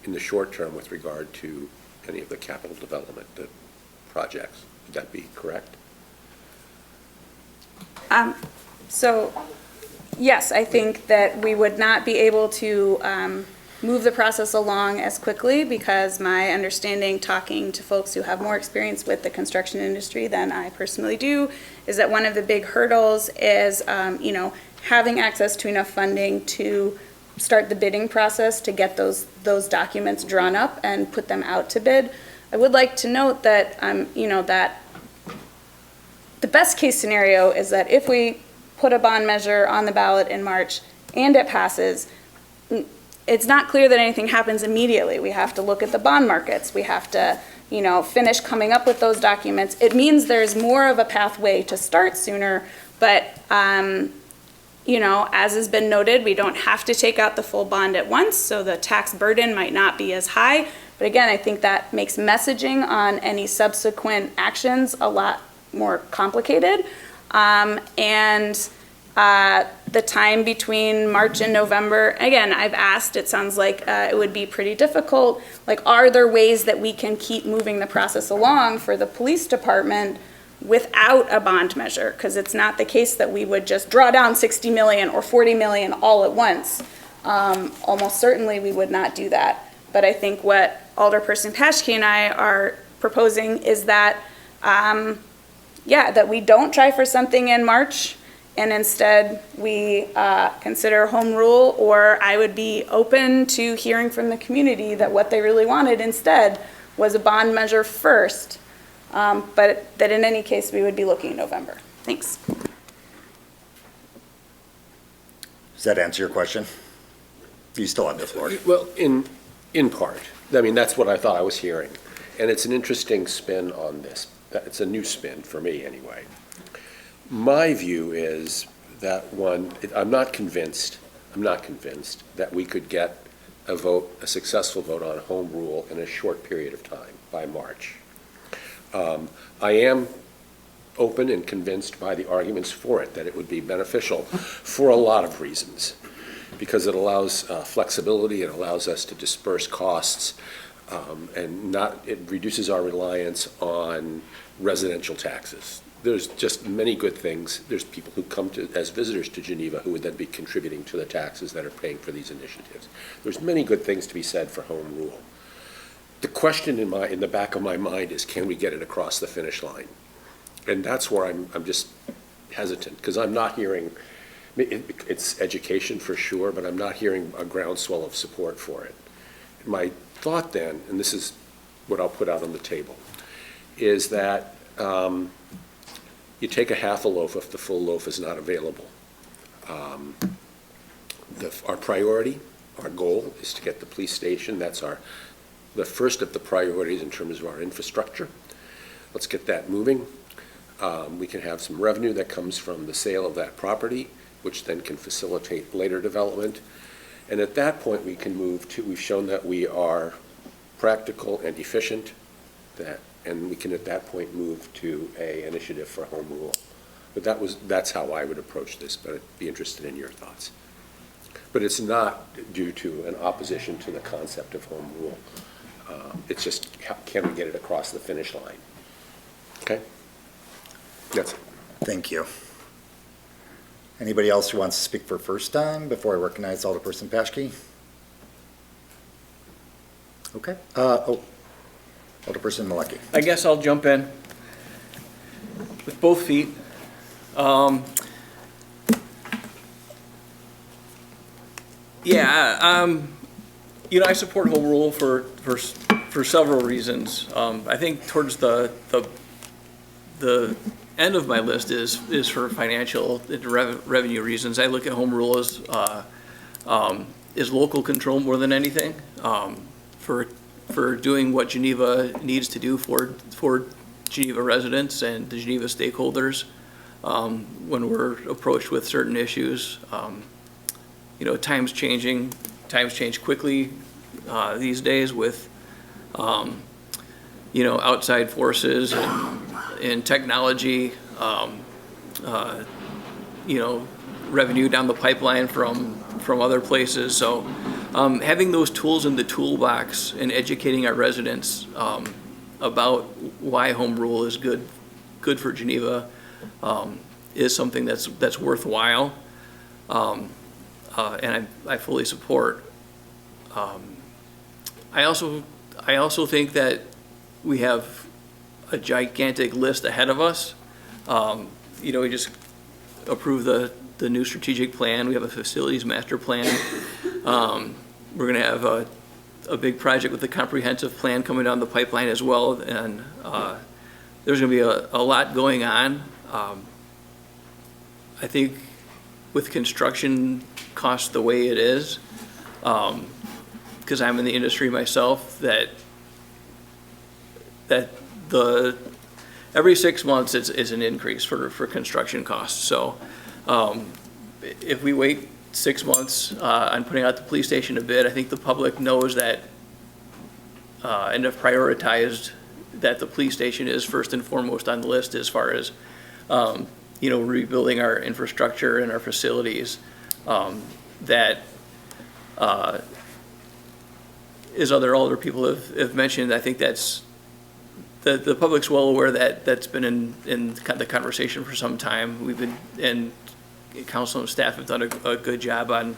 in the short term with regard to any of the capital development projects. Would that be correct? So, yes, I think that we would not be able to move the process along as quickly, because my understanding, talking to folks who have more experience with the construction industry than I personally do, is that one of the big hurdles is, having access to enough funding to start the bidding process to get those documents drawn up and put them out to bid. I would like to note that, that the best case scenario is that if we put a bond measure on the ballot in March and it passes, it's not clear that anything happens immediately. We have to look at the bond markets. We have to, finish coming up with those documents. It means there's more of a pathway to start sooner, but, as has been noted, we don't have to take out the full bond at once, so the tax burden might not be as high. But again, I think that makes messaging on any subsequent actions a lot more complicated. The time between March and November, again, I've asked, it sounds like it would be pretty difficult. Like, are there ways that we can keep moving the process along for the police department without a bond measure? Because it's not the case that we would just draw down 60 million or 40 million all at once. Almost certainly we would not do that. But I think what Alderperson Paschke and I are proposing is that, that we don't try for something in March, and instead we consider home rule, or I would be open to hearing from the community that what they really wanted instead was a bond measure first, but that in any case we would be looking in November. Thanks. Does that answer your question? You still have the floor. Well, in part. I mean, that's what I thought I was hearing. And it's an interesting spin on this. It's a new spin for me, anyway. My view is that I'm not convinced that we could get a successful vote on home rule in a short period of time, by March. I am open and convinced by the arguments for it that it would be beneficial for a lot of reasons, because it allows flexibility, it allows us to disperse costs, and it reduces our reliance on residential taxes. There's just many good things. There's people who come as visitors to Geneva who would then be contributing to the taxes that are paying for these initiatives. There's many good things to be said for home rule. The question in the back of my mind is, can we get it across the finish line? And that's where I'm just hesitant, because I'm not hearing, it's education for sure, but I'm not hearing a groundswell of support for it. My thought then, and this is what I'll put out on the table, is that you take a half a loaf if the full loaf is not available. Our priority, our goal is to get the police station. That's the first of the priorities in terms of our infrastructure. Let's get that moving. We can have some revenue that comes from the sale of that property, which then can facilitate later development. And at that point, we can move to, we've shown that we are practical and efficient, and we can at that point move to an initiative for home rule. But that's how I would approach this, but I'd be interested in your thoughts. But it's not due to an opposition to the concept of home rule. It's just, can we get it across the finish line? Okay? That's it. Thank you. Anybody else who wants to speak for first time before I recognize Alderperson Paschke? Okay. Alderperson Malecki. I guess I'll jump in with both feet. I support home rule for several reasons. I think towards the end of my list is for financial and revenue reasons. I look at home rule as local control more than anything, for doing what Geneva needs to do for Geneva residents and the Geneva stakeholders when we're approached with certain issues. Times change quickly these days with outside forces and technology, revenue down the pipeline from other places. So having those tools in the toolbox and educating our residents about why home rule is good for Geneva is something that's worthwhile, and I fully support. I also think that we have a gigantic list ahead of us. We just approved the new strategic plan. We have a facilities master plan. We're going to have a big project with the comprehensive plan coming down the pipeline as well, and there's going to be a lot going on. I think with construction costs the way it is, because I'm in the industry myself, that every 6 months is an increase for construction costs. So if we wait 6 months on putting out the police station to bid, I think the public knows that and have prioritized that the police station is first and foremost on the list as far as rebuilding our infrastructure and our facilities. That as other older people have mentioned, I think that's the public's well aware that that's been in the conversation for some time. We've been, and council and staff have done a good job on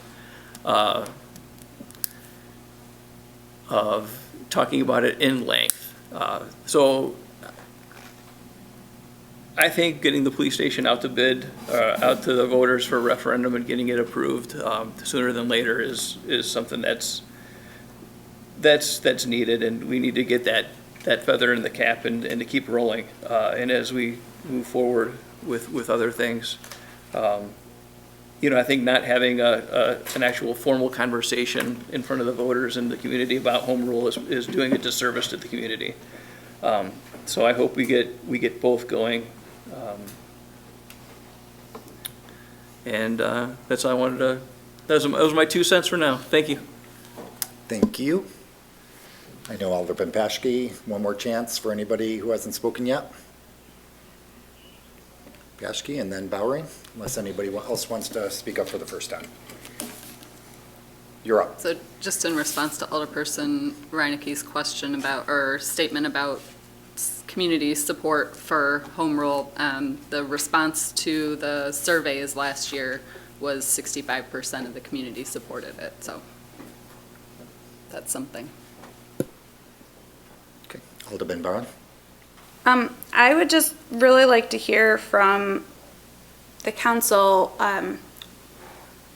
of talking about it in length. So I think getting the police station out to bid, out to the voters for a referendum and getting it approved sooner than later is something that's needed, and we need to get that feather in the cap and to keep rolling. And as we move forward with other things, I think not having an actual formal conversation in front of the voters and the community about home rule is doing a disservice to the community. So I hope we get both going. And that's all I wanted to. That was my 2 cents for now. Thank you. Thank you. I know Alderman Paschke, one more chance for anybody who hasn't spoken yet. Paschke and then Bowery, unless anybody else wants to speak up for the first time. You're up. So just in response to Alderperson Reineke's question about, or statement about community support for home rule, the response to the surveys last year was 65% of the community supported it. So that's something. Okay, Alderman Barron. I would just really like to hear from the council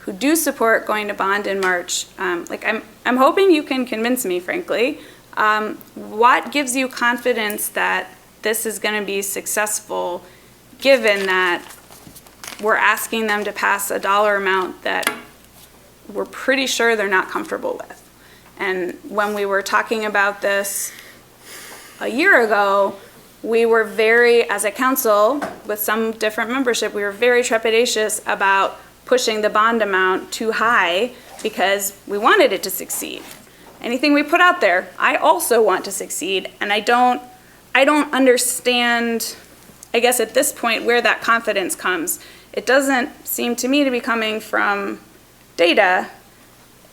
who do support going to bond in March. I'm hoping you can convince me, frankly. What gives you confidence that this is going to be successful, given that we're asking them to pass a dollar amount that we're pretty sure they're not comfortable with? And when we were talking about this a year ago, we were very, as a council, with some different membership, we were very trepidatious about pushing the bond amount too high because we wanted it to succeed. Anything we put out there, I also want to succeed, and I don't understand, I guess at this point, where that confidence comes. It doesn't seem to me to be coming from data.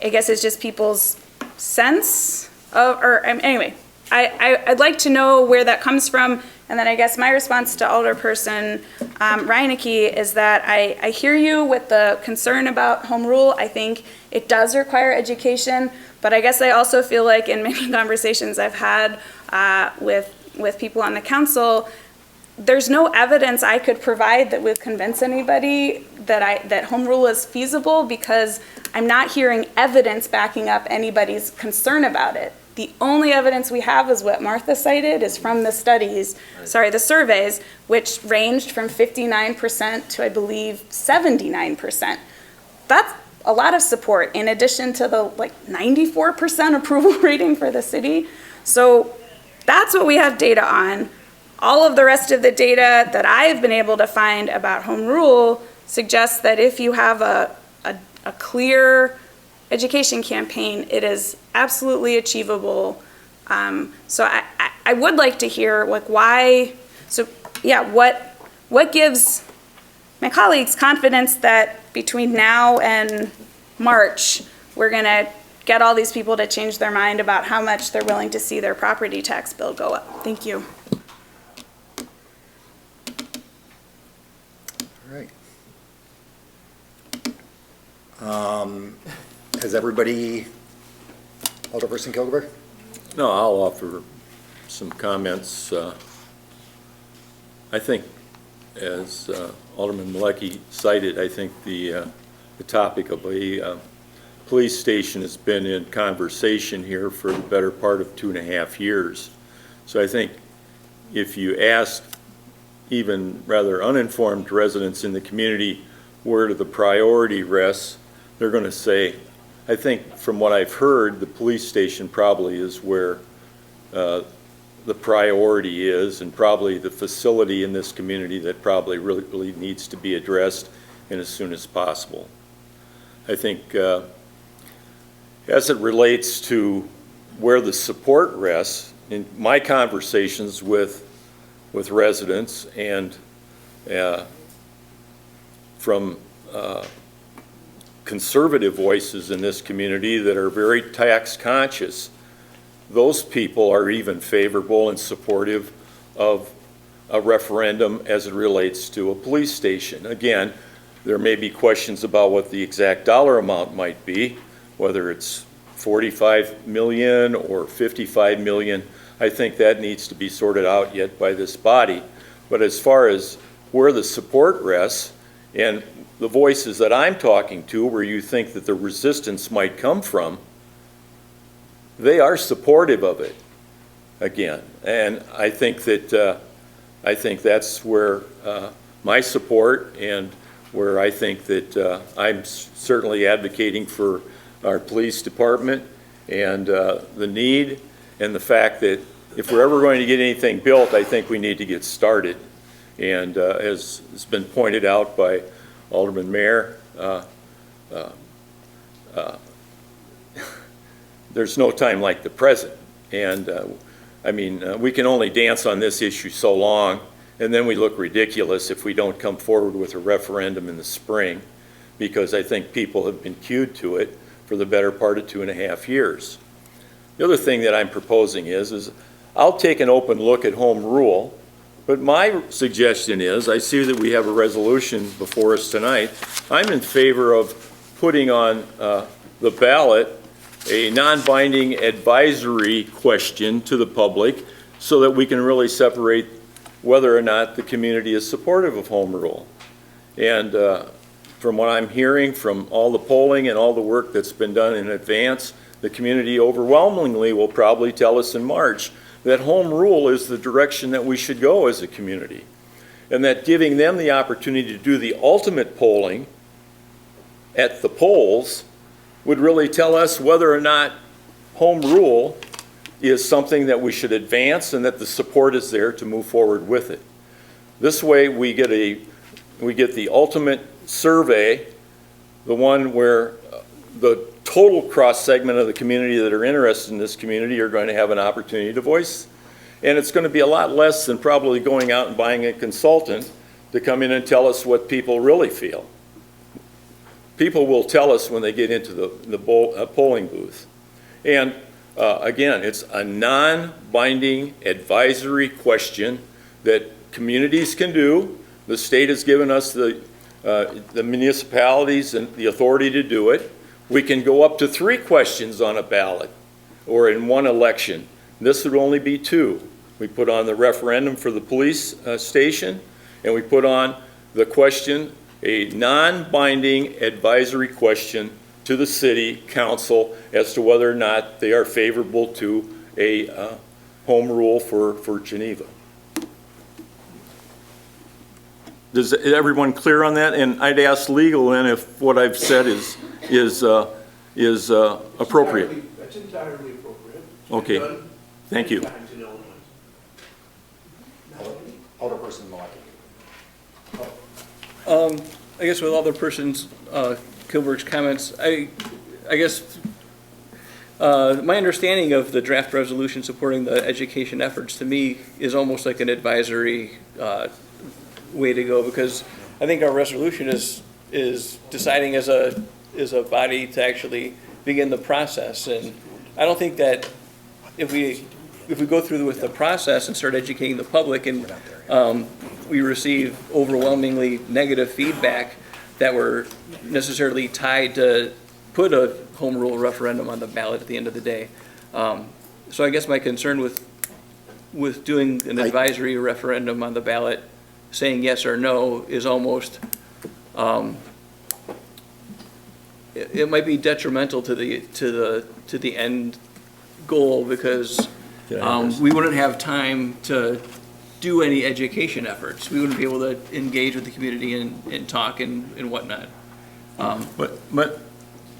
I guess it's just people's sense of, anyway, I'd like to know where that comes from. And then I guess my response to Alderperson Reineke is that I hear you with the concern about home rule. I think it does require education, but I guess I also feel like in many conversations I've had with people on the council, there's no evidence I could provide that would convince anybody that home rule is feasible, because I'm not hearing evidence backing up anybody's concern about it. The only evidence we have is what Martha cited is from the the surveys, which ranged from 59% to, I believe, 79%. That's a lot of support, in addition to the 94% approval rating for the city. So that's what we have data on. All of the rest of the data that I've been able to find about home rule suggests that if you have a clear education campaign, it is absolutely achievable. So I would like to hear why. So yeah, what gives my colleagues confidence that between now and March we're gonna get all these people to change their mind about how much they're willing to see their property tax bill go up? Thank you. All right. Has everybody, Alderperson Kilgore? No, I'll offer some comments. I think as Alderman Malecki cited, I think the topic of a police station has been in conversation here for the better part of 2.5 years. So I think if you ask even rather uninformed residents in the community where do the priority rests, they're going to say, I think from what I've heard, the police station probably is where the priority is, and probably the facility in this community that probably really needs to be addressed and as soon as possible. I think as it relates to where the support rests, in my conversations with residents and from conservative voices in this community that are very tax conscious, those people are even favorable and supportive of a referendum as it relates to a police station. Again, there may be questions about what the exact dollar amount might be, whether it's 45 million or 55 million. I think that needs to be sorted out yet by this body. But as far as where the support rests and the voices that I'm talking to, where you think that the resistance might come from, they are supportive of it, again. And I think that's where my support and where I think that I'm certainly advocating for our police department and the need and the fact that if we're ever going to get anything built, I think we need to get started. And as has been pointed out by Alderman Mayer, there's no time like the present. And I mean, we can only dance on this issue so long, and then we look ridiculous if we don't come forward with a referendum in the spring, because I think people have been cued to it for the better part of 2.5 years. The other thing that I'm proposing is I'll take an open look at home rule, but my suggestion is, I see that we have a resolution before us tonight. I'm in favor of putting on the ballot a non-binding advisory question to the public so that we can really separate whether or not the community is supportive of home rule. And from what I'm hearing from all the polling and all the work that's been done in advance, the community overwhelmingly will probably tell us in March that home rule is the direction that we should go as a community. And that giving them the opportunity to do the ultimate polling at the polls would really tell us whether or not home rule is something that we should advance and that the support is there to move forward with it. This way we get the ultimate survey, the one where the total cross-segment of the community that are interested in this community are going to have an opportunity to voice. And it's going to be a lot less than probably going out and buying a consultant to come in and tell us what people really feel. People will tell us when they get into the polling booth. And again, it's a non-binding advisory question that communities can do. The state has given us the municipalities and the authority to do it. We can go up to 3 questions on a ballot or in one election. This would only be 2. We put on the referendum for the police station, and we put on the question, a non-binding advisory question to the city council as to whether or not they are favorable to a home rule for Geneva. Is everyone clear on that? And I'd ask legal then if what I've said is appropriate. That's entirely appropriate. Okay. Thank you. Alderperson Malecki. I guess with Alderperson Kilberg's comments, I guess my understanding of the draft resolution supporting the education efforts to me is almost like an advisory way to go, because I think our resolution is deciding as a body to actually begin the process. And I don't think that if we go through with the process and start educating the public and we receive overwhelmingly negative feedback that we're necessarily tied to put a home rule referendum on the ballot at the end of the day. So I guess my concern with doing an advisory referendum on the ballot saying yes or no is almost, it might be detrimental to the end goal, because we wouldn't have time to do any education efforts. We wouldn't be able to engage with the community and talk and whatnot. But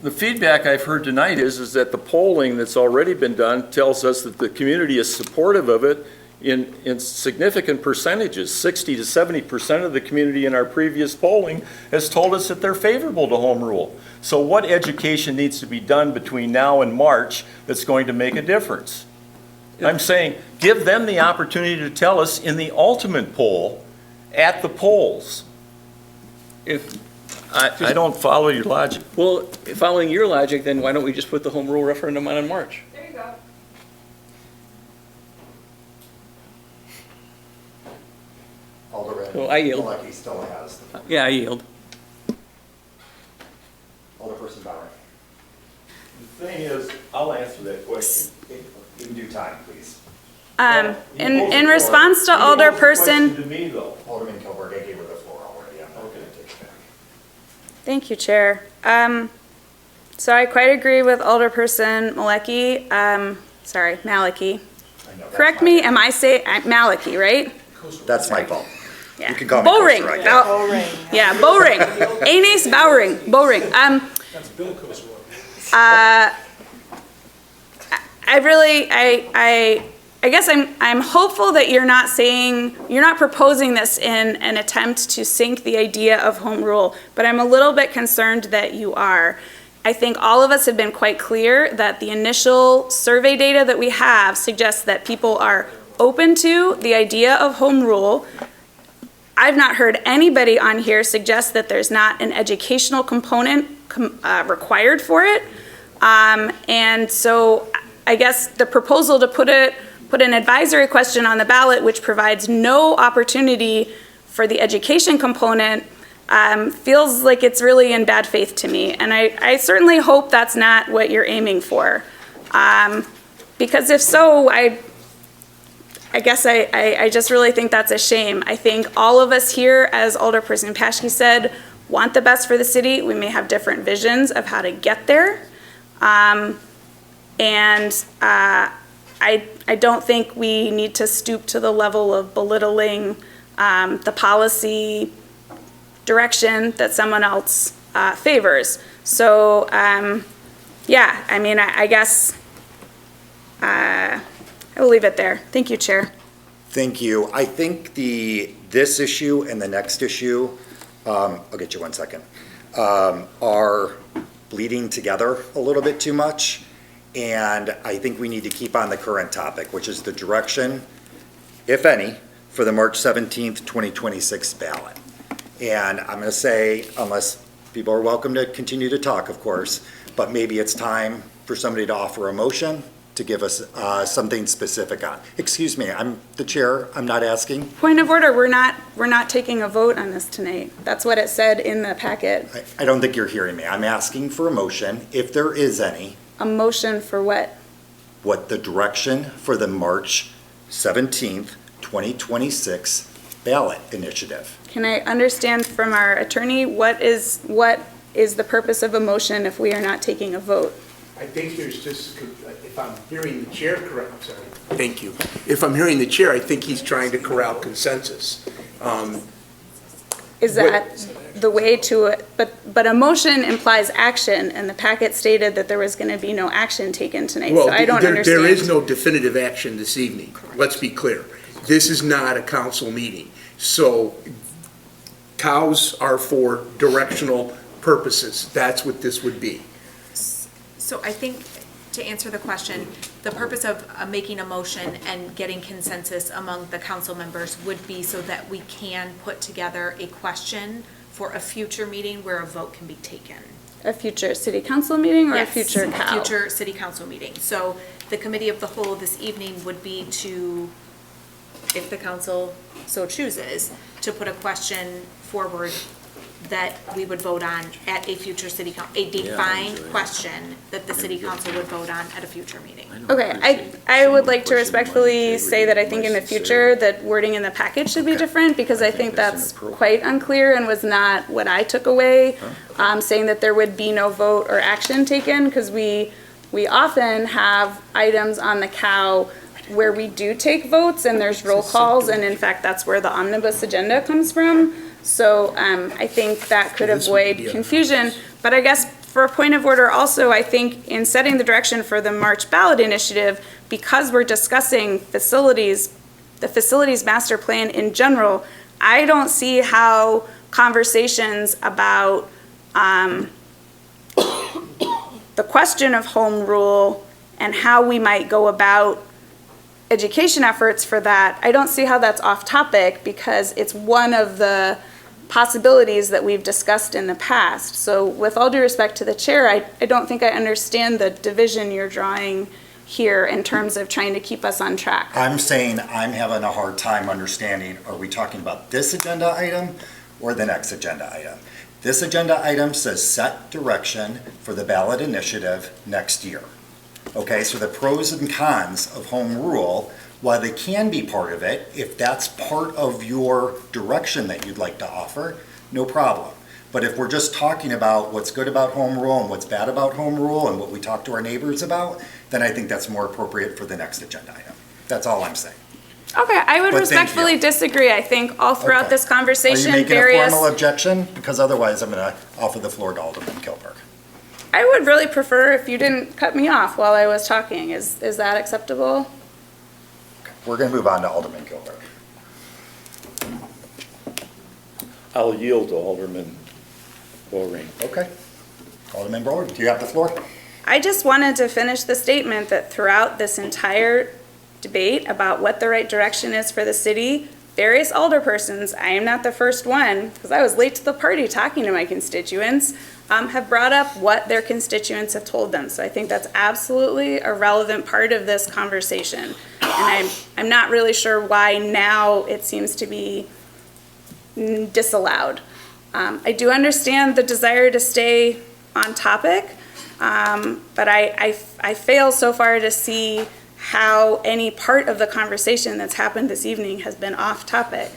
the feedback I've heard tonight is that the polling that's already been done tells us that the community is supportive of it in significant percentages. 60 to 70% of the community in our previous polling has told us that they're favorable to home rule. So what education needs to be done between now and March that's going to make a difference? I'm saying, give them the opportunity to tell us in the ultimate poll, at the polls. I don't follow your logic. Well, following your logic, then why don't we just put the home rule referendum on in March? There you go. Alderman Well, I yield. Malecki still has the floor. Yeah, I yield. Alderperson Bauer. The thing is, I'll answer that question. In due time, please. In response to Alderperson. To me, though. Alderman Kilberg, I gave her the floor already. I'm not going to take it back. Thank you, Chair. So I quite agree with Alderperson Malecki. Sorry, Maliki. Correct me, am I saying, Maliki, right? That's my fault. Yeah. You can call me Bowring. Coaster, Bowring. Yeah, Bowring. Ines Bowring. Bowring. That's Bill Kosovo. I guess I'm hopeful that you're not proposing this in an attempt to sink the idea of home rule, but I'm a little bit concerned that you are. I think all of us have been quite clear that the initial survey data that we have suggests that people are open to the idea of home rule. I've not heard anybody on here suggest that there's not an educational component required for it. And so I guess the proposal to put an advisory question on the ballot, which provides no opportunity for the education component, feels like it's really in bad faith to me. And I certainly hope that's not what you're aiming for. Because if so, I guess I just really think that's a shame. I think all of us here, as Alderperson Paschke said, want the best for the city. We may have different visions of how to get there. I don't think we need to stoop to the level of belittling the policy direction that someone else favors. So, yeah, I mean, I guess I will leave it there. Thank you, Chair. Thank you. I think this issue and the next issue, I'll get you 1 second, are bleeding together a little bit too much. And I think we need to keep on the current topic, which is the direction, if any, for the March 17th, 2026 ballot. And I'm going to say, unless people are welcome to continue to talk, of course, but maybe it's time for somebody to offer a motion to give us something specific on. Excuse me, I'm the chair, I'm not asking. Point of order, we're not taking a vote on this tonight. That's what it said in the packet. I don't think you're hearing me. I'm asking for a motion, if there is any. A motion for what? What the direction for the March 17th, 2026 ballot initiative. Can I understand from our attorney what is the purpose of a motion if we are not taking a vote? I think there's just, if I'm hearing the chair correct, I'm sorry. Thank you. If I'm hearing the chair, I think he's trying to corral consensus. Is that the way to it? But a motion implies action, and the packet stated that there was going to be no action taken tonight, so I don't understand. There is no definitive action this evening. Let's be clear. This is not a council meeting. So cows are for directional purposes. That's what this would be. So I think, to answer the question, the purpose of making a motion and getting consensus among the council members would be so that we can put together a question for a future meeting where a vote can be taken. A future city council meeting or Yes, a future cow? Future city council meeting. So the committee of the whole this evening would be to, if the council so chooses, to put a question forward that we would vote on at a future city a defined question that the city council would vote on at a future meeting. Okay, I would like to respectfully say that I think in the future that wording in the package should be different, because I think that's quite unclear and was not what I took away, saying that there would be no vote or action taken, because we often have items on the COW where we do take votes and there's roll calls, and in fact, that's where the omnibus agenda comes from. So I think that could avoid confusion. But I guess for a point of order also, I think in setting the direction for the March ballot initiative, because we're discussing facilities, the facilities master plan in general, I don't see how conversations about the question of home rule and how we might go about education efforts for that, I don't see how that's off topic, because it's one of the possibilities that we've discussed in the past. So with all due respect to the chair, I don't think I understand the division you're drawing here in terms of trying to keep us on track. I'm saying I'm having a hard time understanding, are we talking about this agenda item or the next agenda item? This agenda item says set direction for the ballot initiative next year. Okay, so the pros and cons of home rule, while they can be part of it, if that's part of your direction that you'd like to offer, no problem. But if we're just talking about what's good about home rule and what's bad about home rule and what we talk to our neighbors about, then I think that's more appropriate for the next agenda item. That's all I'm saying. Okay, I would But thank respectfully you. disagree. I think all throughout Okay. this conversation, Are you making various. a formal objection? Because otherwise I'm going to offer the floor to Alderman Kilburg. I would really prefer if you didn't cut me off while I was talking. Is that acceptable? We're going to move on to Alderman Kilburg. I'll yield to Alderman Boring. Okay. Alderman Boring, do you have the floor? I just wanted to finish the statement that throughout this entire debate about what the right direction is for the city, various alderpersons, I am not the first one, because I was late to the party talking to my constituents, have brought up what their constituents have told them. So I think that's absolutely a relevant part of this conversation. And I'm not really sure why now it seems to be disallowed. I do understand the desire to stay on topic, but I fail so far to see how any part of the conversation that's happened this evening has been off topic.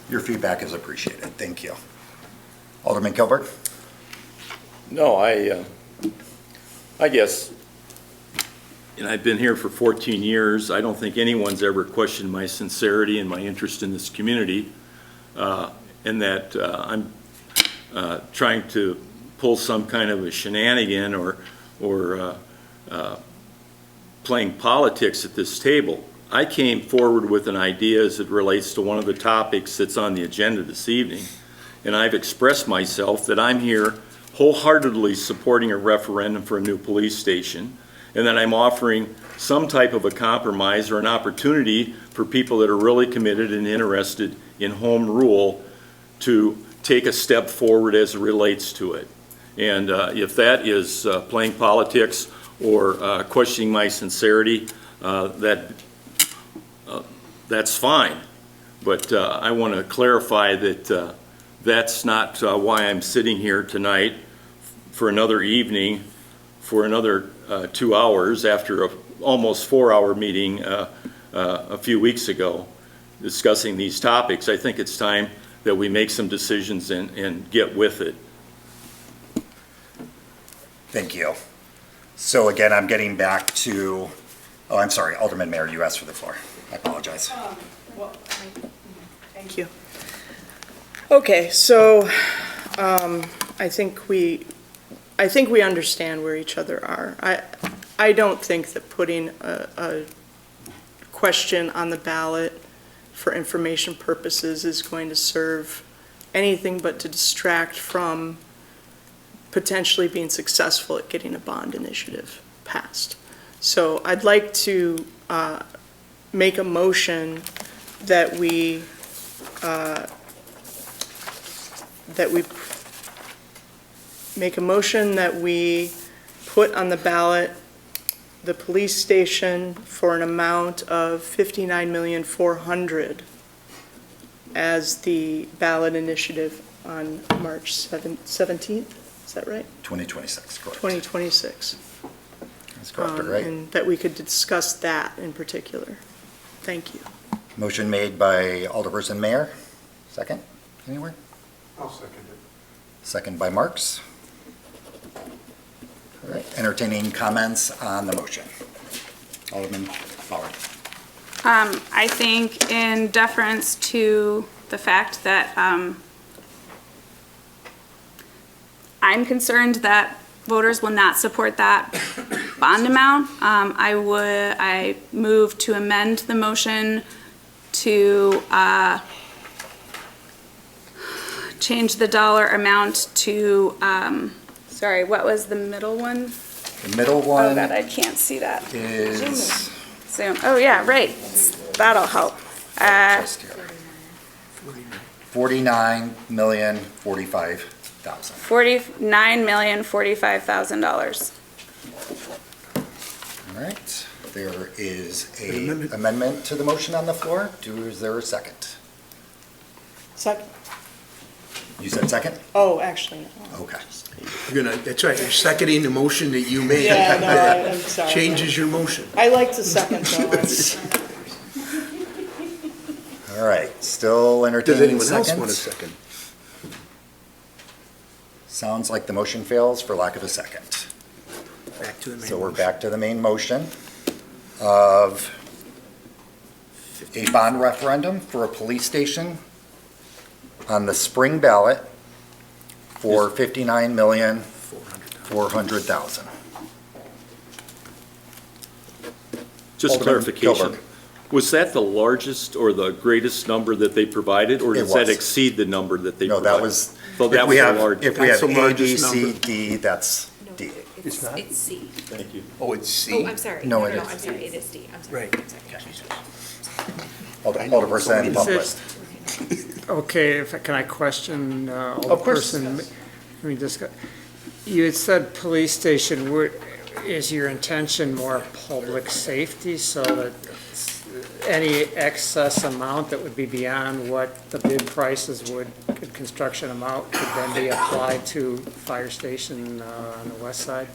Your feedback is appreciated. Thank you. Alderman Kilburg? No, I guess, and I've been here for 14 years, I don't think anyone's ever questioned my sincerity and my interest in this community, and that I'm trying to pull some kind of a shenanigan or playing politics at this table. I came forward with an idea as it relates to one of the topics that's on the agenda this evening, and I've expressed myself that I'm here wholeheartedly supporting a referendum for a new police station, and that I'm offering some type of a compromise or an opportunity for people that are really committed and interested in home rule to take a step forward as it relates to it. And if that is playing politics or questioning my sincerity, that's fine. But I want to clarify that that's not why I'm sitting here tonight for another evening, for another 2 hours after a almost 4-hour meeting a few weeks ago discussing these topics. I think it's time that we make some decisions and get with it. Thank you. So again, I'm getting back to, oh, I'm sorry, Alderman Mayor, you asked for the floor. I apologize. Thank you. Okay, so I think we understand where each other are. I don't think that putting a question on the ballot for information purposes is going to serve anything but to distract from potentially being successful at getting a bond initiative passed. So I'd like to make a motion that we put on the ballot the police station for an amount of $59,400,000 as the ballot initiative on March 17th, is that right? 2026, correct. 2026. That's correct, right? And that we could discuss that in particular. Thank you. Motion made by Alderperson Mayor. Second, anywhere? I'll second it. Second by Marks. All right, entertaining comments on the motion. Alderman Bauer. I think in deference to the fact that I'm concerned that voters will not support that bond amount, I move to amend the motion to change the dollar amount to, sorry, what was the middle one? The middle one. Oh, God, I can't see that. Is. Zoom. Oh, yeah, right. That'll help. $49,045,000. $49,045,000. All right, there is a amendment to the motion on the floor. Is there a second? Second. You said second? Oh, actually, no. Okay. That's right, you're seconding the motion that you made. Yeah, no, I'm sorry. Changes your motion. I like to second those. All right, still Does entertaining anyone else seconds? want a second? Sounds like the motion fails for lack of a second. Back to the main So we're motion. back to the main motion of a bond referendum for a police station on the spring ballot for $59,400,000. Just Alderman clarification. Gilbert. Was that the largest or the greatest number that they provided, or It does that was. exceed the number that they No, provided? that was, So if that we was the have, largest. if we have That's the A, B, largest C, number. D, that's D. It's not? It's C. Thank you. Oh, it's C? Oh, I'm sorry. No, it is. I'm sorry, it is D. I'm sorry. Right. I'm sorry. Alderperson Bumplist. Okay, can I question Of course. Alderperson? Let me discuss. You had said police station, is your intention more public safety so that any excess amount that would be beyond what the bid prices would, construction amount, could then be applied to fire station on the west side?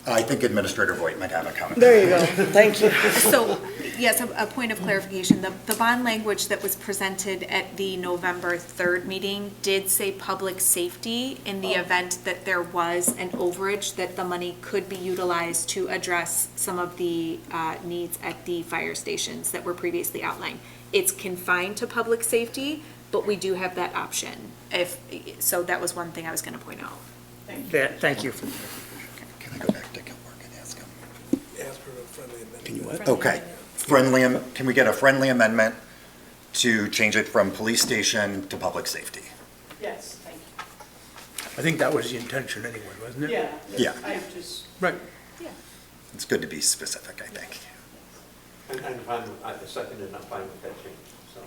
I think Administrator Voigt might have a comment. There you go. Thank you. So, yes, a point of clarification. The bond language that was presented at the November 3rd meeting did say public safety in the event that there was an overage, that the money could be utilized to address some of the needs at the fire stations that were previously outlined. It's confined to public safety, but we do have that option. So that was one thing I was going to point out. Thank you. Can I go back to Gilbert and ask him? Ask for a friendly amendment. Can you what? Okay, can we get a friendly amendment to change it from police station to public safety? Yes, thank you. I think that was the intention anyway, wasn't it? Yeah. I just. Right. It's good to be specific, I think. And I'm fine with, I second it, I'm fine with that change, so.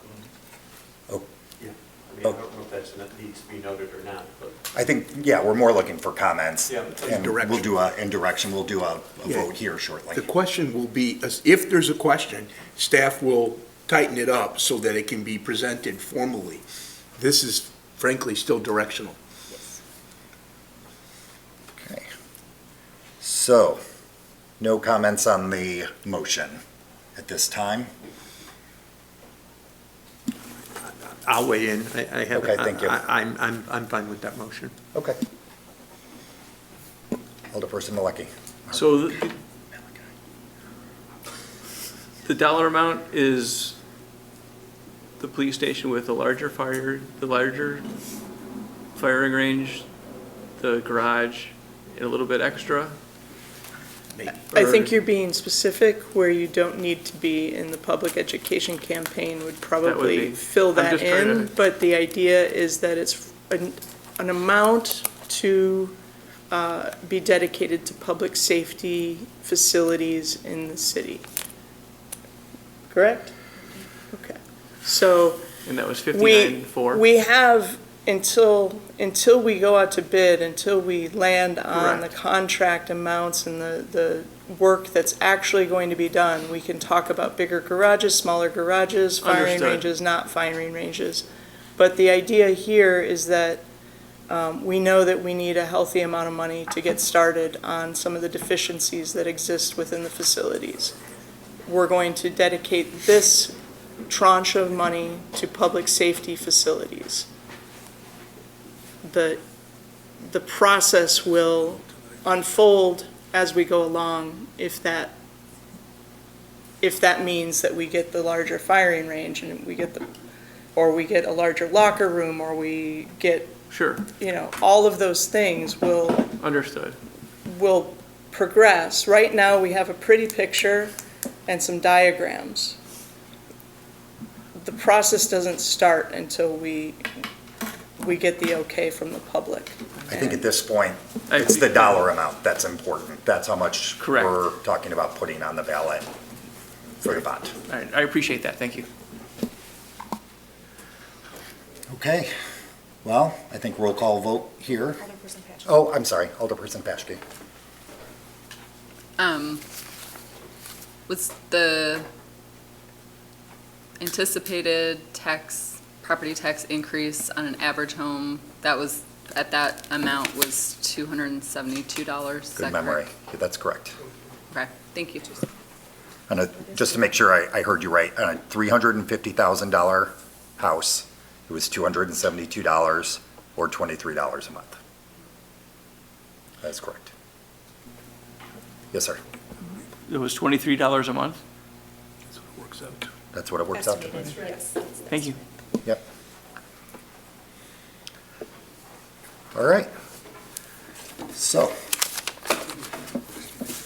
Oh. Yeah, I mean, I don't know if that needs to be noted or not, but. I think, yeah, we're more looking for comments. Yeah. And we'll do in direction, we'll do a Yeah. vote here shortly. The question will be, if there's a question, staff will tighten it up so that it can be presented formally. This is frankly still directional. Okay. So, no comments on the motion at this time? I'll weigh in. I have. Okay, thank you. I'm fine with that motion. Okay. Alderperson Malecki. So the dollar amount is the police station with the larger firing range, the garage, and a little bit extra? I think you're being specific where you don't need to be in the public education campaign would probably be- fill I'm that just trying in, to- but the idea is that it's an amount to be dedicated to public safety facilities in the city. Correct? Okay. So And that was we 59.4? have until we go out to bid, until we land on the Correct. contract amounts and the work that's actually going to be done, we can talk about bigger garages, smaller garages, firing Understood. ranges, not firing ranges. But the idea here is that we know that we need a healthy amount of money to get started on some of the deficiencies that exist within the facilities. We're going to dedicate this tranche of money to public safety facilities. The process will unfold as we go along if that means that we get the larger firing range and we get or we get a larger locker room, or we get, Sure, all of those things will understood. progress. Right now, we have a pretty picture and some diagrams. The process doesn't start until we get the okay from the public. I think at this point, it's the dollar amount that's important. That's how much Correct. we're talking about putting on the ballot for the bond. All right, I appreciate that, thank you. Okay, well, I think roll call vote here. Oh, I'm sorry, Alderperson Paschke. Was the anticipated property tax increase on an average home, at that amount was $272? Is Good that memory. correct? That's correct. Okay, thank you. Just to make sure I heard you right, on a $350,000 house, it was $272 or $23 a month. That's correct. Yes, sir. It was $23 a month? That's what it works out to. Thank you. Yep. All right. So,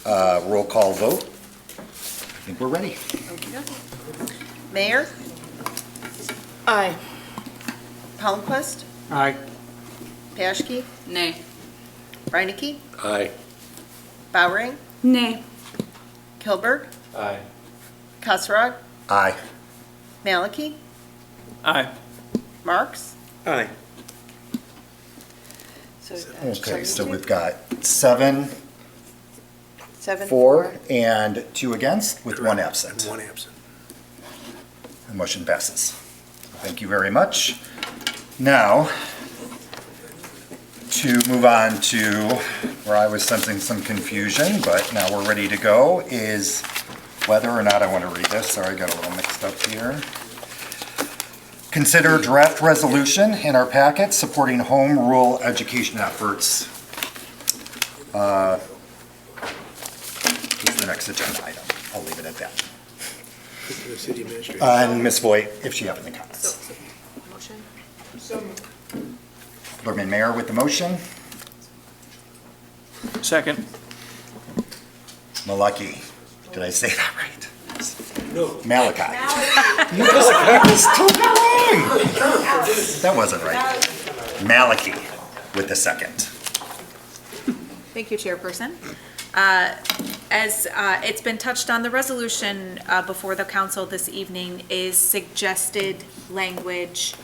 roll call vote. I think we're ready. Mayor? Aye. Palmquist? Aye. Paschke? Nay. Reinecke? Aye. Bowering? Nay. Kilberg? Aye. Kasserag? Aye. Maliki? Aye. Marks? Aye. Okay, so we've got 7 7, for, and 2 against, with 1 absent. One absent. The motion passes. Thank you very much. Now, to move on to where I was sensing some confusion, but now we're ready to go, is whether or not I want to read this. Sorry, I got a little mixed up here. Consider draft resolution in our packet supporting home rule education efforts. Is the next agenda item. I'll leave it at that. The city administrator. And Ms. Voigt, if she has any comments. Motion? Alderman Mayor with the motion. Second. Malaki. Did I say that right? No. Malachi. You just took it wrong. That wasn't right. Malaki with the second. Thank you, Chairperson. As it's been touched on, the resolution before the council this evening is suggested language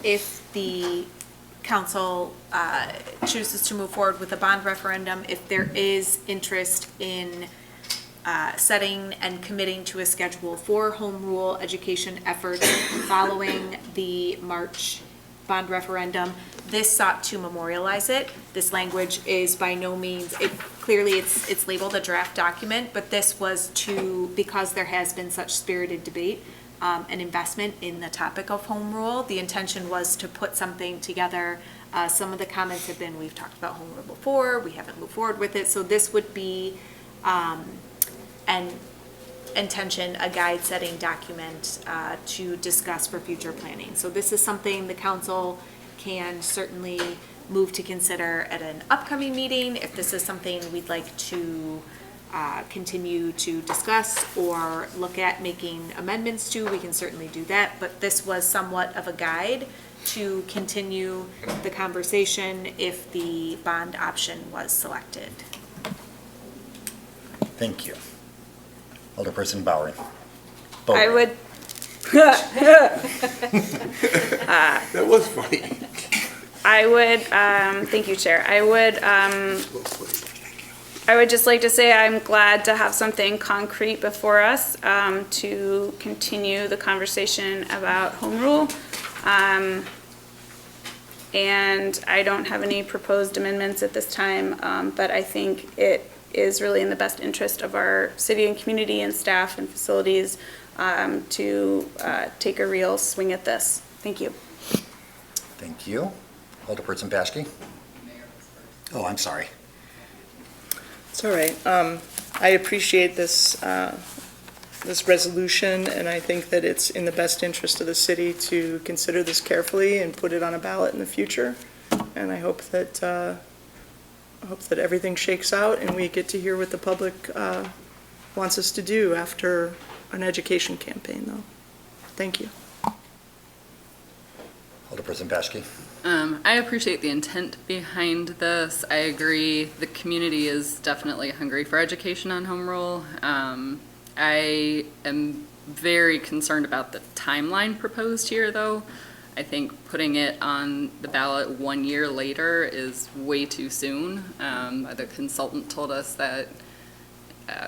if the council chooses to move forward with a bond referendum, if there is interest in setting and committing to a schedule for home rule education efforts following the March bond referendum. This sought to memorialize it. This language is by no means, clearly it's labeled a draft document, but this was because there has been such spirited debate and investment in the topic of home rule, the intention was to put something together. Some of the comments have been, we've talked about home rule before, we haven't moved forward with it, so this would be an intention, a guide-setting document to discuss for future planning. So this is something the council can certainly move to consider at an upcoming meeting. If this is something we'd like to continue to discuss or look at making amendments to, we can certainly do that. But this was somewhat of a guide to continue the conversation if the bond option was selected. Thank you. Alderperson Bowering. I would, That was funny. I would, thank you, Chair. I would just like to say I'm glad to have something concrete before us to continue the conversation about home rule. And I don't have any proposed amendments at this time, but I think it is really in the best interest of our city and community and staff and facilities to take a real swing at this. Thank you. Thank you. Alderperson Paschke? Oh, I'm sorry. It's all right. I appreciate this resolution, and I think that it's in the best interest of the city to consider this carefully and put it on a ballot in the future. And I hope that everything shakes out and we get to hear what the public wants us to do after an education campaign, though. Thank you. Alderperson Paschke? I appreciate the intent behind this. I agree. The community is definitely hungry for education on home rule. I am very concerned about the timeline proposed here, though. I think putting it on the ballot 1 year later is way too soon. The consultant told us that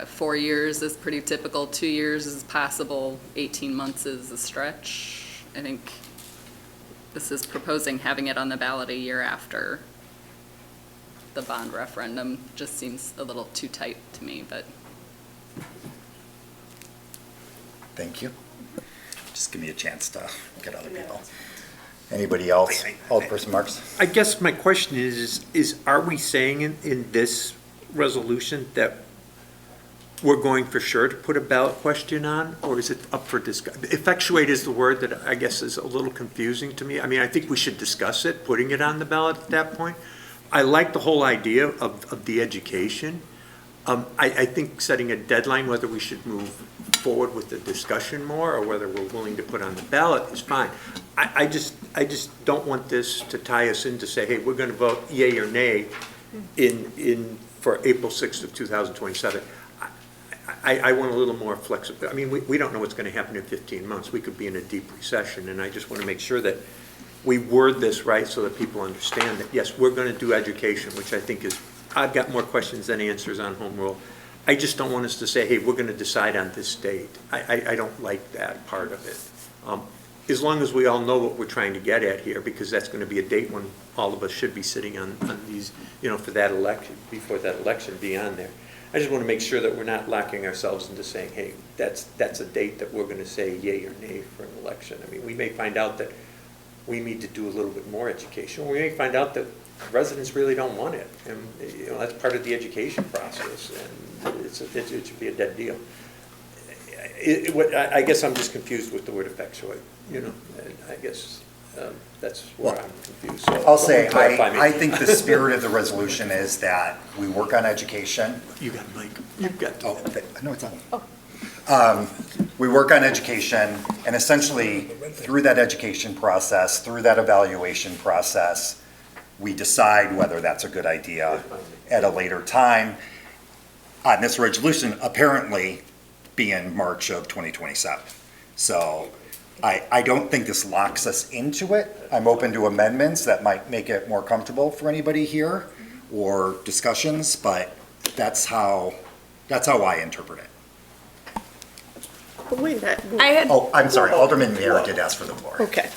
4 years is pretty typical, 2 years is possible, 18 months is a stretch. I think this is proposing having it on the ballot a year after the bond referendum. Just seems a little too tight to me, but. Thank you. Just give me a chance to get other people. Anybody else? Alderperson Marks? I guess my question is are we saying in this resolution that we're going for sure to put a ballot question on, or is it up for discussion? Effectuate is the word that I guess is a little confusing to me. I mean, I think we should discuss it, putting it on the ballot at that point. I like the whole idea of the education. I think setting a deadline, whether we should move forward with the discussion more or whether we're willing to put on the ballot is fine. I just don't want this to tie us in to say, hey, we're going to vote yay or nay for April 6th of 2027. I want a little more flexibility. I mean, we don't know what's going to happen in 15 months. We could be in a deep recession, and I just want to make sure that we word this right so that people understand that, yes, we're going to do education, which I think is, I've got more questions than answers on home rule. I just don't want us to say, hey, we're going to decide on this date. I don't like that part of it. As long as we all know what we're trying to get at here, because that's going to be a date when all of us should be sitting on these, for that election, before that election, be on there. I just want to make sure that we're not locking ourselves into saying, hey, that's a date that we're going to say yay or nay for an election. I mean, we may find out that we need to do a little bit more education. We may find out that residents really don't want it, and that's part of the education process, and it should be a dead deal. I guess I'm just confused with the word effectuate. I guess that's where I'm confused. So I'll say, I think the spirit of the resolution is that we work on education. You got Mike. You've got. Oh, no, it's on. We work on education, and essentially, through that education process, through that evaluation process, we decide whether that's a good idea at a later time. On this resolution, apparently, be in March of 2027. So I don't think this locks us into it. I'm open to amendments that might make it more comfortable for anybody here, or discussions, but that's how I interpret it. But wait, Oh, I'm sorry, Alderman Mayer did ask for the floor. Okay.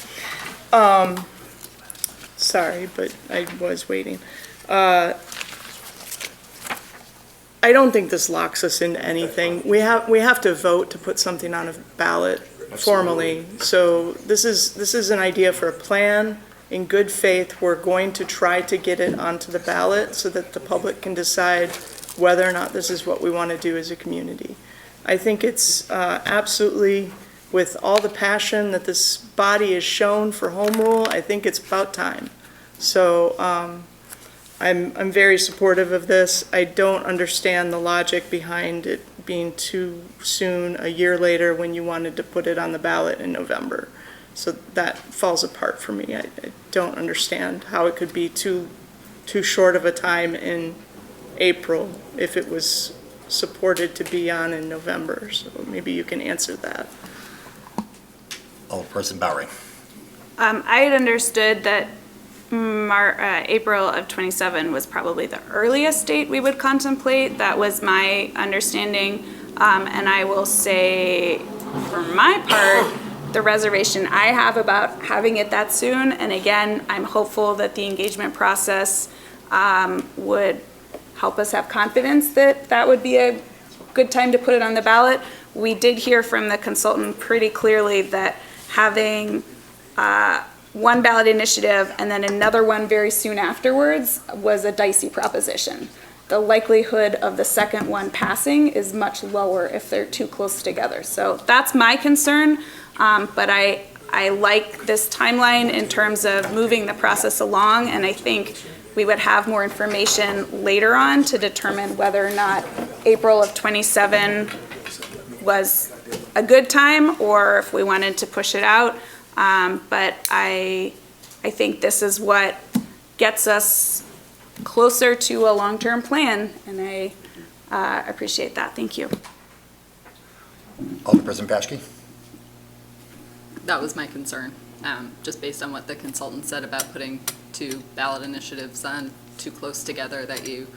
Sorry, but I was waiting. I don't think this locks us into anything. We have to vote to put something on a ballot formally. So this is an idea for a plan. In good faith, we're going to try to get it onto the ballot so that the public can decide whether or not this is what we want to do as a community. I think it's absolutely, with all the passion that this body has shown for home rule, I think it's about time. So I'm very supportive of this. I don't understand the logic behind it being too soon, a year later, when you wanted to put it on the ballot in November. So that falls apart for me. I don't understand how it could be too short of a time in April if it was supported to be on in November. So maybe you can answer that. Alderperson Bowery. I had understood that April of '27 was probably the earliest date we would contemplate. That was my understanding. And I will say, for my part, the reservation I have about having it that soon, and again, I'm hopeful that the engagement process would help us have confidence that that would be a good time to put it on the ballot. We did hear from the consultant pretty clearly that having one ballot initiative and then another one very soon afterwards was a dicey proposition. The likelihood of the second one passing is much lower if they're too close together. So that's my concern, but I like this timeline in terms of moving the process along, and I think we would have more information later on to determine whether or not April of '27 was a good time or if we wanted to push it out. But I think this is what gets us closer to a long-term plan, and I appreciate that. Thank you. Alderperson Paschke? That was my concern, just based on what the consultant said about putting two ballot initiatives on too close together, that you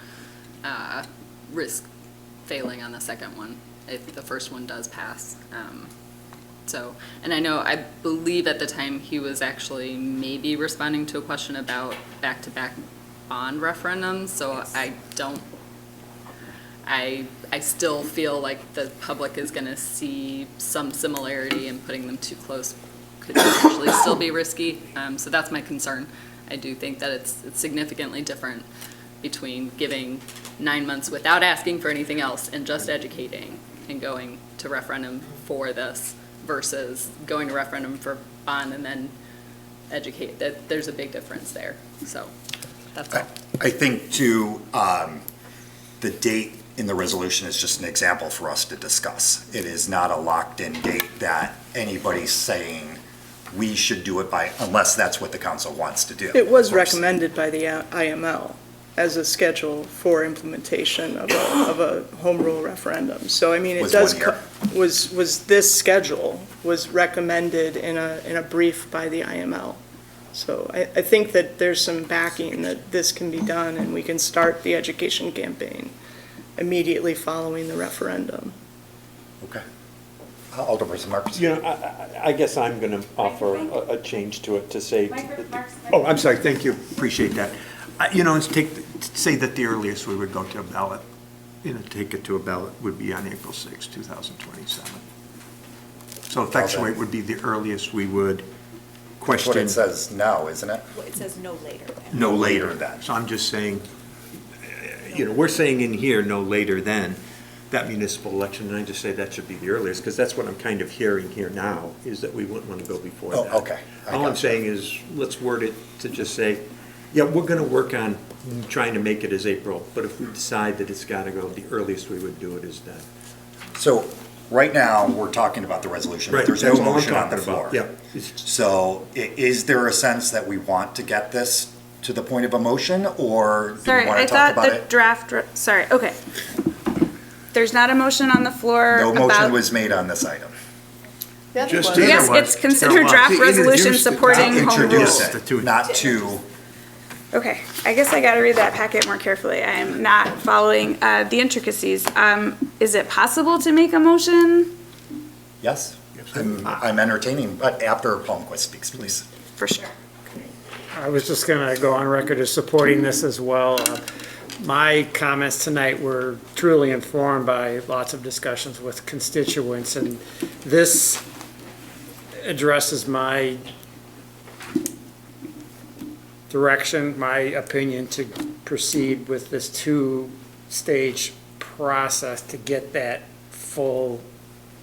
risk failing on the second one if the first one does pass. So, and I believe at the time he was actually maybe responding to a question about back-to-back bond referendums, so I still feel like the public is gonna see some similarity, and putting them too close could potentially still be risky. So that's my concern. I do think that it's significantly different between giving 9 months without asking for anything else and just educating and going to referendum for this versus going to referendum for bond and then educate. That there's a big difference there. So that's all. I think too, the date in the resolution is just an example for us to discuss. It is not a locked-in date that anybody's saying we should do it by, unless that's what the council wants to do. It was recommended by the IML as a schedule for implementation of a home rule referendum. So, I mean, it Was does, 1 year. was this schedule was recommended in a brief by the IML. So I think that there's some backing that this can be done, and we can start the education campaign immediately following the referendum. Okay. Alderperson Marks? You know, I guess I'm going to offer a change to it to say, oh, I'm sorry, thank you, appreciate that. You know, say that the earliest we would go to a ballot, take it to a ballot would be on April 6, 2027. So effectuate would be the earliest we would question. That's what it says now, isn't it? Well, it says no later than. No later than. So I'm just saying, we're saying in here, no later than that municipal election, and I just say that should be the earliest, because that's what I'm kind of hearing here now, is that we wouldn't want to go before that. Oh, okay. All I'm saying is, let's word it to just say, yeah, we're going to work on trying to make it as April, but if we decide that it's got to go, the earliest we would do it is then. So, right now, we're talking about the resolution, but Right, there's no that's what I'm motion on the talking about, floor. yeah. So, is there a sense that we want to get this to the point of a motion, or do we Sorry, want I to talk thought about the it? draft, sorry, okay. There's not a motion on the floor No about. motion was made on this item. Just Yes, it's considered draft resolution supporting home rule. Introduce it, not to, Okay, I guess I gotta read that packet more carefully. I am not following the intricacies. Is it possible to make a motion? yes? I'm entertaining, but after Palmquist speaks, please. For sure. I was just going to go on record as supporting this as well. My comments tonight were truly informed by lots of discussions with constituents, and this addresses my direction, my opinion to proceed with this two-stage process to get that full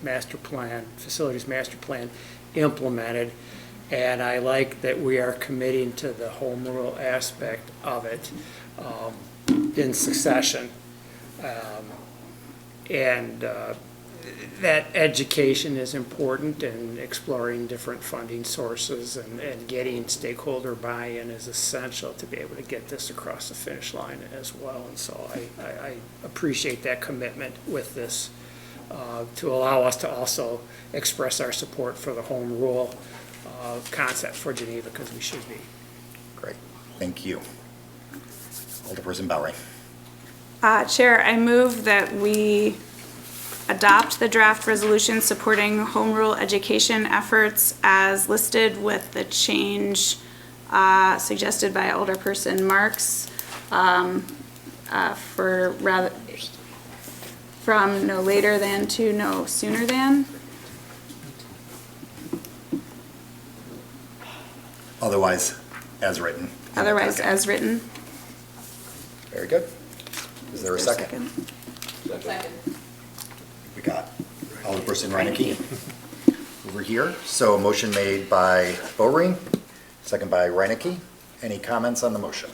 master plan, facilities master plan implemented. And I like that we are committing to the home rule aspect of it in succession. That education is important, and exploring different funding sources and getting stakeholder buy-in is essential to be able to get this across the finish line as well. And so I appreciate that commitment with this to allow us to also express our support for the home rule concept for Geneva, because we should be. Great. Thank you. Alderperson Bowery. Chair, I move that we adopt the draft resolution supporting home rule education efforts as listed with the change suggested by Alderperson Marks from no later than to no sooner than. Otherwise, as written. Otherwise, as written. Very good. Is there a second? We got Alderperson Reinecke over here. So a motion made by Bowery, second by Reinecke. Any comments on the motion?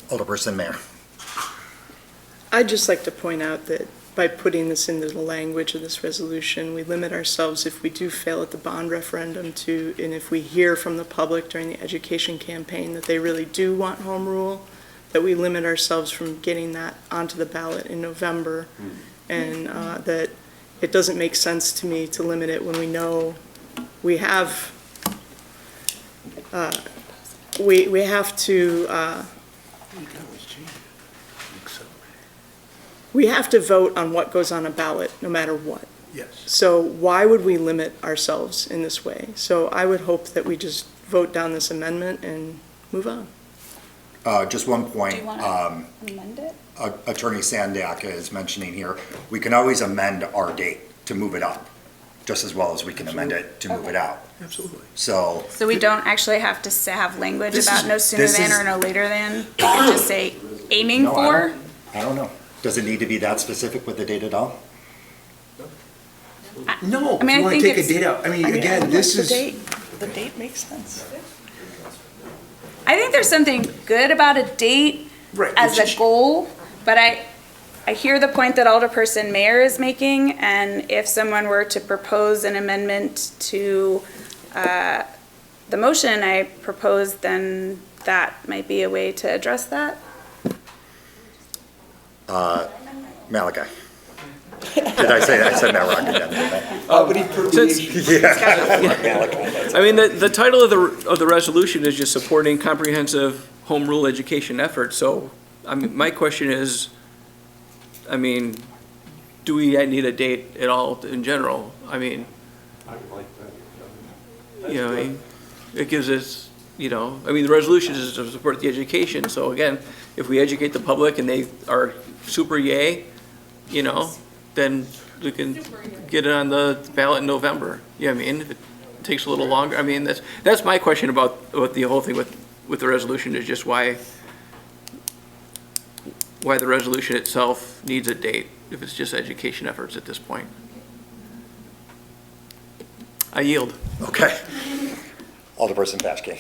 Alderperson Mayor. I'd just like to point out that by putting this into the language of this resolution, we limit ourselves, if we do fail at the bond referendum, to, and if we hear from the public during the education campaign that they really do want home rule, that we limit ourselves from getting that onto the ballot in November. And that it doesn't make sense to me to limit it when we know we have, we have to, we have to vote on what goes on a ballot, no matter what. Yes. So why would we limit ourselves in this way? So I would hope that we just vote down this amendment and move on. Just one point. Do you want to amend it? Attorney Sandak is mentioning here, we can always amend our date to move it up, just as well as we can amend it to move it out. Absolutely. So. So we don't actually have to have language This about is- no sooner this than is- or no later than? We can just say aiming No, for? I don't know. Does it need to be that specific with the date at all? No, I mean, if you I want to think take a it's- date out, I mean, again, this is. The date makes sense. I think there's something good about a date Right, as it's a just- goal, but I hear the point that Alderperson Mayer is making, and if someone were to propose an amendment to the motion I proposed, then that might be a way to address that. Malachi. Did I say that? I said Malachi again, didn't I? I mean, the title of the resolution is just supporting comprehensive home rule education efforts. So, I mean, my question is, I mean, do we need a date at all in general? I mean, you know, I mean, it gives us, you know, I mean, the resolution is to support the education. So again, if we educate the public and they are super yay, you know, then we can get it on the ballot in November. You know what I mean? If it takes a little longer, I mean, that's my question about the whole thing with the resolution, is just why the resolution itself needs a date, if it's just education efforts at this point. I yield. Okay. Alderperson Paschke.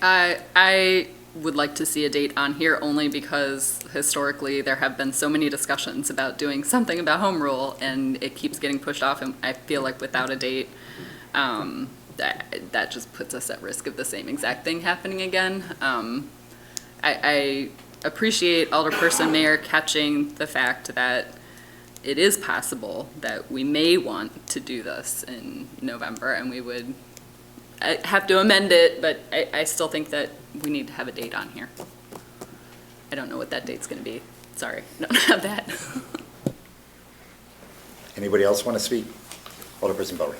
I would like to see a date on here only because historically there have been so many discussions about doing something about home rule and it keeps getting pushed off, and I feel like without a date, that just puts us at risk of the same exact thing happening again. I appreciate Alderperson Mayer catching the fact that it is possible that we may want to do this in November, and we would have to amend it, but I still think that we need to have a date on here. I don't know what that date's going to be. Sorry, I don't have that. Anybody else want to speak? Alderperson Bowery.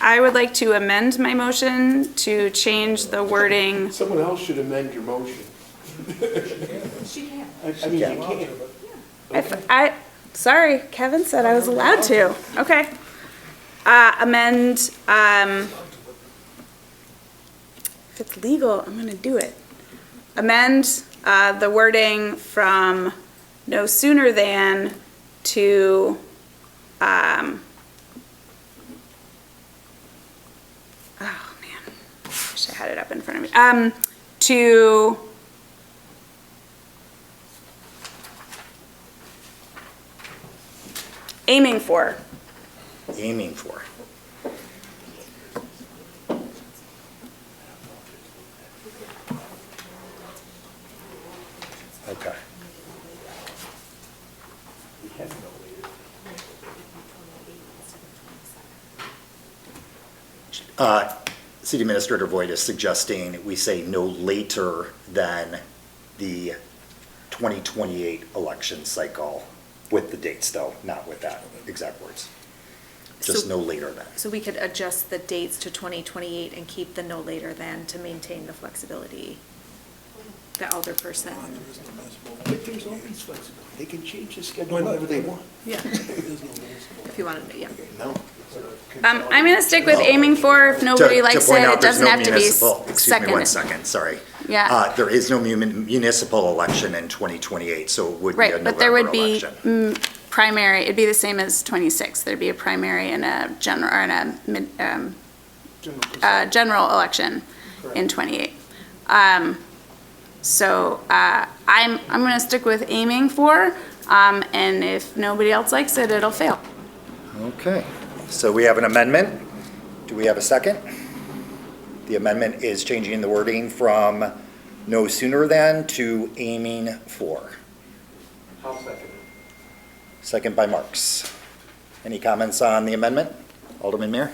I would like to amend my motion to change the wording. Someone else should amend your motion. She can. I mean, you can't. Sorry, Kevin said I was allowed to. Okay. Amend, if it's legal, I'm gonna do it. Amend, the wording from no sooner than to, oh man, wish I had it up in front of me. To aiming for. Aiming for. Okay. City Administrator Voigt is suggesting we say no later than the 2028 election cycle, with the dates though, not with that exact words. Just So- no later than. So we could adjust the dates to 2028 and keep the no later than to maintain the flexibility, the alderperson. But there's always flexibility. They can change the schedule whenever they want. Yeah. If you wanted to, yeah. No. I'm going to stick with aiming for. If nobody To likes point it, out, it there's doesn't no have to be municipal- Excuse me one second. second, sorry. Yeah. There is no municipal election in 2028, so it would be a Right, but there would November be election. primary, it'd be the same as 26. There'd be a primary and a general, or general election in 28. So I'm going to stick with aiming for, and if nobody else likes it, it'll fail. Okay, so we have an amendment. Do we have a second? The amendment is changing the wording from no sooner than to aiming for. I'll second it. Second by Marks. Any comments on the amendment? Alderman Mayor?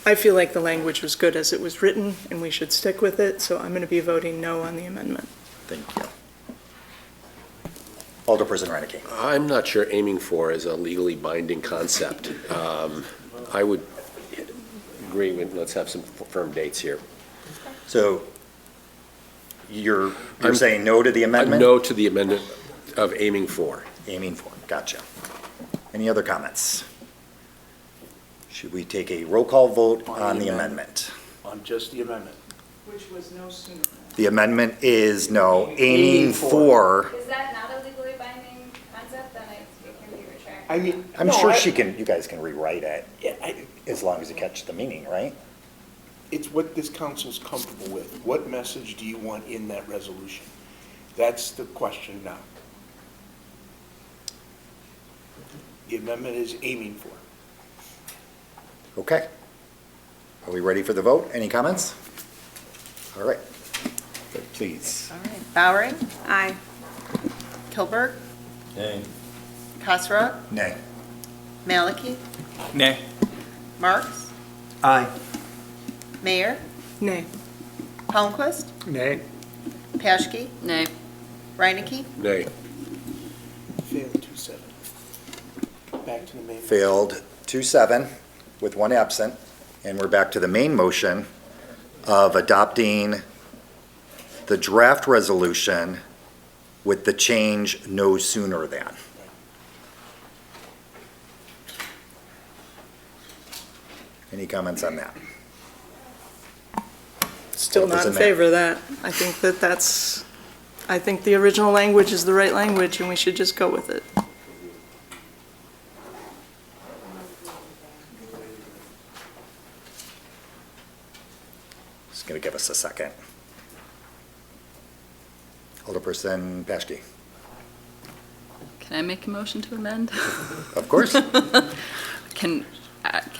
I feel like the language was good as it was written, and we should stick with it, so I'm going to be voting no on the amendment. Thank you. Alderperson Reinecke. I'm not sure aiming for is a legally binding concept. I would agree with, let's have some firm dates here. So you're saying no to the amendment? No to the amendment of aiming for. Aiming for, gotcha. Any other comments? Should we take a roll call vote on the amendment? On just the amendment. Which was no sooner. The amendment is no, aiming for. Is that not a legally binding concept? Then it can be retracted. I mean. I'm no, sure I- you guys can rewrite it, Yeah, as long as you catch the meaning, right? It's what this council's comfortable with. What message do you want in that resolution? That's the question now. The amendment is aiming for. Okay. Are we ready for the vote? Any comments? All right. Please. All right. Bowering? Aye. Kilberg? Nay. Kasserag? Nay. Maliki? Nay. Marks? Aye. Mayor? Nay. Palmquist? Nay. Paschke? Nay. Reinecke? Nay. Failed 2-7. Back to the main. Failed 2-7 with one absent, and we're back to the main motion of adopting the draft resolution with the change no sooner than. Any comments on that? Still not in Alderperson Mayor. favor of that. I think I think the original language is the right language, and we should just go with it. Just going to give us a second. Alderperson Paschke. Can I make a motion to amend? Of course. Can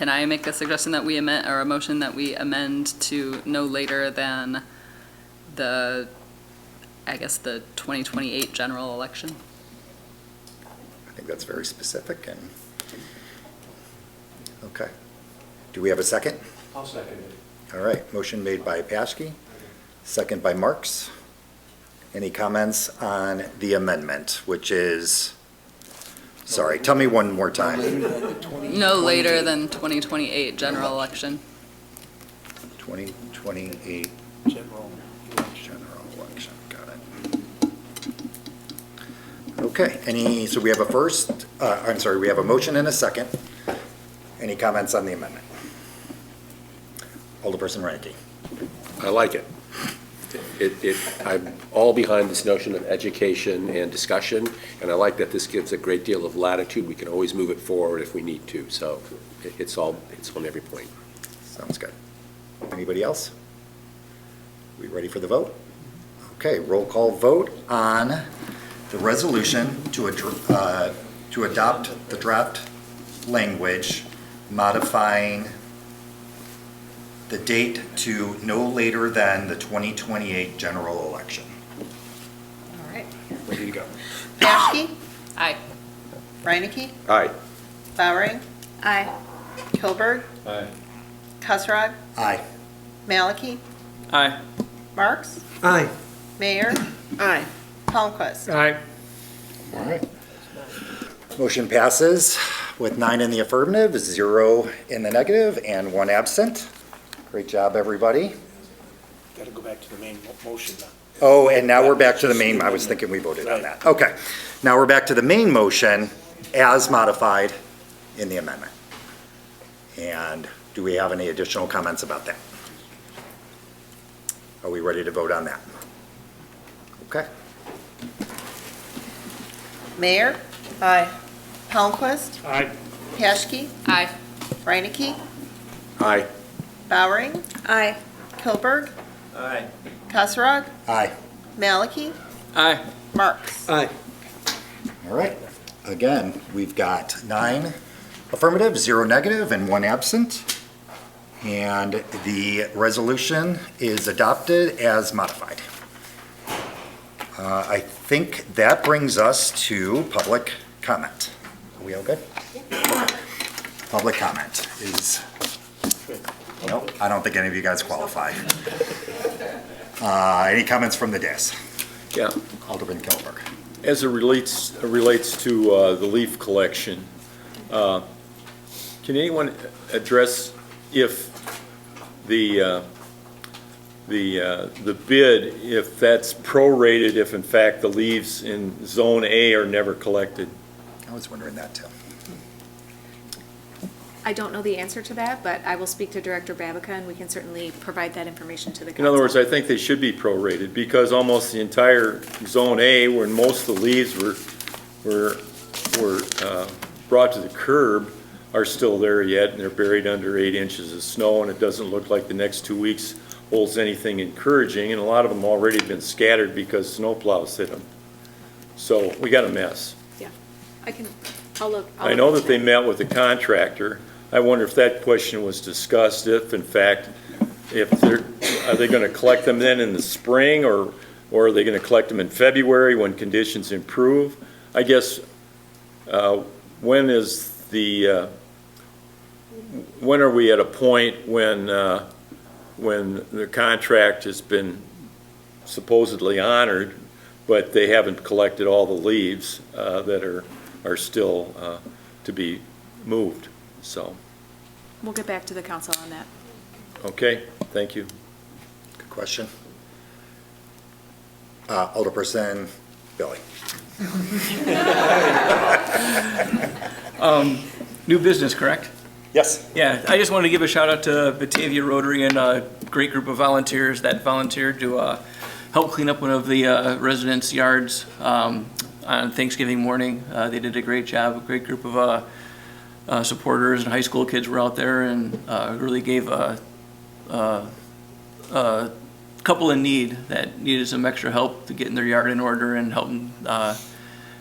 I make a suggestion that we amend, or a motion that we amend to no later than the 2028 general election? I think that's very specific and, okay. Do we have a second? I'll second it. All right, motion made by Paschke, second by Marks. Any comments on the amendment, which is, sorry, tell me one more time. No later than 2028 general election. 2028 General. general election, got it. Okay, so we have we have a motion and a second. Any comments on the amendment? Alderperson Reinecke. I like it. I'm all behind this notion of education and discussion, and I like that this gives a great deal of latitude. We can always move it forward if we need to, so it's on every point. Sounds good. Anybody else? We ready for the vote? Okay, roll call vote on the resolution to adopt the draft language modifying the date to no later than the 2028 general election. All right. Ready to go. Paschke? Aye. Reinecke? Aye. Bowering? Aye. Kilberg? Aye. Kasserag, Aye. Maliki, Aye. Marks, Aye. Mayor, Aye. Palmquist. Aye. All right. Motion passes with 9 in the affirmative, 0 in the negative, and 1 absent. Great job, everybody. Got to go back to the main motion now. Oh, and now we're back to the main, I was thinking we voted on that. Okay. Now we're back to the main motion as modified in the amendment. And do we have any additional comments about that? Are we ready to vote on that? Okay. Mayor, Aye. Palmquist, Aye. Paschke, Aye. Reinecke, Aye. Bowering, Aye. Kilberg, Aye. Kasserag, Aye. Maliki, Aye. Marks. Aye. All right. Again, we've got 9 affirmative, 0 negative, and 1 absent. And the resolution is adopted as modified. I think that brings us to public comment. Are we all good? Public comment is, nope, I don't think any of you guys qualify. Any comments from the dais? Yeah. Alderman Kilberg. As it relates to the leaf collection, can anyone address if the bid, if that's prorated, if in fact the leaves in Zone A are never collected? I was wondering that too. I don't know the answer to that, but I will speak to Director Babica, and we can certainly provide that information to the council. In other words, I think they should be prorated, because almost the entire Zone A, when most of the leaves were brought to the curb, are still there yet, and they're buried under 8 inches of snow, and it doesn't look like the next 2 weeks holds anything encouraging, and a lot of them already been scattered because snowplows hit them. So we got a mess. Yeah, I'll look. I know that they met with the contractor. I wonder if that question was discussed, if in fact, are they going to collect them then in the spring, or are they going to collect them in February when conditions improve? I guess, when are we at a point when the contract has been supposedly honored, but they haven't collected all the leaves that are still to be moved? So, We'll get back to the council on that. okay, thank you. Good question. Alderperson Billy. New business, correct? Yes. Yeah, I just wanted to give a shout out to Batavia Rotary and a great group of volunteers that volunteered to help clean up one of the residents' yards on Thanksgiving morning. They did a great job. A great group of supporters and high school kids were out there, and really gave a couple in need that needed some extra help to getting their yard in order and helping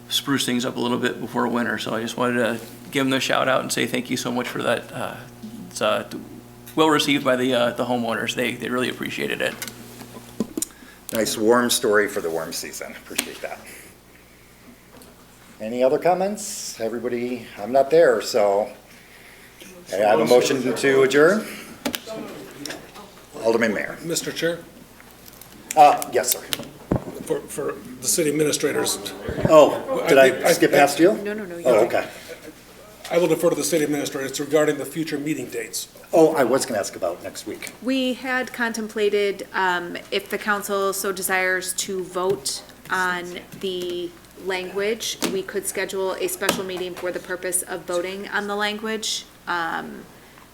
spruce things up a little bit before winter. So I just wanted to give them a shout out and say thank you so much for that. It's well received by the homeowners. They really appreciated it. Nice warm story for the warm season. Appreciate that. Any other comments? Everybody, I'm not there, so I have a motion to adjourn. Alderman Mayor. Mr. Chair, Yes, sir. for the city administrators. Oh, did I skip past you? No. Oh, okay. I will defer to the city administrators regarding the future meeting dates. Oh, I was going to ask about next week. We had contemplated, if the council so desires to vote on the language, we could schedule a special meeting for the purpose of voting on the language,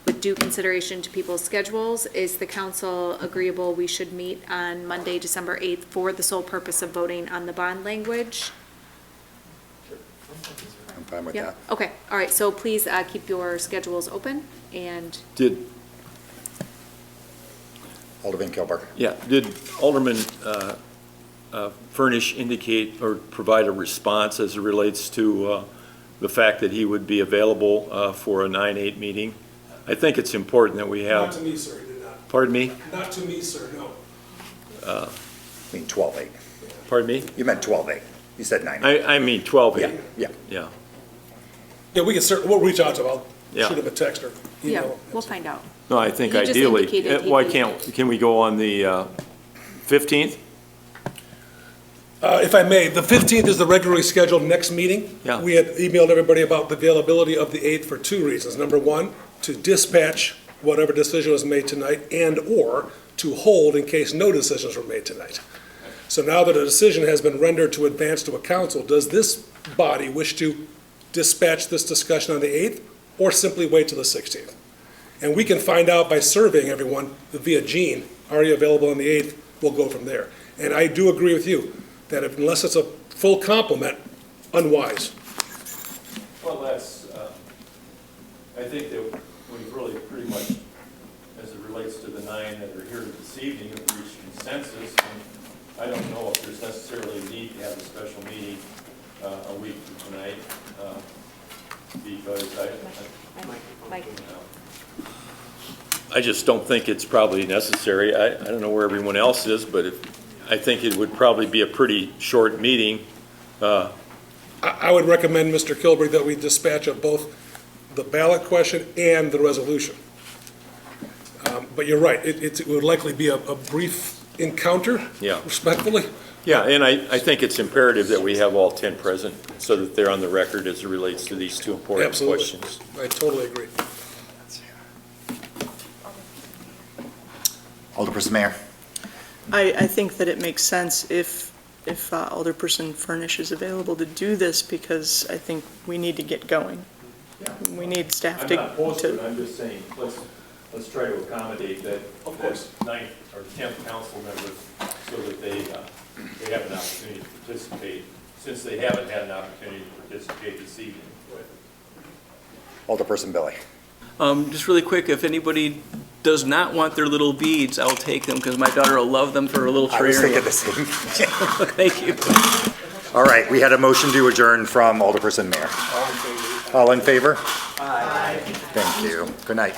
with due consideration to people's schedules. Is the council agreeable we should meet on Monday, December 8th for the sole purpose of voting on the bond language? I'm fine with Yep. that. Okay, all right, so please keep your schedules open, and Did Alderman Kilburg. Alderman Furnish indicate or provide a response as it relates to the fact that he would be available for a 9/8 meeting? I think it's important that we have. Not to me, sir, he did not. Pardon me? Not to me, sir, no. I mean 12/8. Pardon me? You meant 12/8. You said 9. I mean 12/8. Yeah. Yeah, we can certainly, we'll reach out to him. Yeah. shoot him a text or Yeah, email. we'll find out. No, I think He just ideally, indicated he'd why be- can we go on the 15th? If I may, the 15th is the regularly scheduled next meeting. Yeah. We had emailed everybody about the availability of the 8th for two reasons. Number one, to dispatch whatever decision was made tonight and/or to hold in case no decisions were made tonight. So now that a decision has been rendered to advance to a council, does this body wish to dispatch this discussion on the 8th or simply wait till the 16th? And we can find out by surveying everyone via Gene, are you available on the 8th? We'll go from there. And I do agree with you that unless it's a full complement, unwise. Well, that's, I think that we've really pretty much, as it relates to the 9 that are here this evening, have reached consensus. And I don't know if there's necessarily a need to have a special meeting a week from tonight, because I just don't think it's probably necessary. I don't know where everyone else is, but I think it would probably be a pretty short meeting. I would recommend, Mr. Kilberg, that we dispatch of both the ballot question and the resolution. But you're right, it would likely be a brief encounter, Yeah. respectfully. Yeah, and I think it's imperative that we have all 10 present so that they're on the record as it relates to these two important Absolutely. questions. I totally agree. Alderperson Mayor. I think that it makes sense if Alderperson Furnish is available to do this, because I think we need to get going. We need staff I'm to. not opposed to it, I'm just saying, let's try to accommodate that. Of course. 9th or 10th council members so that they have an opportunity to participate, since they haven't had an opportunity to participate this evening. Alderperson Billy. Just really quick, if anybody does not want their little beads, I'll take them because my daughter will love them for a little I was tray. thinking the same. Thank you. All right, we had a motion to adjourn from Alderperson Mayor. All in favor? Aye. Thank you. Good night.